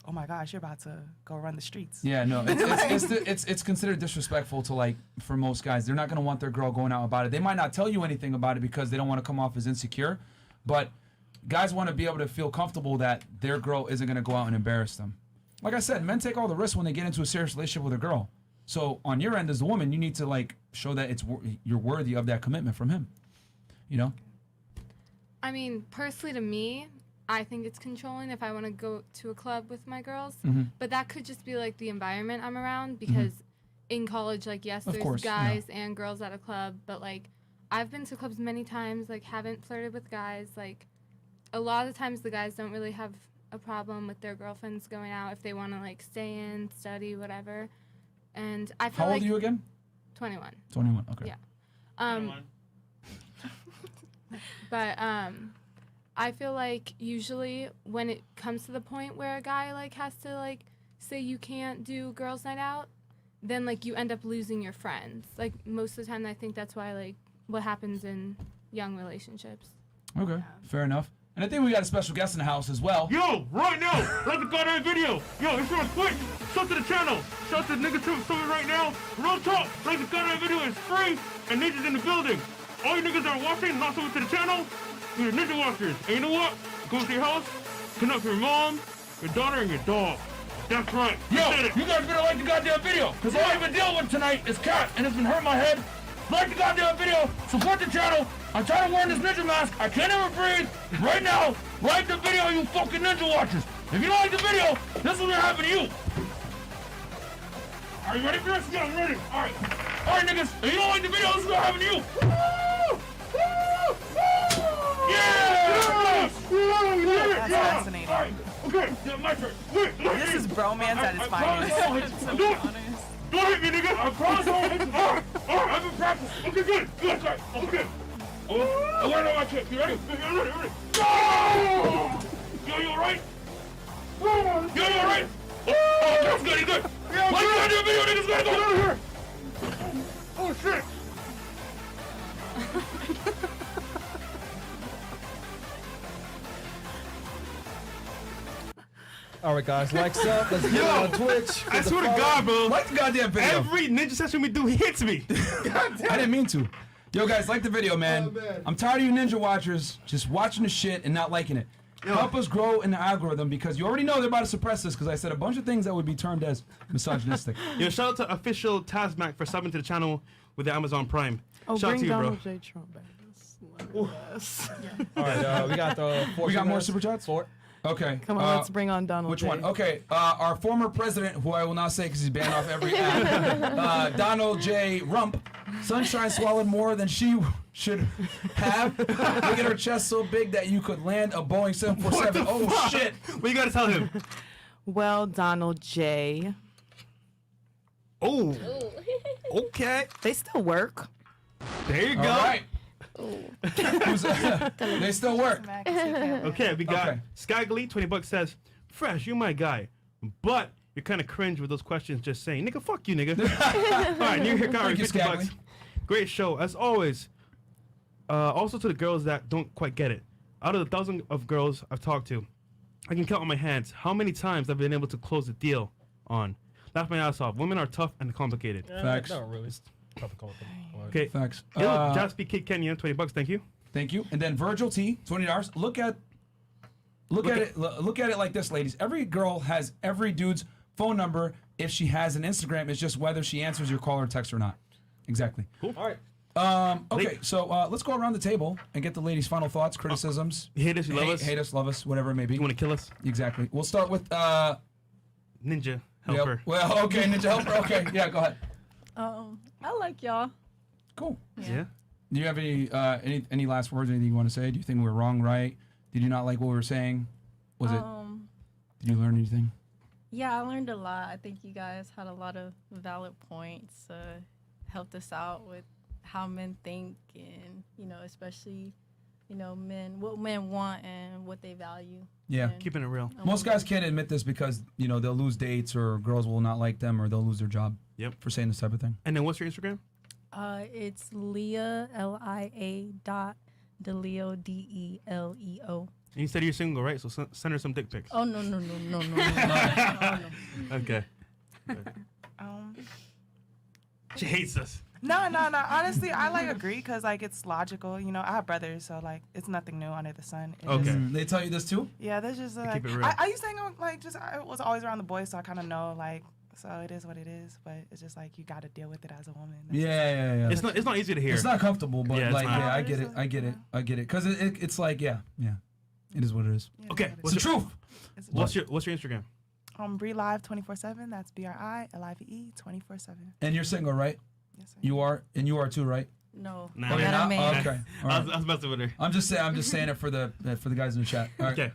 K: oh my gosh, you're about to go run the streets.
A: Yeah, no, it's considered disrespectful to like for most guys. They're not gonna want their girl going out about it. They might not tell you anything about it because they don't want to come off as insecure, but guys want to be able to feel comfortable that their girl isn't gonna go out and embarrass them. Like I said, men take all the risks when they get into a serious relationship with a girl. So on your end as the woman, you need to like show that you're worthy of that commitment from him. You know?
J: I mean, personally to me, I think it's controlling if I want to go to a club with my girls.
A: Mhm.
J: But that could just be like the environment I'm around because in college, like, yes,
A: Of
J: there's
A: course,
J: guys and girls at a club, but like I've been to clubs many times, like haven't flirted with guys. Like a lot of the times the guys don't really have a problem with their girlfriends going out if they want to like stay in, study, whatever. And I feel
A: How
J: like
A: old are you again?
J: 21.
A: 21. Okay.
J: Yeah. But I feel like usually when it comes to the point where a guy like has to like say you can't do girls' night out, then like you end up losing your friends. Like most of the time, I think that's why like what happens in young relationships.
A: Okay, fair enough. And I think we got a special guest in the house as well.
B: Yo, right now, like the goddamn video. Yo, it's short quick. Shout to the channel. Shout to nigga Trump Summit right now. Real talk, like the goddamn video is free and ninjas in the building. All you niggas that are watching, not subbing to the channel, you're ninja watchers. And you know what? Go to your house, connect with your mom, your daughter, and your dog. That's right.
A: Yo, you guys better like the goddamn video, because all I've been dealing with tonight is cat, and it's been hurting my head. Like the goddamn video, support the channel. I'm trying to wear this ninja mask. I can't even breathe. Right now, like the video, you fucking ninja watchers. If you don't like the video, this is what's gonna happen to you. Are you ready for this? Yeah, I'm ready. All right, niggas. If you don't like the video, this is what's gonna happen to you. Yeah!
K: That's fascinating.
A: All right. Okay, yeah, my turn. Wait,
K: This is bromance at its finest.
B: Don't hit me, nigga. I promise I won't hit you. All right, I've been practicing. Okay, good, right, okay. I learned on my kick. You ready? You ready? Go! Yo, you all right? Yo, you all right? Oh, that's good, good. Yeah, like the video, niggas, gotta go out of here. Oh, shit.
C: All right, guys, likes up. Let's get on Twitch.
B: I swear to God, bro.
A: Like the goddamn video.
B: Every ninja session we do, he hits me.
A: I didn't mean to. Yo, guys, like the video, man. I'm tired of you ninja watchers just watching the shit and not liking it. Help us grow in the algorithm, because you already know they're about to suppress this, because I said a bunch of things that would be termed as misogynistic.
B: Yo, shout out to official Tazmac for subbing to the channel with the Amazon Prime.
E: Oh,
B: shout out
E: bring
B: to you,
E: Donald
B: bro.
E: J. Trump back. Yes.
C: All right, we got the
A: We got more super chats? Okay.
E: Come on, let's bring on Donald
A: Which
E: J.
A: one? Okay, our former president, who I will not say because he's banned off every app, Donald J. Rump. Sunshine swallowed more than she should have. Look at her chest so big that you could land a Boeing 747. Oh,
B: fuck?
A: shit.
B: What you gotta tell him?
E: Well, Donald J.
B: Oh. Okay.
E: They still work.
B: There you go.
A: All right. They still work.
B: Okay, we got
A: Okay.
B: Skyglee, $20 says, Fresh, you my guy, but you're kind of cringe with those questions just saying, nigga, fuck you, nigga. All right, new here,
A: Thank you,
B: $50.
A: Skyglee.
B: Great show, as always. Also to the girls that don't quite get it. Out of the 1,000 of girls I've talked to, I can count on my hands how many times I've been able to close a deal on. Laugh my ass off. Women are tough and complicated.
A: Facts.
C: Not really.
B: Okay.
A: Facts.
B: Jaspy Kid Kenya, $20. Thank you.
A: Thank you. And then Virgil T, $20. Look at it like this, ladies. Every girl has every dude's phone number. If she has an Instagram, it's just whether she answers your call or text or not. Exactly.
B: Cool.
C: All right.
A: Okay, so let's go around the table and get the ladies' final thoughts, criticisms.
B: You hate us, you love us.
A: Hate us, love us, whatever it may be.
B: You want to kill us?
A: Exactly. We'll start with
B: Ninja Helper.
A: Yep. Well, okay, Ninja Helper. Okay, yeah, go ahead.
D: I like y'all.
A: Cool.
B: Yeah.
A: Do you have any last words? Anything you want to say? Do you think we were wrong, right? Did you not like what we were saying? Was it? Did you learn anything?
D: Yeah, I learned a lot. I think you guys had a lot of valid points. Helped us out with how men think, and especially men, what men want and what they value.
A: Yeah,
D: and,
B: keeping it real.
A: Most guys can't admit this because they'll lose dates or girls will not like them or they'll lose their job.
B: Yep.
A: For saying this type of thing.
B: And then what's your Instagram?
D: It's Leah LIA.DeLeo DELEO.
B: And you said you're single, right? So send her some dick pics.
D: Oh no.
B: Okay. She hates us.
K: No. Honestly, I agree because it's logical. I have brothers, so it's nothing new under the sun.
A: They tell you this too?
K: Yeah, there's just
B: keep it real.
K: I used to hang on I was always around the boys, so I kind of know so it is what it is. But it's just you got to deal with it as a woman. That's
A: Yeah.
B: It's not easy to hear.
A: It's not comfortable, but
B: Yeah, it's not.
A: I get it. I get it. Because it's yeah. It is what it is.
K: Yeah,
B: Okay.
A: It's the truth.
B: What's your Instagram?
K: Bree Live 24/7. That's BRILIVE 24/7.
A: And you're single, right?
K: Yes, sir.
A: You are, and you are too, right?
D: No.
B: Nah,
A: Oh,
B: you're
A: you're
D: not
A: not?
D: a man.
A: Oh, okay. All right.
B: I was messing with her.
A: I'm just saying it for the guys in the chat. All right.
B: Okay.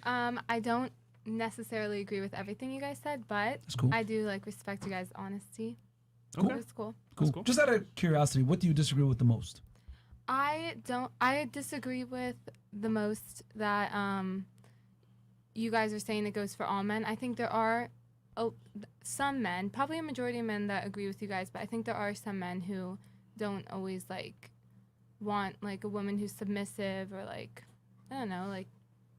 J: I don't necessarily agree with everything you guys said, but
A: That's cool.
J: I do respect you guys' honesty.
A: Cool.
J: It's cool.
A: Cool.
B: cool.
A: Just out of curiosity, what do you disagree with the most?
J: I disagree with the most that you guys are saying it goes for all men. I think there are some men, probably a majority of men that agree with you guys, but I think there are some men who don't always like want like a woman who's submissive or like, I don't know, like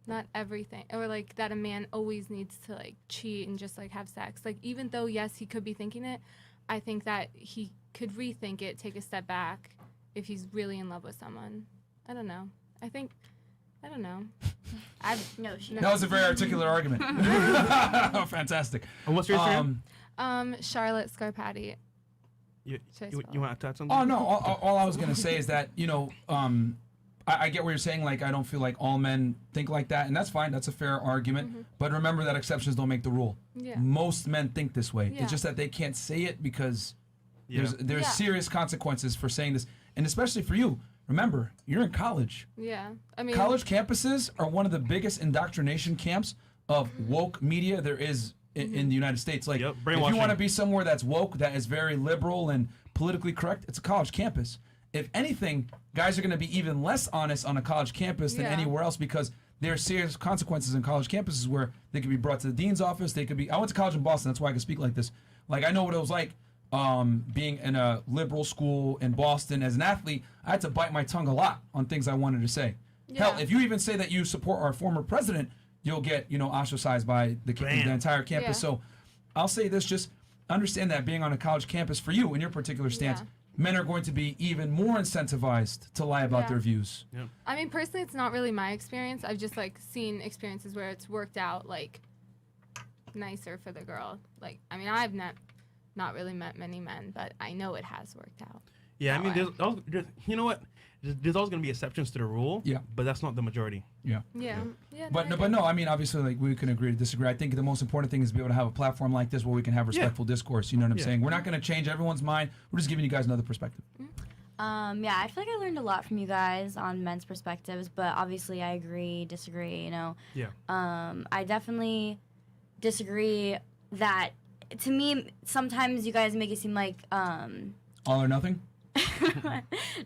J: not everything, or like that a man always needs to like cheat and just like have sex. Like even though yes, he could be thinking it, I think that he could rethink it, take a step back if he's really in love with someone. I don't know. I don't know.
A: That was a very articulate argument. Fantastic.
B: And what's your name?
J: Charlotte Scarpati.
B: You want to touch something?
A: Oh no! All I was gonna say is that I get what you're saying. Like I don't feel like all men think like that, and that's fine. That's a fair argument.
J: Mm-hmm.
A: But remember that exceptions don't make the rule.
J: Yeah.
A: Most men think this way.
J: Yeah.
A: It's just that they can't say it because
B: Yeah.
A: there's serious consequences for saying this, and especially for you. Remember, you're in college.
J: Yeah, I mean,
A: College campuses are one of the biggest indoctrination camps of woke media there is in the United States. Like, if you want to be somewhere that's woke, that is very liberal and politically correct, it's a college campus. If anything, guys are going to be even less honest on a college campus than anywhere else because there are serious consequences in college campuses where they could be brought to the dean's office. They could be. I went to college in Boston. That's why I can speak like this. Like, I know what it was like being in a liberal school in Boston as an athlete. I had to bite my tongue a lot on things I wanted to say.
J: Yeah.
A: Hell, if you even say that you support our former president, you'll get, ostracized by the entire campus.
J: Yeah.
A: So I'll say this, just understand that being on a college campus for you in your particular stance, men are going to be even more incentivized to lie about their views.
B: Yeah.
J: I mean, personally, it's not really my experience. I've just like seen experiences where it's worked out like nicer for the girl. Like, I mean, I've not really met many men, but I know it has worked out.
B: Yeah, I mean, you know what? There's always going to be exceptions to the rule.
A: Yeah.
B: But that's not the majority.
A: Yeah.
J: Yeah. Yeah.
A: But no, I mean, obviously, like, we can agree to disagree. I think the most important thing is to be able to have a platform like this where we can have respectful discourse. You know what I'm saying? We're not going to change everyone's mind. We're just giving you guys another perspective.
G: Yeah, I feel like I learned a lot from you guys on men's perspectives, but obviously I agree, disagree,
B: Yeah.
G: I definitely disagree that, to me, sometimes you guys make it seem like,
A: All or nothing?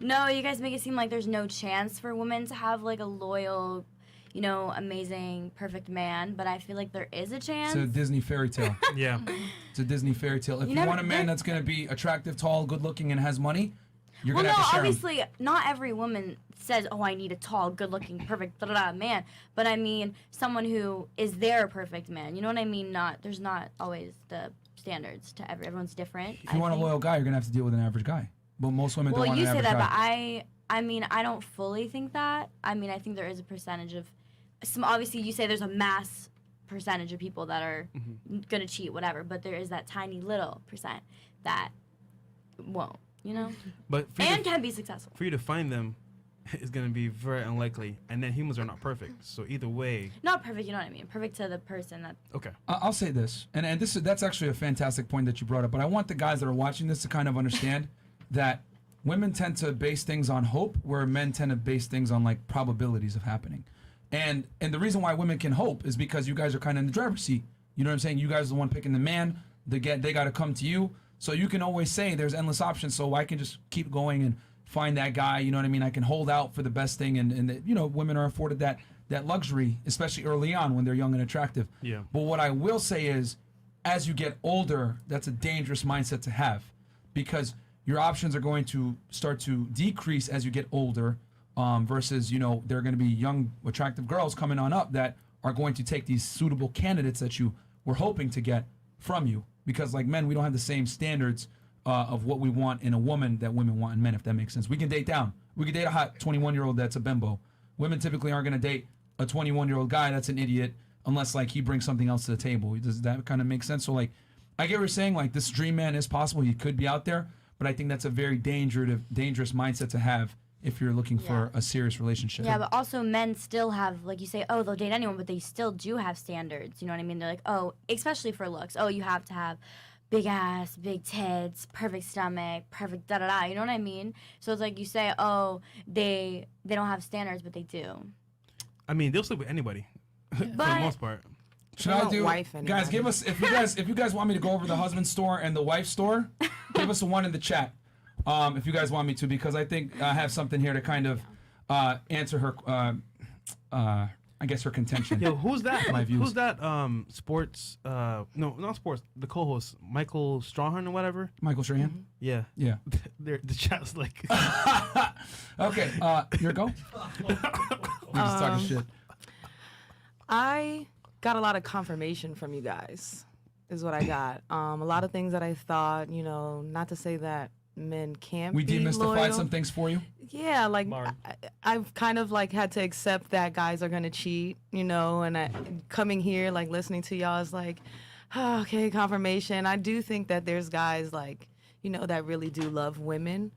G: no, you guys make it seem like there's no chance for women to have, like, a loyal, amazing, perfect man, but I feel like there is a chance.
A: It's a Disney fairy tale.
B: Yeah.
A: It's a Disney fairy tale. If you want a man that's going to be attractive, tall, good-looking, and has money, you're going to have to share him.
G: Obviously, not every woman says, oh, I need a tall, good-looking, perfect man. But I mean, someone who is their perfect man. You know what I mean? There's not always the standards to everyone's different.
A: If you want a loyal guy, you're going to have to deal with an average guy. But most women don't want an average guy.
G: Well, you say that, but I mean, I don't fully think that. I mean, I think there is a percentage of obviously, you say there's a mass percentage of people that are going to cheat, whatever, but there is that tiny little percent that won't,
B: But
G: can be successful.
B: For you to find them is going to be very unlikely, and then humans are not perfect. So either way,
G: not perfect, you know what I mean? Perfect to the person that.
B: Okay.
A: I'll say this, and that's actually a fantastic point that you brought up. But I want the guys that are watching this to kind of understand that women tend to base things on hope, where men tend to base things on like probabilities of happening. And the reason why women can hope is because you guys are kind of in the driver's seat. You know what I'm saying? You guys are the one picking the man. They got to come to you. So you can always say there's endless options. So I can just keep going and find that guy. You know what I mean? I can hold out for the best thing. And women are afforded that luxury, especially early on when they're young and attractive.
B: Yeah.
A: But what I will say is, as you get older, that's a dangerous mindset to have, because your options are going to start to decrease as you get older. Versus, there are going to be young, attractive girls coming on up that are going to take these suitable candidates that you were hoping to get from you. Because, like men, we don't have the same standards of what we want in a woman that women want in men, if that makes sense. We can date down. We can date a hot 21-year-old that's a bimbo. Women typically aren't going to date a 21-year-old guy that's an idiot unless, like, he brings something else to the table. Does that kind of make sense? So, like, I get what you're saying. Like, this dream man is possible. He could be out there. But I think that's a very dangerous mindset to have if you're looking for a serious relationship.
G: Yeah, but also men still have, like you say, oh, they'll date anyone, but they still do have standards. You know what I mean? They're like, oh, especially for looks. Oh, you have to have big ass, big tits, perfect stomach, perfect da-da-da. You know what I mean? So it's like you say, oh, they don't have standards, but they do.
B: I mean, they'll sleep with anybody for the most part.
A: Should I do, guys? Give us if you guys want me to go over the husband store and the wife store, give us a one in the chat. if you guys want me to, because I think I have something here to kind of answer her. I guess her contention.
B: Yo, who's that?
A: My views.
B: Who's that? Sports? No, not sports. The co-host, Michael Strahan or whatever.
A: Michael Strahan.
B: Yeah.
A: Yeah.
B: The chat's like.
A: Okay, your go. We're just talking shit.
E: I got a lot of confirmation from you guys, is what I got. A lot of things that I thought, not to say that men can't
A: We
E: be
A: demystified
E: loyal.
A: some things for you.
E: Yeah, like
C: Lauren.
E: I've kind of like had to accept that guys are gonna cheat, and coming here, like listening to y'all is like, oh, okay, confirmation. I do think that there's guys like, that really do love women,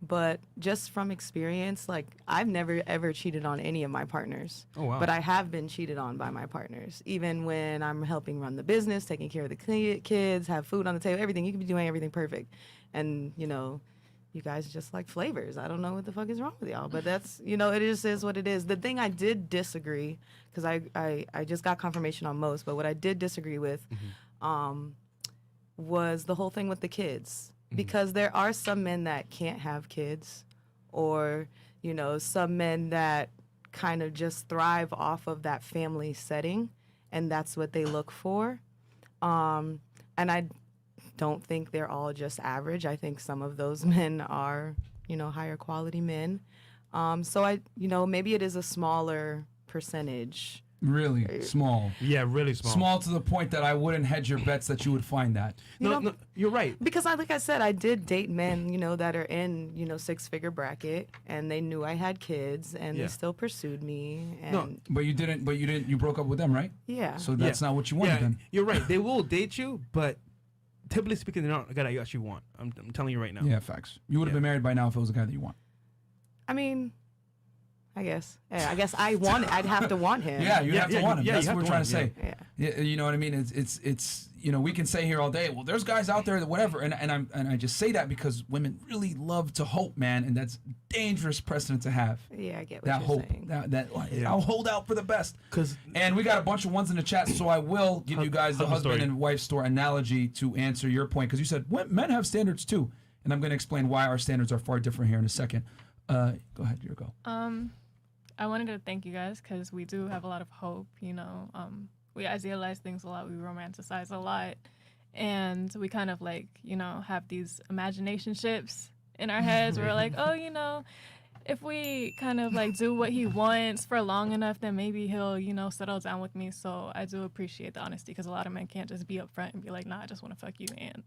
E: but just from experience, like I've never ever cheated on any of my partners.
B: Oh wow.
E: But I have been cheated on by my partners, even when I'm helping run the business, taking care of the kids, have food on the table, everything. You can be doing everything perfect, and you guys just like flavors. I don't know what the fuck is wrong with y'all, but that's, it just is what it is. The thing I did disagree, because I just got confirmation on most, but what I did disagree with was the whole thing with the kids. Because there are some men that can't have kids, or, some men that kind of just thrive off of that family setting, and that's what they look for. And I don't think they're all just average. I think some of those men are, higher quality men. So maybe it is a smaller percentage.
A: Really small.
B: Yeah, really small.
A: Small to the point that I wouldn't hedge your bets that you would find that.
B: No, you're right.
E: Because like I said, I did date men, that are in, 6-figure bracket, and they knew I had kids, and they still pursued me. And
A: But you didn't. You broke up with them, right?
E: Yeah.
A: So that's not what you wanted then.
B: You're right. They will date you, but typically speaking, they're not the guy that you actually want. I'm telling you right now.
A: Yeah, facts. You would have been married by now if it was the guy that you want.
E: I mean, I guess. Yeah, I guess I'd have to want him.
A: Yeah, you'd have to want him.
B: yeah,
A: That's
B: you
A: what
B: have
A: we're
B: to
A: trying
B: want
A: to
B: him,
A: say. Yeah, you know what I mean? It's we can say here all day, well, there's guys out there that whatever, and I just say that because women really love to hope, man, and that's dangerous precedent to have.
E: Yeah, I get what
A: that
E: you're
A: hope.
E: saying.
A: I'll hold out for the best. And we got a bunch of ones in the chat, so I will give you guys the husband
B: story.
A: and wife store analogy to answer your point, because you said men have standards too, and I'm going to explain why our standards are far different here in a second. Go ahead, your go.
H: I wanted to thank you guys because we do have a lot of hope. We idealize things a lot, we romanticize a lot, and we kind of like have these imagination ships in our heads. We're like, oh, if we kind of like do what he wants for long enough, then maybe he'll settle down with me. So I do appreciate the honesty, because a lot of men can't just be upfront and be like, nah, I just want to fuck you, and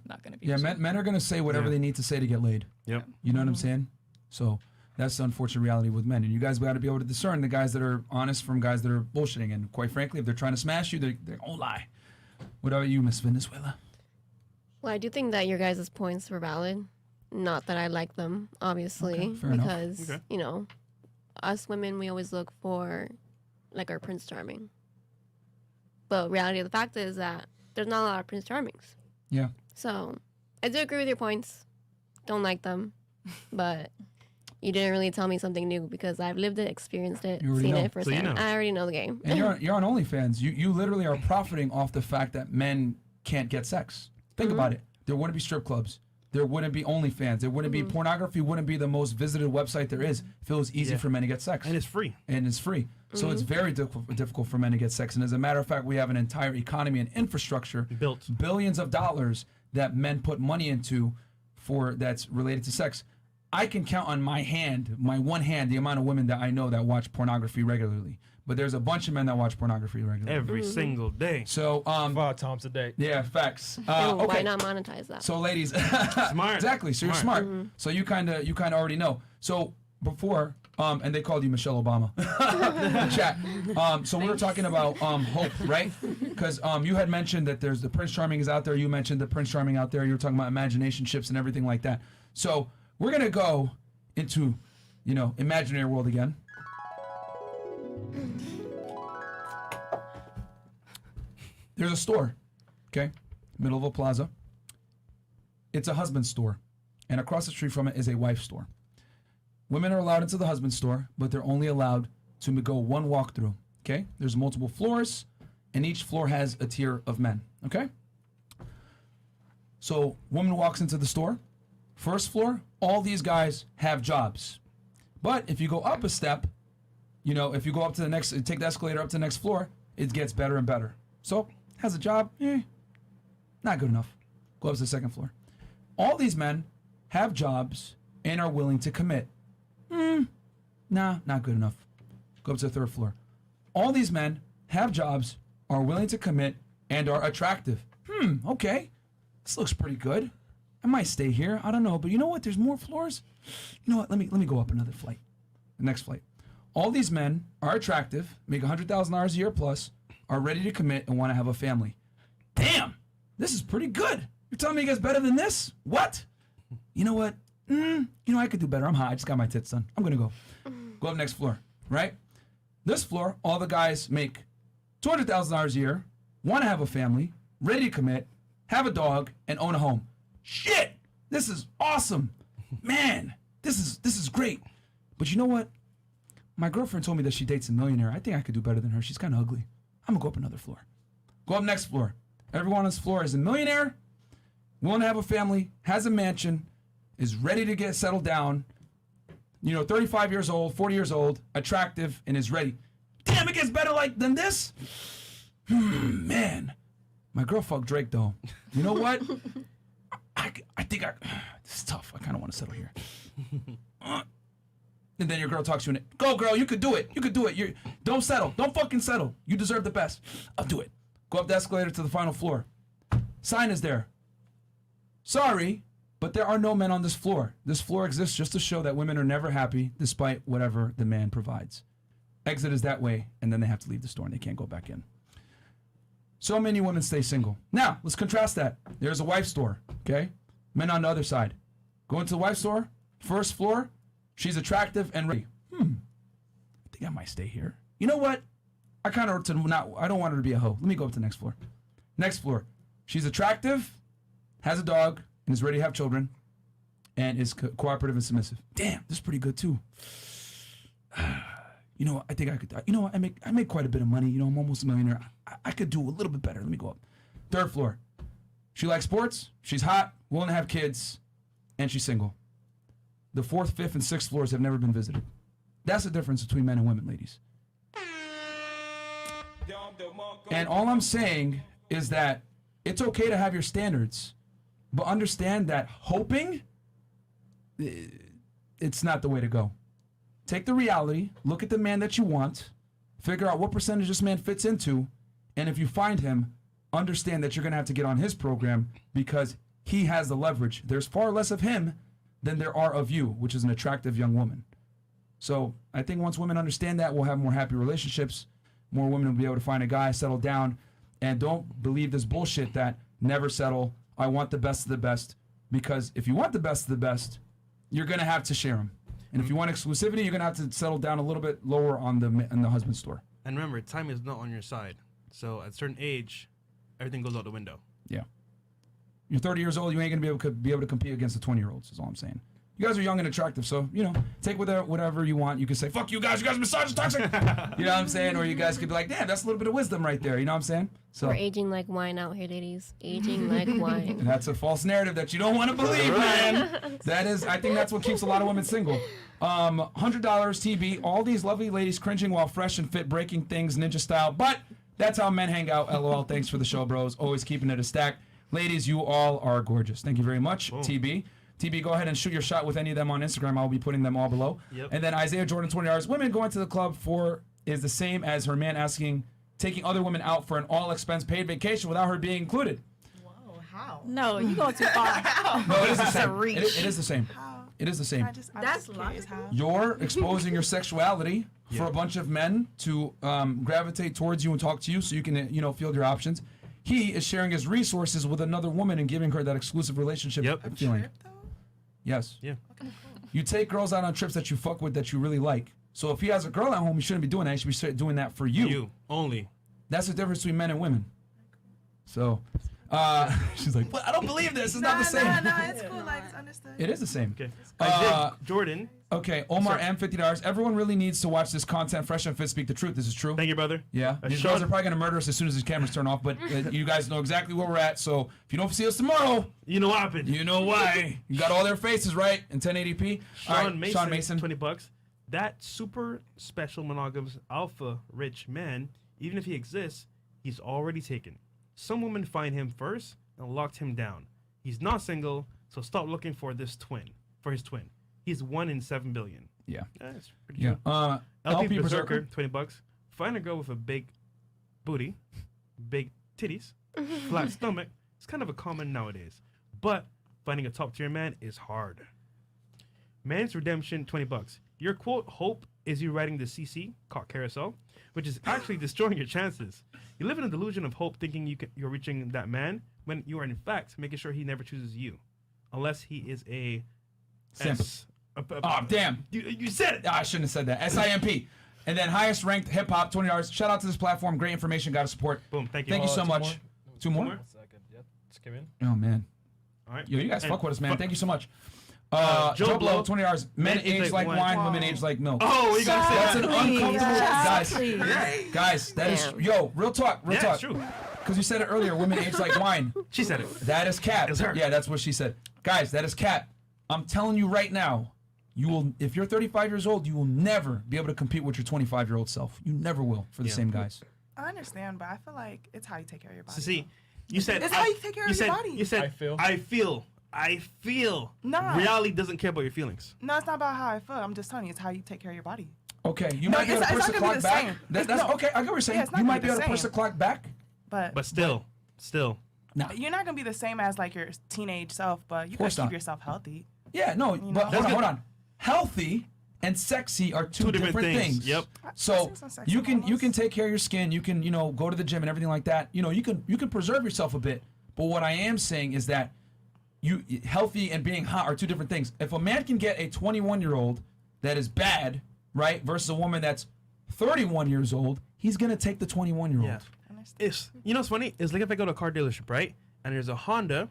H: not gonna be.
A: Yeah, men are gonna say whatever they need to say to get laid.
B: Yep.
A: You know what I'm saying? So that's the unfortunate reality with men, and you guys got to be able to discern the guys that are honest from guys that are bullshitting. And quite frankly, if they're trying to smash you, they won't lie. What about you, Miss Venezuela?
I: Well, I do think that your guys' points were valid. Not that I like them, obviously,
A: Okay, fair enough.
I: because us women, we always look for like our Prince Charming. But reality of the fact is that there's not a lot of Prince Charmings.
A: Yeah.
I: So I do agree with your points. Don't like them, but you didn't really tell me something new, because I've lived it, experienced it,
A: You already
I: seen
A: know.
I: it firsthand. I already know the game.
A: And you're on OnlyFans. You literally are profiting off the fact that men can't get sex. Think about it. There wouldn't be strip clubs. There wouldn't be OnlyFans. There wouldn't be pornography. Wouldn't be the most visited website there is if it was easy for men to get sex.
B: And it's free.
A: So it's very difficult for men to get sex. And as a matter of fact, we have an entire economy and infrastructure
B: built,
A: billions of dollars that men put money into that's related to sex. I can count on my one hand, the amount of women that I know that watch pornography regularly. But there's a bunch of men that watch pornography regularly.
B: Every single day.
A: So
C: 5 times a day.
A: Yeah, facts.
I: And
A: Okay.
I: why not monetize that?
A: So ladies,
B: smart.
A: Exactly. So you're smart. So you kind of already know. So before, and they called you Michelle Obama. In the chat. So we were talking about hope, right? Because you had mentioned that there's the Prince Charming is out there. You mentioned the Prince Charming out there. You were talking about imagination ships and everything like that. So we're gonna go into, imaginary world again. There's a store, okay, middle of a plaza. It's a husband store, and across the street from it is a wife store. Women are allowed into the husband store, but they're only allowed to go one walkthrough, okay? There's multiple floors, and each floor has a tier of men, okay? So woman walks into the store. First floor, all these guys have jobs. But if you go up a step, you know, if you go up to the next, take the escalator up to the next floor, it gets better and better. So, has a job, not good enough. Go up to the second floor. All these men have jobs and are willing to commit. Nah, not good enough. Go up to the third floor. All these men have jobs, are willing to commit, and are attractive. Okay. This looks pretty good. I might stay here. I don't know. But you know what? There's more floors. You know what? Let me go up another flight. The next flight. All these men are attractive, make $100,000 a year plus, are ready to commit, and want to have a family. Damn! This is pretty good. You're telling me it gets better than this? What? You know what? I could do better. I'm hot. I just got my tits done. I'm going to go. Go up next floor, right? This floor, all the guys make $200,000 a year, want to have a family, ready to commit, have a dog, and own a home. Shit! This is awesome. Man, this is great. But you know what? My girlfriend told me that she dates a millionaire. I think I could do better than her. She's kind of ugly. I'm going to go up another floor. Go up next floor. Everyone on this floor is a millionaire, willing to have a family, has a mansion, is ready to get settled down, 35 years old, 40 years old, attractive, and is ready. Damn, it gets better than this? Man. My girl fucked Drake, though. You know what? I think this is tough. I kind of want to settle here. And then your girl talks to you and go, girl, you could do it. You could do it. Don't settle. Don't fucking settle. You deserve the best. I'll do it. Go up the escalator to the final floor. Sign is there. Sorry, but there are no men on this floor. This floor exists just to show that women are never happy despite whatever the man provides. Exit is that way, and then they have to leave the store and they can't go back in. So many women stay single. Now, let's contrast that. There's a wife store, okay? Men on the other side. Go into the wife store, first floor, she's attractive and ready. I think I might stay here. You know what? I don't want her to be a hoe. Let me go up to the next floor. Next floor. She's attractive, has a dog, and is ready to have children, and is cooperative and submissive. Damn, this is pretty good too. You know what? I think I could. You know what? I make quite a bit of money. I'm almost a millionaire. I could do a little bit better. Let me go up. Third floor. She likes sports. She's hot, willing to have kids, and she's single. The fourth, fifth, and sixth floors have never been visited. That's the difference between men and women, ladies. And all I'm saying is that it's okay to have your standards, but understand that hoping, it's not the way to go. Take the reality, look at the man that you want, figure out what percentage this man fits into, and if you find him, understand that you're going to have to get on his program because he has the leverage. There's far less of him than there are of you, which is an attractive young woman. So I think once women understand that, we'll have more happy relationships. More women will be able to find a guy, settle down, and don't believe this bullshit that never settle. I want the best of the best, because if you want the best of the best, you're going to have to share them. And if you want exclusivity, you're going to have to settle down a little bit lower on the husband's store.
B: And remember, time is not on your side. So at a certain age, everything goes out the window.
A: Yeah. You're 30 years old, you ain't going to be able to compete against the 20-year-olds, is all I'm saying. You guys are young and attractive, so, take whatever you want. You can say, fuck you guys are misogynist, toxic. You know what I'm saying? Or you guys could be like, damn, that's a little bit of wisdom right there. You know what I'm saying? So
I: we're aging like wine out here, ladies. Aging like wine.
A: And that's a false narrative that you don't want to believe, man. I think that's what keeps a lot of women single. $100 TB. All these lovely ladies cringing while fresh and fit, breaking things ninja style. But that's how men hang out. LOL. Thanks for the show, bros. Always keeping it a stack. Ladies, you all are gorgeous. Thank you very much, TB. TB, go ahead and shoot your shot with any of them on Instagram. I'll be putting them all below.
B: Yep.
A: And then Isaiah Jordan, $20. Women going to the club for is the same as her man taking other women out for an all-expense paid vacation without her being included.
K: Whoa, how?
D: No, you go too far.
A: No, it is the
K: That's a
A: same.
K: reach.
A: It is the same.
K: How?
A: It is the same.
D: That's logical.
A: You're exposing your sexuality for a bunch of men to gravitate towards you and talk to you so you can, field your options. He is sharing his resources with another woman and giving her that exclusive relationship feeling. Yes.
B: Yeah.
K: Okay, cool.
A: You take girls out on trips that you fuck with that you really like. So if he has a girl at home, he shouldn't be doing that. He should be doing that for you.
B: You only.
A: That's the difference between men and women. So, She's like, "What? I don't believe this. It's not the same."
K: No, it's cool. Like, it's understood.
A: It is the same.
B: Okay. Jordan.
A: Okay, Omar and $50. Everyone really needs to watch this content. Fresh and Fit speak the truth. This is true.
B: Thank you, brother.
A: Yeah. These girls are probably gonna murder us as soon as these cameras turn off. But you guys know exactly where we're at. So if you don't see us tomorrow,
B: you know what happened.
A: You know why. You got all their faces right in 1080p.
B: Sean Mason, $20. That super special monogamous alpha rich man, even if he exists, he's already taken. Some women find him first and locked him down. He's not single, so stop looking for his twin. He's 1 in 7 billion.
A: Yeah.
B: That's pretty
A: Yeah.
B: true. LP
A: Berserker,
B: $20. Find a girl with a big booty, big titties, flat stomach. It's kind of a common nowadays. But finding a top tier man is hard. Man's Redemption, $20. Your quote hope is you riding the CC, caught carousel, which is actually destroying your chances. You live in a delusion of hope, thinking you're reaching that man, when you are in fact making sure he never chooses you, unless he is a
A: Simp.
B: Oh
A: damn!
B: You said it.
A: I shouldn't have said that. SIMP. And then highest ranked hip hop, $20. Shout out to this platform. Great information. Got to support.
B: Boom. Thank you.
A: Thank you so much. Two more.
C: 1 second. Yep. Just came in.
A: Oh man.
B: All right.
A: Yo, you guys fuck with us, man. Thank you so much.
B: Joe
A: Blow,
B: Blow,
A: $20. Men age like wine, women age like milk.
B: Oh, you gotta say
A: that's
B: that.
A: an uncomfortable
B: Yes.
A: guys. That is real talk.
B: Yeah,
A: talk.
B: it's true.
A: Because you said it earlier, women age like wine.
B: She said it.
A: That is cap.
B: It's her.
A: Yeah, that's what she said. Guys, that is cap. I'm telling you right now, you will. If you're 35 years old, you will never be able to compete with your 25-year-old self. You never will for the same guys.
K: I understand, but I feel like it's how you take care of your body.
B: So see, you said
K: It's how you take care of your body.
B: You said I feel.
K: Nah.
B: Reality doesn't care about your feelings.
K: No, it's not about how I feel. I'm just telling you, it's how you take care of your body.
A: Okay, you
K: No,
A: might be able to
K: it's
A: push the
K: not gonna be
A: clock
K: the
A: back.
K: same.
A: That's
K: No.
A: okay. I get what you're saying.
K: Yeah, it's not
A: You
K: gonna
A: might
K: be
A: be able
K: the
A: to push the
K: same.
A: clock back.
B: But still.
K: You're not gonna be the same as like your teenage self, but you gotta
A: course
K: keep
A: not.
K: yourself healthy.
A: Yeah, no,
K: You
A: but
K: know?
A: hold on. Healthy and sexy are two different things.
B: Yep.
A: So
K: seen some sexy
A: you can
K: models.
A: take care of your skin. You can go to the gym and everything like that. You can preserve yourself a bit. But what I am saying is that healthy and being hot are two different things. If a man can get a 21-year-old that is bad, right, versus a woman that's 31 years old, he's gonna take the 21-year-old.
B: Yeah. It's what's funny? It's like if I go to a car dealership, right? And there's a Honda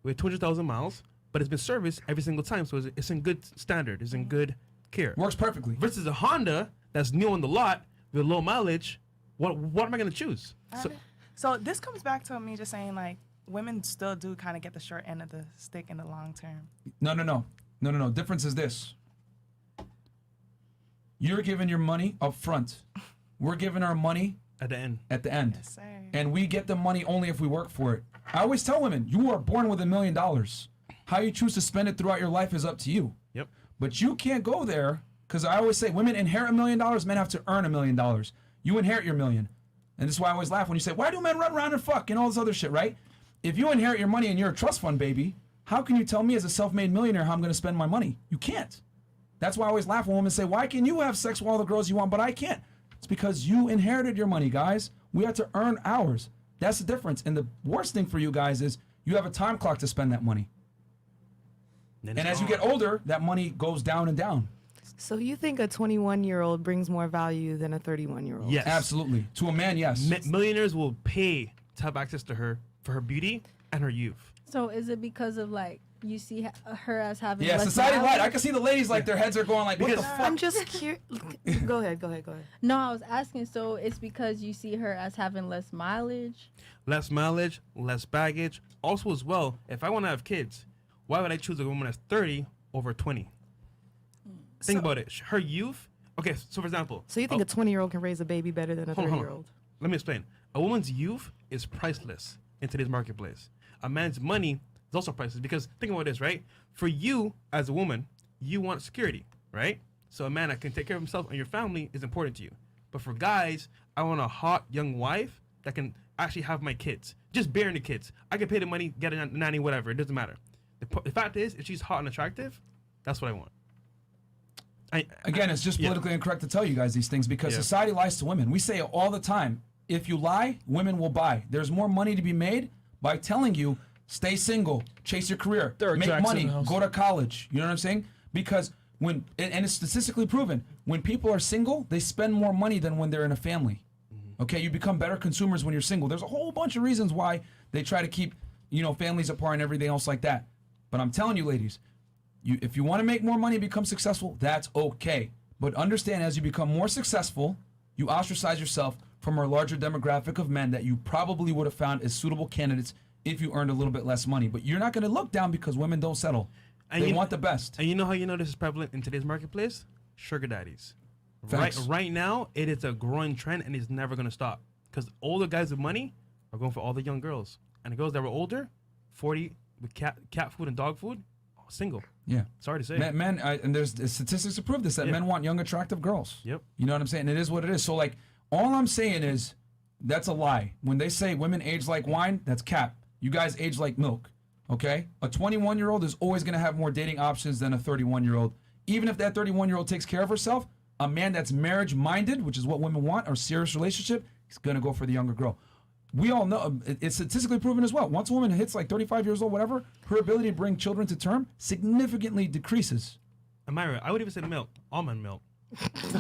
B: with 200,000 miles, but it's been serviced every single time, so it's in good standard, it's in good care.
A: Works perfectly.
B: Versus a Honda that's new on the lot with low mileage. What am I gonna choose?
K: So this comes back to me just saying like women still do kind of get the short end of the stick in the long term.
A: No. Difference is this. You're giving your money up front. We're giving our money
B: at the end.
K: Yes, sir.
A: And we get the money only if we work for it. I always tell women, you are born with $1 million. How you choose to spend it throughout your life is up to you.
B: Yep.
A: But you can't go there, because I always say women inherit $1 million, men have to earn $1 million. You inherit your million. And this is why I always laugh when you say, why do men run around and fuck and all this other shit, right? If you inherit your money and you're a trust fund baby, how can you tell me as a self-made millionaire how I'm going to spend my money? You can't. That's why I always laugh when women say, why can you have sex with all the girls you want, but I can't? It's because you inherited your money, guys. We had to earn ours. That's the difference. And the worst thing for you guys is you have a time clock to spend that money. And as you get older, that money goes down and down.
E: So you think a 21-year-old brings more value than a 31-year-old?
B: Yes.
A: Absolutely. To a man, yes.
B: Millionaires will pay to have access to her for her beauty and her youth.
D: So is it because of like you see her as having
A: Yeah,
D: less
A: society
D: value?
A: lied. I can see the ladies like their heads are going like, what the fuck?
E: I'm just curious. Go ahead.
D: No, I was asking. So it's because you see her as having less mileage.
B: Less mileage, less baggage. Also, as well, if I want to have kids, why would I choose a woman that's 30 over 20? Think about it. Her youth. Okay, so for example.
E: So you think a 20-year-old can raise a baby better than a 30-year-old?
B: Let me explain. A woman's youth is priceless in today's marketplace. A man's money is also priceless because think about this, right? For you as a woman, you want security, right? So a man that can take care of himself and your family is important to you. But for guys, I want a hot young wife that can actually have my kids, just bearing the kids. I can pay the money, get a nanny, whatever. It doesn't matter. The fact is, if she's hot and attractive, that's what I want.
A: Again, it's just politically incorrect to tell you guys these things because society lies to women. We say it all the time. If you lie, women will buy. There's more money to be made by telling you, stay single, chase your career, make money, go to college. You know what I'm saying? Because and it's statistically proven, when people are single, they spend more money than when they're in a family. Okay, you become better consumers when you're single. There's a whole bunch of reasons why they try to keep families apart and everything else like that. But I'm telling you, ladies, if you want to make more money and become successful, that's okay. But understand, as you become more successful, you ostracize yourself from a larger demographic of men that you probably would have found as suitable candidates if you earned a little bit less money. But you're not going to look down because women don't settle. They want the best.
B: And you know how you know this is prevalent in today's marketplace? Sugar daddies. Right now, it is a growing trend, and it's never going to stop. Because older guys with money are going for all the young girls. And the girls that were older, 40, with cat food and dog food, single.
A: Yeah.
B: Sorry to say.
A: Men and there's statistics to prove this, that men want young, attractive girls.
B: Yep.
A: You know what I'm saying? It is what it is. So, like, all I'm saying is that's a lie. When they say women age like wine, that's cap. You guys age like milk, okay? A 21-year-old is always going to have more dating options than a 31-year-old. Even if that 31-year-old takes care of herself, a man that's marriage-minded, which is what women want, or serious relationship, he's going to go for the younger girl. We all know, it's statistically proven as well. Once a woman hits like 35 years old, whatever, her ability to bring children to term significantly decreases.
B: Amira, I would even say milk. Almond milk.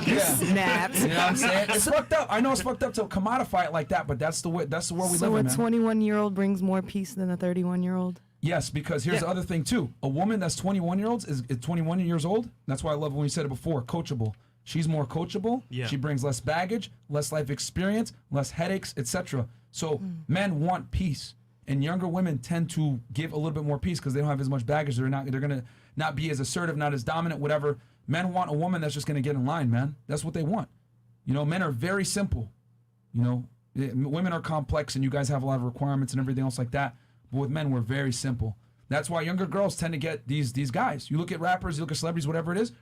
A: Yeah.
E: Snaps.
A: You know what I'm saying? It's fucked up. I know it's fucked up to commodify it like that, but that's the way. That's the world we live in, man.
E: So a 21-year-old brings more peace than a 31-year-old?
A: Yes, because here's the other thing too. A woman that's 21 years old. That's why I love when you said it before. Coachable. She's more coachable.
B: Yeah.
A: She brings less baggage, less life experience, less headaches, etc. So men want peace, and younger women tend to give a little bit more peace because they don't have as much baggage. They're gonna not be as assertive, not as dominant, whatever. Men want a woman that's just gonna get in line, man. That's what they want. Men are very simple. Women are complex, and you guys have a lot of requirements and everything else like that. But with men, we're very simple. That's why younger girls tend to get these guys. You look at rappers, you look at celebrities, whatever it is.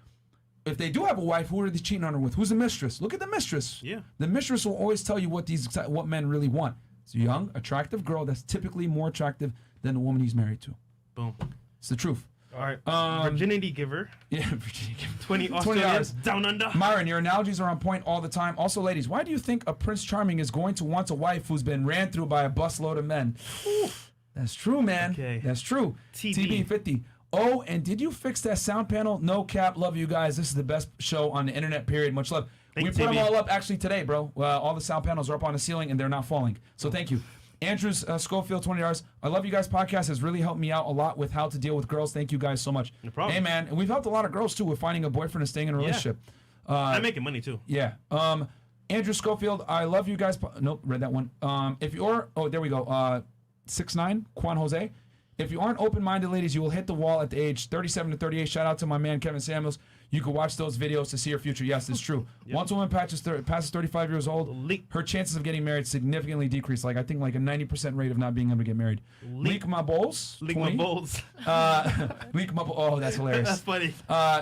A: If they do have a wife, who are they cheating on her with? Who's the mistress? Look at the mistress.
B: Yeah.
A: The mistress will always tell you what men really want. It's a young, attractive girl that's typically more attractive than the woman he's married to.
B: Boom.
A: It's the truth.
B: All right. Virginity giver.
A: Yeah, virginity giver.
B: 20 Australians down under.
A: Myron, your analogies are on point all the time. Also, ladies, why do you think a Prince Charming is going to want a wife who's been ran through by a busload of men? That's true, man. Okay. That's true. TB50. Oh, and did you fix that sound panel? No cap. Love you guys. This is the best show on the internet, period. Much love. We put them all up actually today, bro. All the sound panels are up on the ceiling and they're not falling. So thank you. Andrews Schofield, $20. I love you guys. Podcast has really helped me out a lot with how to deal with girls. Thank you guys so much.
B: No problem.
A: Hey, man. And we've helped a lot of girls, too, with finding a boyfriend and staying in a relationship.
B: I'm making money, too.
A: Yeah. Andrew Schofield, I love you guys. Nope, read that one. If you're, there we go. 6'9", Juan Jose. If you aren't open-minded, ladies, you will hit the wall at the age 37 to 38. Shout out to my man, Kevin Samuels. You can watch those videos to see your future. Yes, it's true.
B: Yep.
A: Once a woman passes 35 years old, her chances of getting married significantly decrease. Like, I think like a 90% rate of not being able to get married. Leak my bowls.
B: Leak my bowls.
A: Leak my bowls. Oh, that's hilarious.
B: That's funny.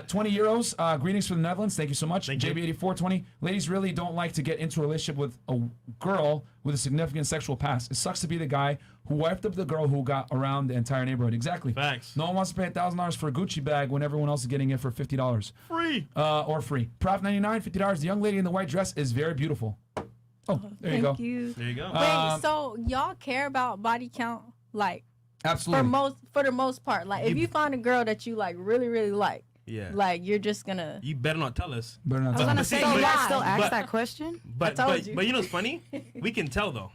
A: 20 euros. Greetings from the Netherlands. Thank you so much.
B: Thank you.
A: JB8420. Ladies really don't like to get into a relationship with a girl with a significant sexual past. It sucks to be the guy who wifed up the girl who got around the entire neighborhood. Exactly.
B: Facts.
A: No one wants to pay $1,000 for a Gucci bag when everyone else is getting it for $50.
B: Free.
A: Or free. Prof 99, $50. The young lady in the white dress is very beautiful. Oh, there you go.
D: Thank you.
B: There you go.
D: Wait, so y'all care about body count? Like,
A: absolutely.
D: For the most part. Like, if you find a girl that you like really, really like, like you're just gonna.
B: You better not tell us.
A: Better not
E: I was
A: tell
E: gonna
A: us.
E: say, you guys still ask that question?
B: But you know what's funny? We can tell though.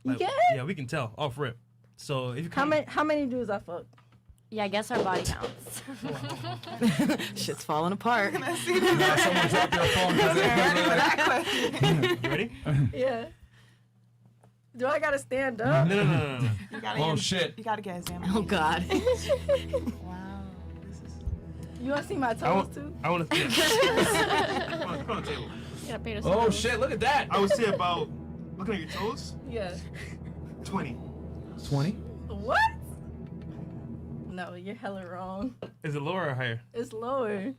D: You can?
B: Yeah, we can tell off rip. So if you
D: how many dudes I fuck?
G: Yeah, I guess our body counts.
E: Shit's falling apart.
A: Someone dropped their phone.
B: You ready?
D: Yeah. Do I gotta stand up?
B: No.
A: Oh shit.
K: You gotta get examined.
E: Oh God.
K: Wow.
D: You wanna see my toes too?
B: I want to see it. Come on the table.
I: Yeah, Peter.
A: Oh shit, look at that.
B: I would say about, looking at your toes,
D: Yeah.
B: 20.
A: 20?
D: What? No, you're hella wrong.
B: Is it lower or higher?
D: It's lower.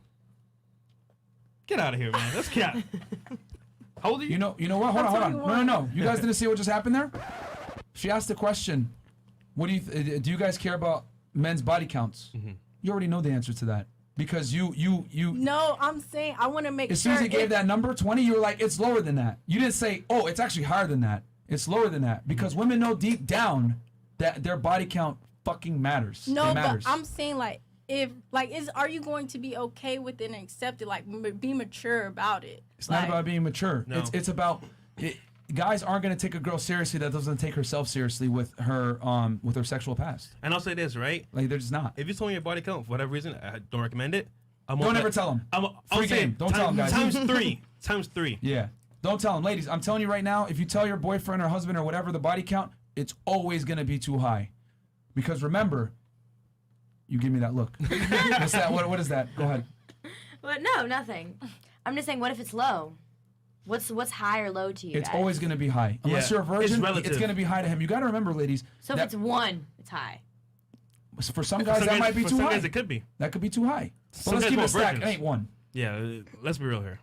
B: Get out of here, man. That's cat. How old are you?
A: You know what? Hold on.
D: 21.
A: No. You guys didn't see what just happened there? She asked the question, what do you guys care about men's body counts?
B: Mm-hmm.
A: You already know the answer to that. Because you
D: No, I'm saying I want to make
A: as soon as he gave that number 20, you were like, it's lower than that. You didn't say, oh, it's actually higher than that. It's lower than that. Because women know deep down that their body count fucking matters.
D: No,
A: it matters.
D: but I'm saying like are you going to be okay with it and accept it? Like be mature about it.
A: It's not about being mature.
B: No.
A: It's about guys aren't gonna take a girl seriously that doesn't take herself seriously with her sexual past.
B: And I'll say this, right?
A: Like they're just not.
B: If you told me your body count for whatever reason, I don't recommend it.
A: Don't ever tell them. Free game. Don't tell them, guys.
B: Times three. Times three.
A: Yeah. Don't tell them, ladies. I'm telling you right now. If you tell your boyfriend or husband or whatever the body count, it's always gonna be too high, because remember, you give me that look. What's that? What is that? Go ahead.
G: But no, nothing. I'm just saying, what if it's low? What's high or low to you?
A: It's
G: guys?
A: always gonna be high. Unless you're a virgin, it's gonna be high to him. You gotta remember, ladies.
G: So if it's 1, it's high.
A: For some guys, that might be too high.
B: For some guys, it could be.
A: That could be too high. But
B: Some
A: let's
B: guys
A: keep it
B: want
A: stacked. It
B: virgins.
A: ain't 1.
B: Yeah, let's be real here.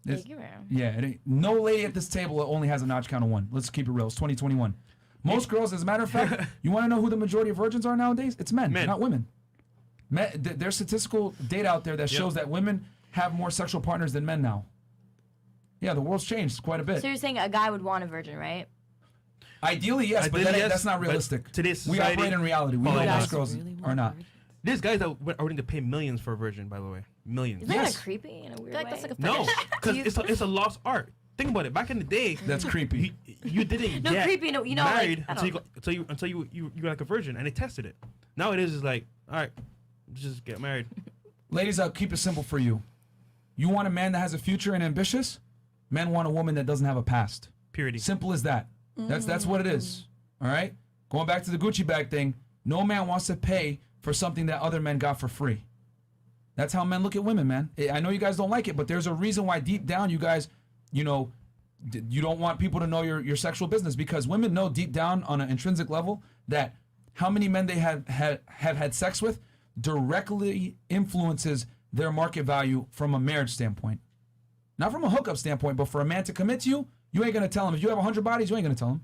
A: Yeah, it ain't. No lady at this table only has a notch count of 1. Let's keep it real. It's 2021. Most girls, as a matter of fact, you want to know who the majority of virgins are nowadays? It's men. Not women. There's statistical data out there that shows that women have more sexual partners than men now. Yeah, the world's changed quite a bit.
G: So you're saying a guy would want a virgin, right?
A: Ideally, yes, but that's not realistic.
B: Today's
A: we
B: society,
A: operate in reality. We know most girls are not.
B: There's guys that are willing to pay millions for a virgin, by the way. Millions.
G: Isn't that kind of creepy in a weird way?
I: That's like a
B: No, because it's a lost art. Think about it. Back in the day,
A: that's creepy.
B: You didn't
G: No,
B: get
G: creepy, no, you know,
B: married
G: like,
B: until you got like a virgin, and they tested it. Nowadays, it's like, all right, just get married.
A: Ladies, I'll keep it simple for you. You want a man that has a future and ambitious? Men want a woman that doesn't have a past.
B: Purity.
A: Simple as that. That's what it is. All right? Going back to the Gucci bag thing, no man wants to pay for something that other men got for free. That's how men look at women, man. I know you guys don't like it, but there's a reason why deep down you guys, you don't want people to know your sexual business, because women know deep down on an intrinsic level that how many men they have had sex with directly influences their market value from a marriage standpoint. Not from a hookup standpoint, but for a man to commit to you, you ain't going to tell him. If you have 100 bodies, you ain't going to tell him.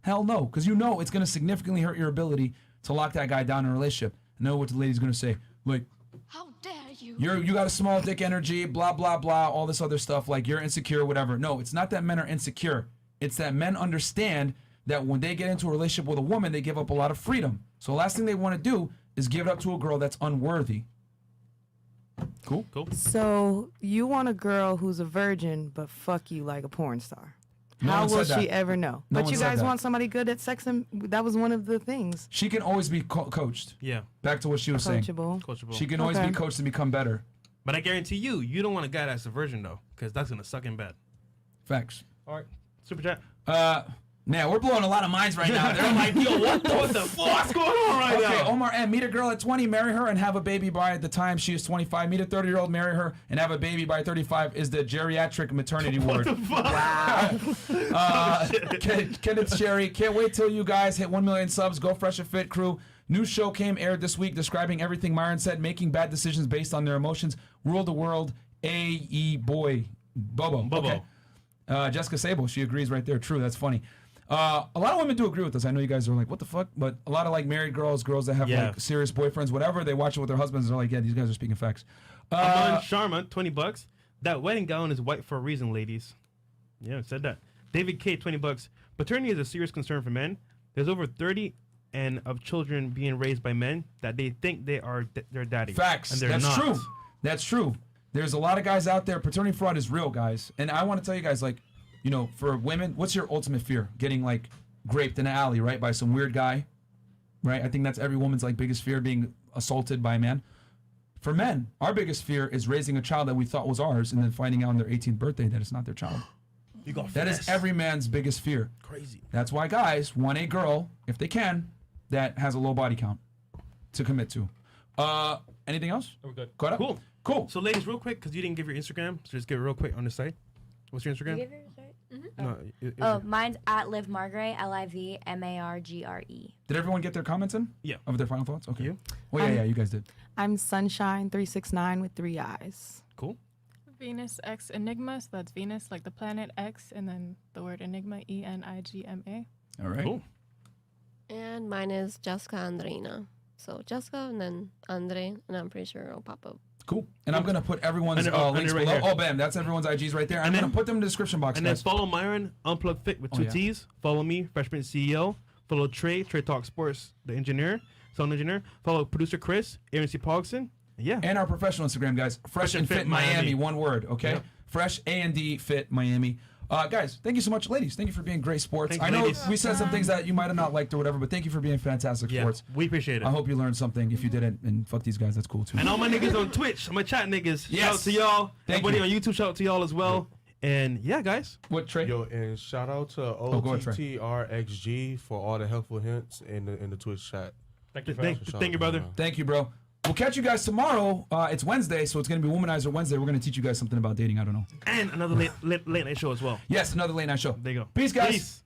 A: Hell no, because you know it's going to significantly hurt your ability to lock that guy down in a relationship. I know what the lady's going to say. Like,
I: how dare you?
A: You got a small dick energy, blah, blah, blah, all this other stuff, like you're insecure, whatever. No, it's not that men are insecure. It's that men understand that when they get into a relationship with a woman, they give up a lot of freedom. So the last thing they want to do is give it up to a girl that's unworthy. Cool?
E: So you want a girl who's a virgin, but fuck you like a porn star.
A: No
E: How
A: one
E: will
A: said
E: she
A: that.
E: ever know?
A: No
E: But
A: one
E: you
A: said
E: guys
A: that.
E: want somebody good at sex, and that was one of the things.
A: She can always be coached.
B: Yeah.
A: Back to what she was saying.
B: Coachable.
A: She can always be coached to become better.
B: But I guarantee you don't want a guy that's a virgin, though, because that's going to suck in bed.
A: Facts.
B: All right. Super chat.
A: Man, we're blowing a lot of minds right now. They're like, yo, what the fuck's going on right now? Okay, Omar M, meet a girl at 20, marry her, and have a baby by the time she is 25. Meet a 30-year-old, marry her, and have a baby by 35 is the geriatric maternity ward.
B: What the fuck?
A: Wow. Kenneth Sherry, can't wait till you guys hit 1 million subs. Go Fresh and Fit crew. New show aired this week describing everything Myron said, making bad decisions based on their emotions. Rule the world. A.E. Boy. Bobo. Okay. Jessica Sable, she agrees right there. True, that's funny. A lot of women do agree with us. I know you guys are like, what the fuck? But a lot of like married girls that have like serious boyfriends, whatever, they watch it with their husbands and they're like, yeah, these guys are speaking facts.
B: Aman Sharma, $20. That wedding gown is white for a reason, ladies. Yeah, it said that. David K, $20. Paternity is a serious concern for men. There's over 30 and of children being raised by men that they think they are their daddy.
A: Facts.
B: And they're
A: That's
B: not.
A: true. That's true. There's a lot of guys out there. Paternity fraud is real, guys. And I want to tell you guys, like, you know, for women, what's your ultimate fear? Getting like raped in an alley, right, by some weird guy, right? I think that's every woman's like biggest fear, being assaulted by a man. For men, our biggest fear is raising a child that we thought was ours and then finding out on their 18th birthday that it's not their child. That is every man's biggest fear.
B: Crazy.
A: That's why guys want a girl, if they can, that has a low body count to commit to. Anything else?
C: We're good.
A: Caught up? Cool.
B: So, ladies, real quick, because you didn't give your Instagram, so just give it real quick on the site. What's your Instagram?
G: You give yours, right?
B: No,
G: Oh, mine's at LivMargre, LIVMARGRE.
A: Did everyone get their comments in?
B: Yeah.
A: Of their final thoughts? Okay.
B: You?
A: Oh, yeah, you guys did.
E: I'm Sunshine369 with 3 eyes.
B: Cool.
H: Venus X Enigma, so that's Venus, like the planet X, and then the word Enigma, ENIGMA.
A: All right.
B: Cool.
I: And mine is Jessica Andreina. So Jessica and then Andre, and I'm pretty sure it'll pop up.
A: Cool. And I'm going to put everyone's links
B: right
A: below.
B: here.
A: Oh, bam. That's everyone's IGs right there. I'm going to put them in the description box,
B: And
A: guys.
B: then follow Myron, Unplugged Fit with 2
A: yeah.
B: T's. Follow me, Freshman CEO. Follow Trey Talk Sports, the engineer, sound engineer. Follow producer Chris, Aaron C. Pogson. Yeah.
A: And our professional Instagram, guys. Fresh and Fit Miami. One word, okay?
B: Yep.
A: Fresh A&D Fit Miami. Guys, thank you so much, ladies. Thank you for being great sports.
B: Thank
A: I
B: you,
A: know
B: ladies.
A: we said some things that you might have not liked or whatever, but thank you for being fantastic sports.
B: We appreciate it.
A: I hope you learned something. If you didn't, and fuck these guys, that's cool too.
B: And all my niggas on Twitch, I'm gonna chat niggas. Shout out
A: Yes.
B: to y'all.
A: Thank
B: Everybody
A: you.
B: on YouTube, shout out to y'all as well. And yeah, guys.
A: What Trey?
M: Yo, and shout out to
A: go ahead, Trey.
M: OTTRXG for all the helpful hints in the Twitch chat.
C: Thank you,
B: Thank you, brother.
A: Thank you, bro. We'll catch you guys tomorrow. It's Wednesday, so it's going to be Womanizer Wednesday. We're going to teach you guys something about dating. I don't know.
B: And another late night show as well.
A: Yes, another late night show.
B: There you go.
A: Peace, guys.
B: Peace.